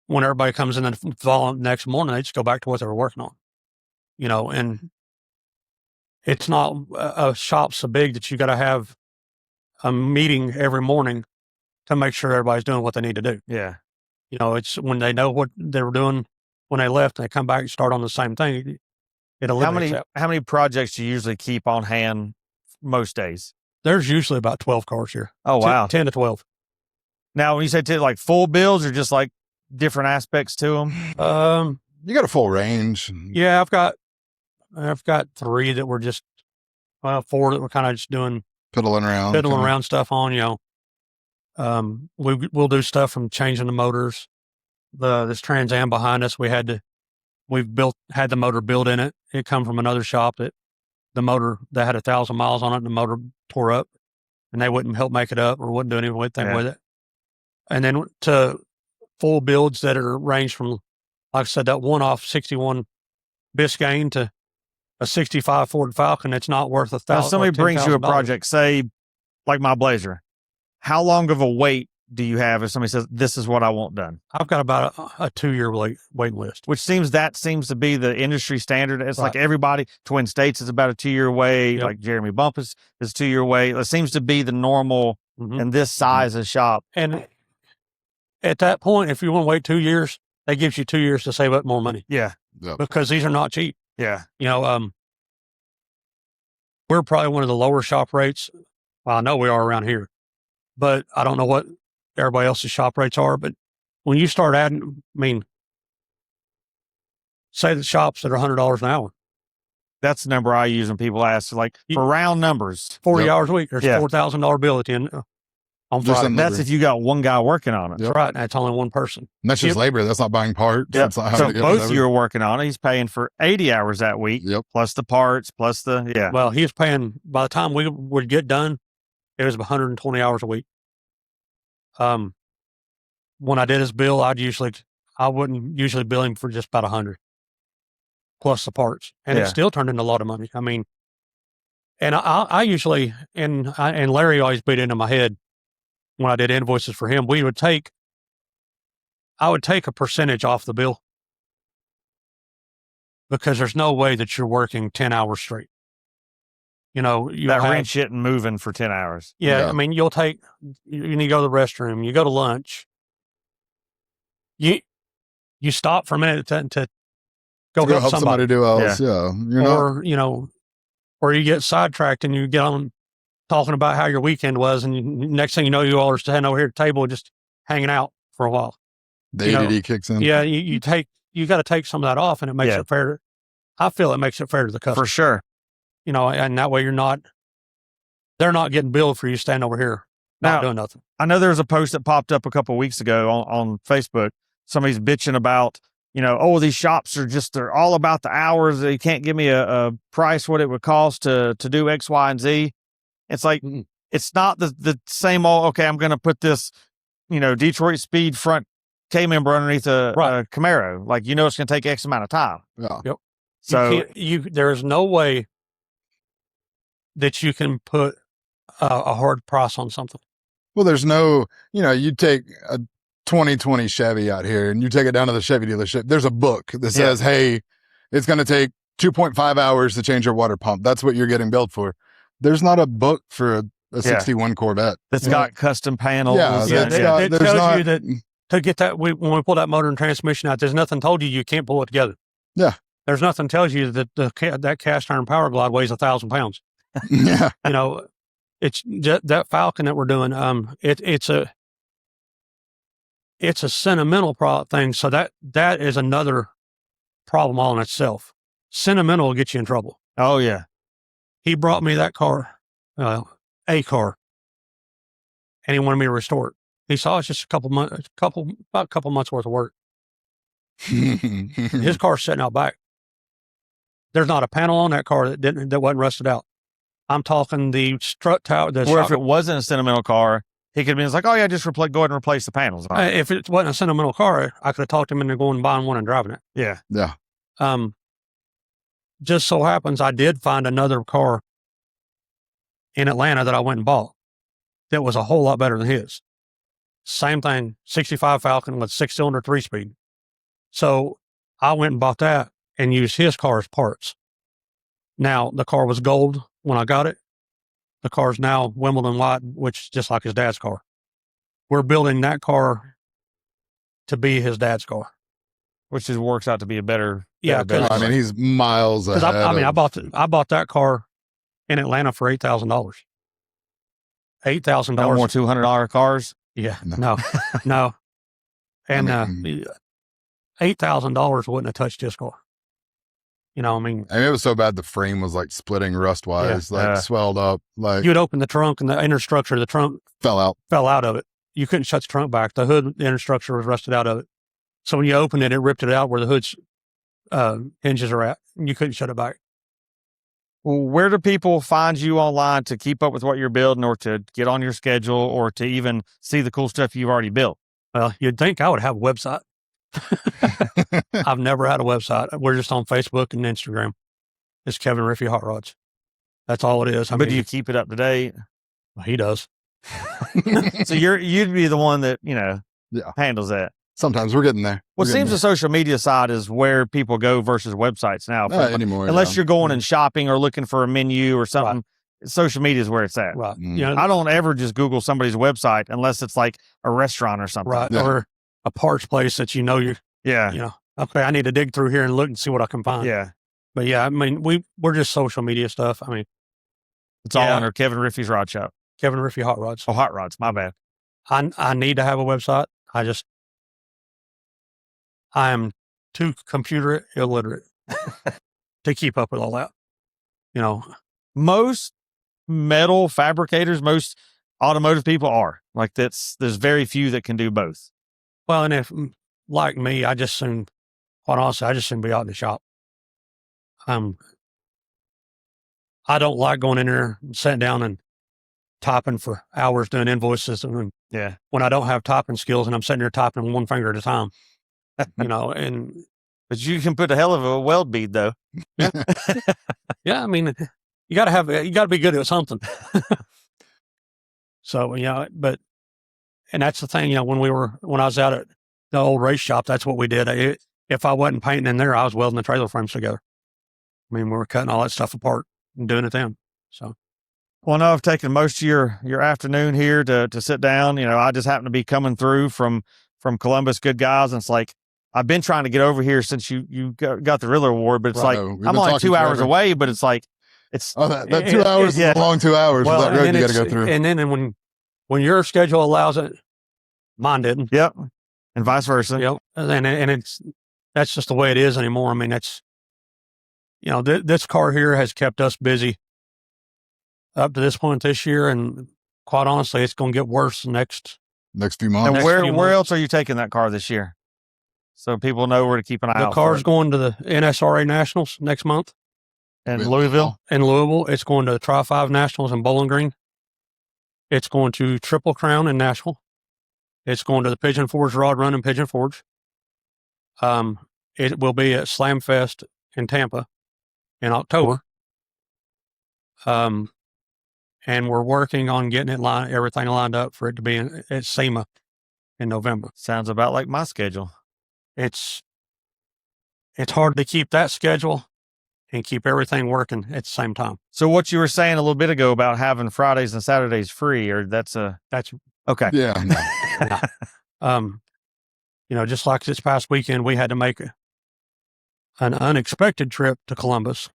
when everybody comes in the next morning, they just go back to what they were working on. And it's not a shop so big that you got to have a meeting every morning to make sure everybody's doing what they need to do. Yeah. It's when they know what they were doing when they left and they come back and start on the same thing. It eliminates that. How many projects do you usually keep on hand most days? There's usually about 12 cars here. Oh, wow. 10 to 12. Now, when you say like full builds or just like different aspects to them? You got a full range. Yeah, I've got 3 that were just, 4 that we're kind of just doing Fiddling around stuff on, we'll do stuff from changing the motors. This Trans Am behind us, had the motor built in it. It come from another shop that the motor that had 1,000 miles on it and the motor tore up and they wouldn't help make it up or wouldn't do anything with it. And then to full builds that are ranged from, like I said, that one-off 61 Biscayne to a 65 Ford Falcon. It's not worth $1,000. Now, somebody brings you a project, say, like my Blazer. How long of a wait do you have if somebody says, this is what I want done? I've got about a 2-year wait list. Which seems to be the industry standard. It's like everybody, Twin States is about a 2-year wait. Yep. Like Jeremy Bumpus is a 2-year wait. It seems to be the normal in this size of shop. And at that point, if you want to wait 2 years, that gives you 2 years to save up more money. Yeah. Yep. Because these are not cheap. Yeah. we're probably one of the lower shop rates. Well, I know we are around here, but I don't know what everybody else's shop rates are. But when you start adding, I mean, say the shops that are $100 an hour, That's the number I use when people ask, like, for round numbers. 40 hours a week, there's Yeah. $4,000 bill at the end on Just Friday. in That's labor. if you got one guy working on it. Yep. That's right. That's only one person. And that's just labor. That's not buying parts. Yep. That's not having So to get both of whatever. you are working on it. He's paying for 80 hours that week, Yep. plus the parts, plus the, yeah. Well, he was paying, by the time we would get done, it was 120 hours a week. When I did his bill, I wouldn't usually bill him for just about 100 plus the parts. And Yeah. it still turned into a lot of money. I mean, and I usually, and Larry always beat into my head when I did invoices for him, I would take a percentage off the bill because there's no way that you're working 10 hours straight. You know, That wrench isn't moving for 10 hours. Yeah, Yeah. I mean, you need to go to the restroom, you go to lunch, you stop for a minute to go To help somebody. do else. Yeah. You're not. Or, you know, or you get sidetracked and you get on talking about how your weekend was, and next thing you know, you all are standing over here at the table just hanging out for a while. The ADD kicks in. Yeah, you got to take some of that off, and it makes Yeah. it fair. I feel it makes it fair to the customer. For sure. You know, and that way they're not getting billed for you standing over here not Now, doing nothing. I know there was a post that popped up a couple of weeks ago on Facebook. Somebody's bitching about, you know, oh, these shops they're all about the hours. They can't give me a price what it would cost to do X, Y, and Z. It's like, it's not the same old, okay, I'm going to put this, you know, Detroit Speed front K-member underneath a Camaro. Like, you know, it's going to take X amount of time. Yeah. Yep. So there's no way that you can put a hard price on something. Well, there's no, you know, you take a 2020 Chevy out here and you take it down to the Chevy dealership. There's a book that says, hey, it's going to take 2.5 hours to change your water pump. That's what you're getting billed for. There's not a book for a 61 Corvette. That's got custom panels. Yeah, It tells you that to get that, when we pull that motor and transmission out, there's nothing told you can't pull it together. Yeah. There's nothing tells you that that cast iron Power Glide weighs 1,000 pounds. Yeah. You know, it's that Falcon that we're doing. It's a sentimental thing. So that is another problem all in itself. Sentimental will get you in trouble. Oh yeah. He brought me that car, a car, and he wanted me to restore it. He saw it's just about a couple months worth of work. His car's sitting out back. There's not a panel on that car that wasn't rusted out. I'm talking the strut tower. Or if it wasn't a sentimental car, he could have been like, oh yeah, just go ahead and replace the panels. If it wasn't a sentimental car, I could have talked him into going and buying one and driving it. Yeah. Yeah. Just so happens I did find another car in Atlanta that I went and bought that was a whole lot better than his. Same thing, 65 Falcon with 6-cylinder 3-speed. So I went and bought that and used his car as parts. Now, the car was gold when I got it. The car's now Wimbledon white, which is just like his dad's car. We're building that car to be his dad's car. Which just works out to be a better. Yeah, better I mean, he's miles ahead. I bought that car in Atlanta for $8,000. $8,000. No more $200 cars. Yeah, no. And $8,000 wouldn't have touched his car. You know, I mean, it was so bad the frame was like splitting rust wise, swelled up, like you'd open the trunk and the inner structure of the trunk fell out of it. You couldn't shut the trunk back. The hood, the inner structure was rusted out of it. So when you opened it, it ripped it out where the hood's hinges are at. And you couldn't shut it back. Well, where do people find you online to keep up with what you're building, or to get on your schedule, or to even see the cool stuff you've already built? Well, you'd think I would have a website. I've never had a website. We're just on Facebook and Instagram. It's Kevin Riffey Hot Rods. That's all it is. But do you keep it up to date? He does. So you'd be the one that, handles that. Sometimes we're getting there. Well, it seems the social media side is where people go versus websites now. Anymore. Unless you're going and shopping or looking for a menu or something, social media is where it's at. Right. Mm. I don't ever just Google somebody's website unless it's like a restaurant or something. Right. Yeah. Or a parts place that Yeah. Okay, I need to dig through here and look and see what I can find. Yeah. But yeah, I mean, we're just social media stuff. I mean, It's all Yeah. under Kevin Riffey's Rod Shop. Kevin Riffey Hot Rods. Oh, Hot Rods. My bad. I need to have a website. I am too computer illiterate to keep up with all that. You know, Most metal fabricators, most automotive people are like there's very few that can do both. well, and if like me, quite honestly, I just soon be out in the shop. I don't like going in there, sitting down and typing for hours doing invoices. And Yeah. when I don't have typing skills and I'm sitting there typing one finger at a time, and But you can put a hell of a weld bead though. yeah, I mean, you got to be good at something. So, and that's the thing, when I was out at the old race shop, that's what we did. If I wasn't painting in there, I was welding the trailer frames together. I mean, we were cutting all that stuff apart and doing it then. So, Well, I know I've taken most of your afternoon here to sit down. I just happen to be coming through from Columbus, good guys. And it's like, I've been trying to get over here since you got the Riddler Award, but it's Right. like, We've I'm been only talking 2 hours forever. away, but it's like, it's that 2 hours is a long 2 hours for that road you got to go through. And then when your schedule allows it, mine didn't. Yep. And vice versa. Yep. And that's just the way it is anymore. I mean, that's, this car here has kept us busy up to this point this year. And quite honestly, it's going to get worse next few months. And few where months. else are you taking that car this year? So people know where to keep an eye out. The car's for it. going to the NSRA Nationals next month in Louisville. in Louisville. It's going to the Tri-5 Nationals in Bowling Green. It's going to Triple Crown in Nashville. It's going to the Pigeon Forge Rod Run in Pigeon Forge. It will be at Slam Fest in Tampa in October. And we're working on getting everything lined up for it to be at SEMA in November. Sounds about like my schedule. It's hard to keep that schedule and keep everything working at the same time. So what you were saying a little bit ago about having Fridays and Saturdays free, or that's okay. Yeah. No. Just like this past weekend, we had to make an unexpected trip to Columbus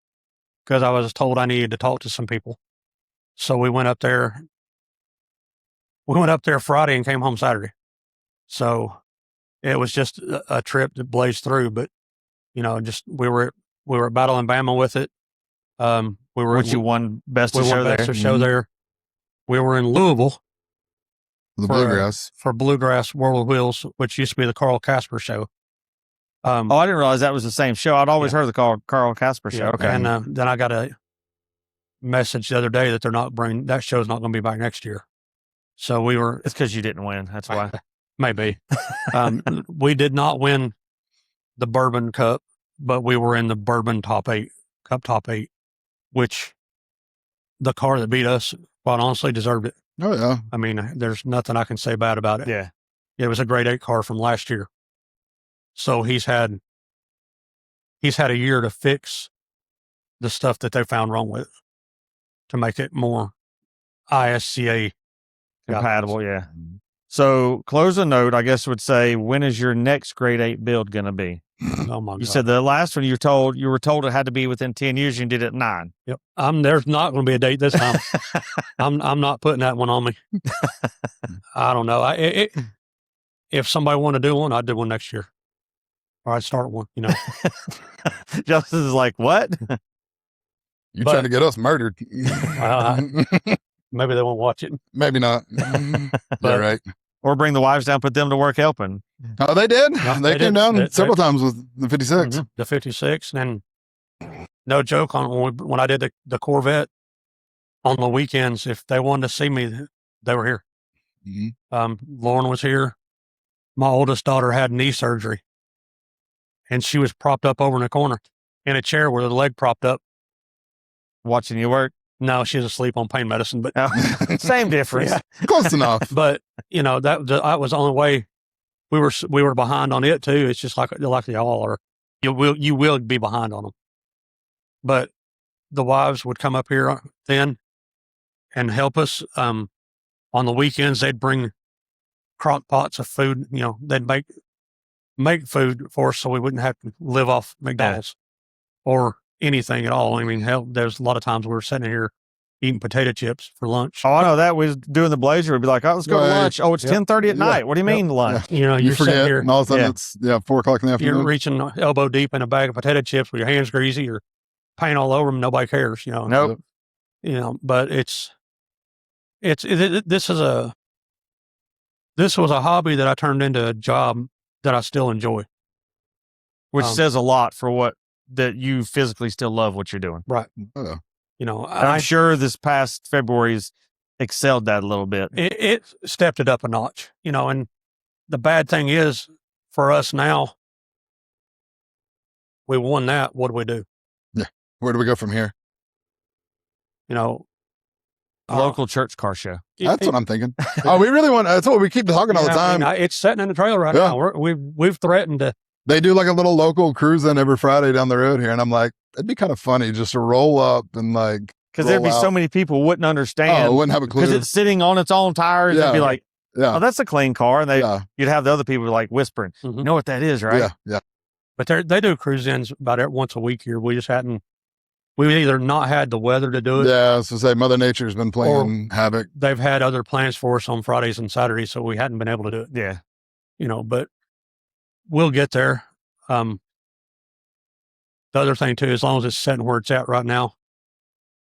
because I was told I needed to talk to some people. So we went up there. We went up there Friday and came home Saturday. So it was just a trip that blazed through, but we were at Battle in Bama with it. Which you won best of we show won there. Best of show there. We were in Louisville The Bluegrass. for Bluegrass World of Wheels, which used to be the Carl Casper show. I didn't realize that was the same show. I'd always heard the Carl Casper show. Yeah, Okay. and then I got a message the other day that that show's not going to be back next year. So It's because you didn't win. That's why. Maybe. We did not win the Bourbon Cup, but we were in the Bourbon top eight, which the car that beat us, quite honestly, deserved it. Oh, yeah. I mean, there's nothing I can say bad about it. Yeah. It was a grade 8 car from last year. So he's had a year to fix the stuff that they found wrong with it to make it more ISCA Compatible. Yeah. So closing note, I guess would say, when is your next grade 8 build going to be? Oh my God. You said the last one you were told it had to be within 10 years. You did it 9. Yep. There's not going to be a date this time. I'm not putting that one on me. I don't know. If somebody wanted to do one, I'd do one next year. Or I'd start one, Justice is like, what? You trying to get us murdered. Maybe they won't watch it. Maybe not. Yeah, right. Or bring the wives down, put them to work helping. Oh, they did. No, they came did. down several times with the 56. Mhm. The 56. And then, no joke, when I did the Corvette on the weekends, if they wanted to see me, they were here. Mm-hmm. Lauren was here. My oldest daughter had knee surgery, and she was propped up over in the corner in a chair with her leg propped up. Watching you work. No, she's asleep on pain medicine, but Same difference. Yeah. Close enough. But that was the only way. We were behind on it too. It's just like they all are. You will be behind on them. But the wives would come up here then and help us. On the weekends, they'd bring crock pots of food. They'd make food for us so we wouldn't have to live off McDonald's or anything at all. I mean, hell, there's a lot of times we were sitting here eating potato chips for lunch. Oh, I know that. We was doing the Blazer. We'd be like, oh, let's go to Right. lunch. Oh, it's 10:30 at night. What do you mean lunch? You know, You you're sitting forget, here, and all of a sudden Yeah. it's 4:00 in the you're afternoon. reaching elbow deep in a bag of potato chips with your hands greasy or paint all over them. Nobody cares, you know. Nope. You know, but this was a hobby that I turned into a job that I still enjoy. Which says a lot for that you physically still love what you're doing. Right. Oh. You know, And I'm sure this past February's excelled that a little bit. it stepped it up a notch, you know, and the bad thing is for us now, we won that. What do we do? Yeah. Where do we go from here? You know, Local church car show. That's what I'm thinking. Oh, we really want, that's what we keep talking all the time. It's sitting in the trailer right Yeah. now. We've threatened to. They do like a little local cruise-in every Friday down the road here. And I'm like, it'd be kind of funny just to roll up and like, Because there'd be roll so out. many people who wouldn't understand. Oh, wouldn't have a clue. Because it's sitting on its own tires. Yeah. They'd be like, Yeah. oh, that's a clean car. And Yeah. you'd have the other people like whispering, Mhm. you know what that is, right? Yeah. Yeah. But they do cruise-ins about once a week here. We just hadn't. We've either not had the weather to do it. Yeah. So say Mother Nature's been playing havoc. They've had other plans for us on Fridays and Saturdays, so we hadn't been able to do it. Yeah. You know, but we'll get there. The other thing too, as long as it's sitting where it's at right now,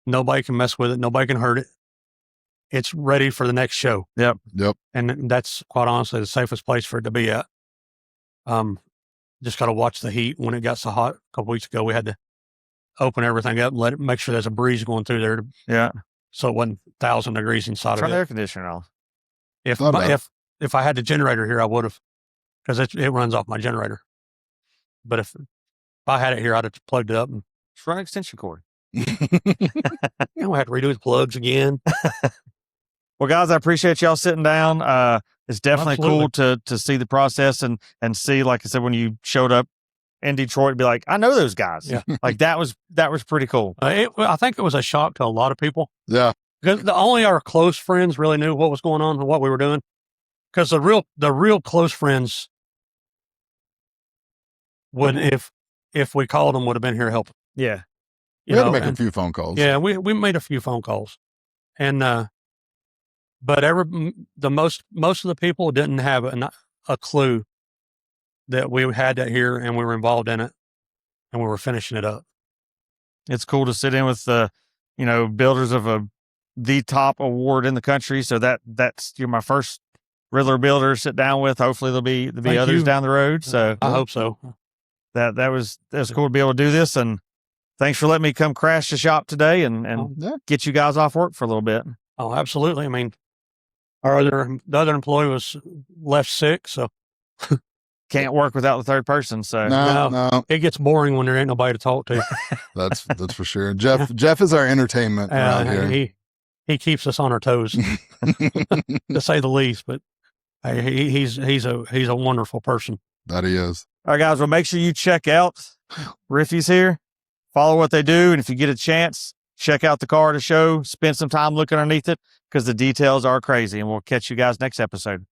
nobody can mess with it. Nobody can hurt it. It's ready for the next show. Yep. And that's quite honestly the safest place for it to be at. Just got to watch the heat. When it got so hot a couple weeks ago, we had to open everything up and make sure there's a breeze going through there. Yeah. So it wasn't 1,000 degrees inside Turn of the it. air conditioner off. If Thought about it. if I had the generator here, I would have, because it runs off my generator. But if I had it here, I'd have plugged it up and Just run an extension cord. we have to redo the plugs again. Well, guys, I appreciate y'all sitting down. It's definitely Absolutely. cool to see the process and see, like I said, when you showed up in Detroit, be like, I know those guys. Yeah. Like that was pretty cool. I think it was a shock to a lot of people Yeah. because only our close friends really knew what was going on and what we were doing. Because the real close friends would, if we called them, would have been here helping. Yeah. We had to make a few phone calls. Yeah, we made a few phone calls, and but most of the people didn't have a clue that we had that here and we were involved in it and we were finishing it up. It's cool to sit in with the, builders of the top award in the country. So that's you're my first Riddler builder to sit down with. Hopefully there'll be Thank others you. down the road. So I hope so. that was cool to be able to do this. And thanks for letting me come crash the shop today and Yeah. get you guys off work for a little bit. Oh, absolutely. I mean, the other employee was left sick, so Can't work without the third person. So No. it gets boring when there ain't nobody to talk to. That's for sure. Jeff is our entertainment around here. He keeps us on our toes, to say the least. But he's a wonderful person. That he is. all right, guys, well, make sure you check out Riffeys here. Follow what they do. And if you get a chance, check out the car at a show, spend some time looking underneath it because the details are crazy. And we'll catch you guys next episode.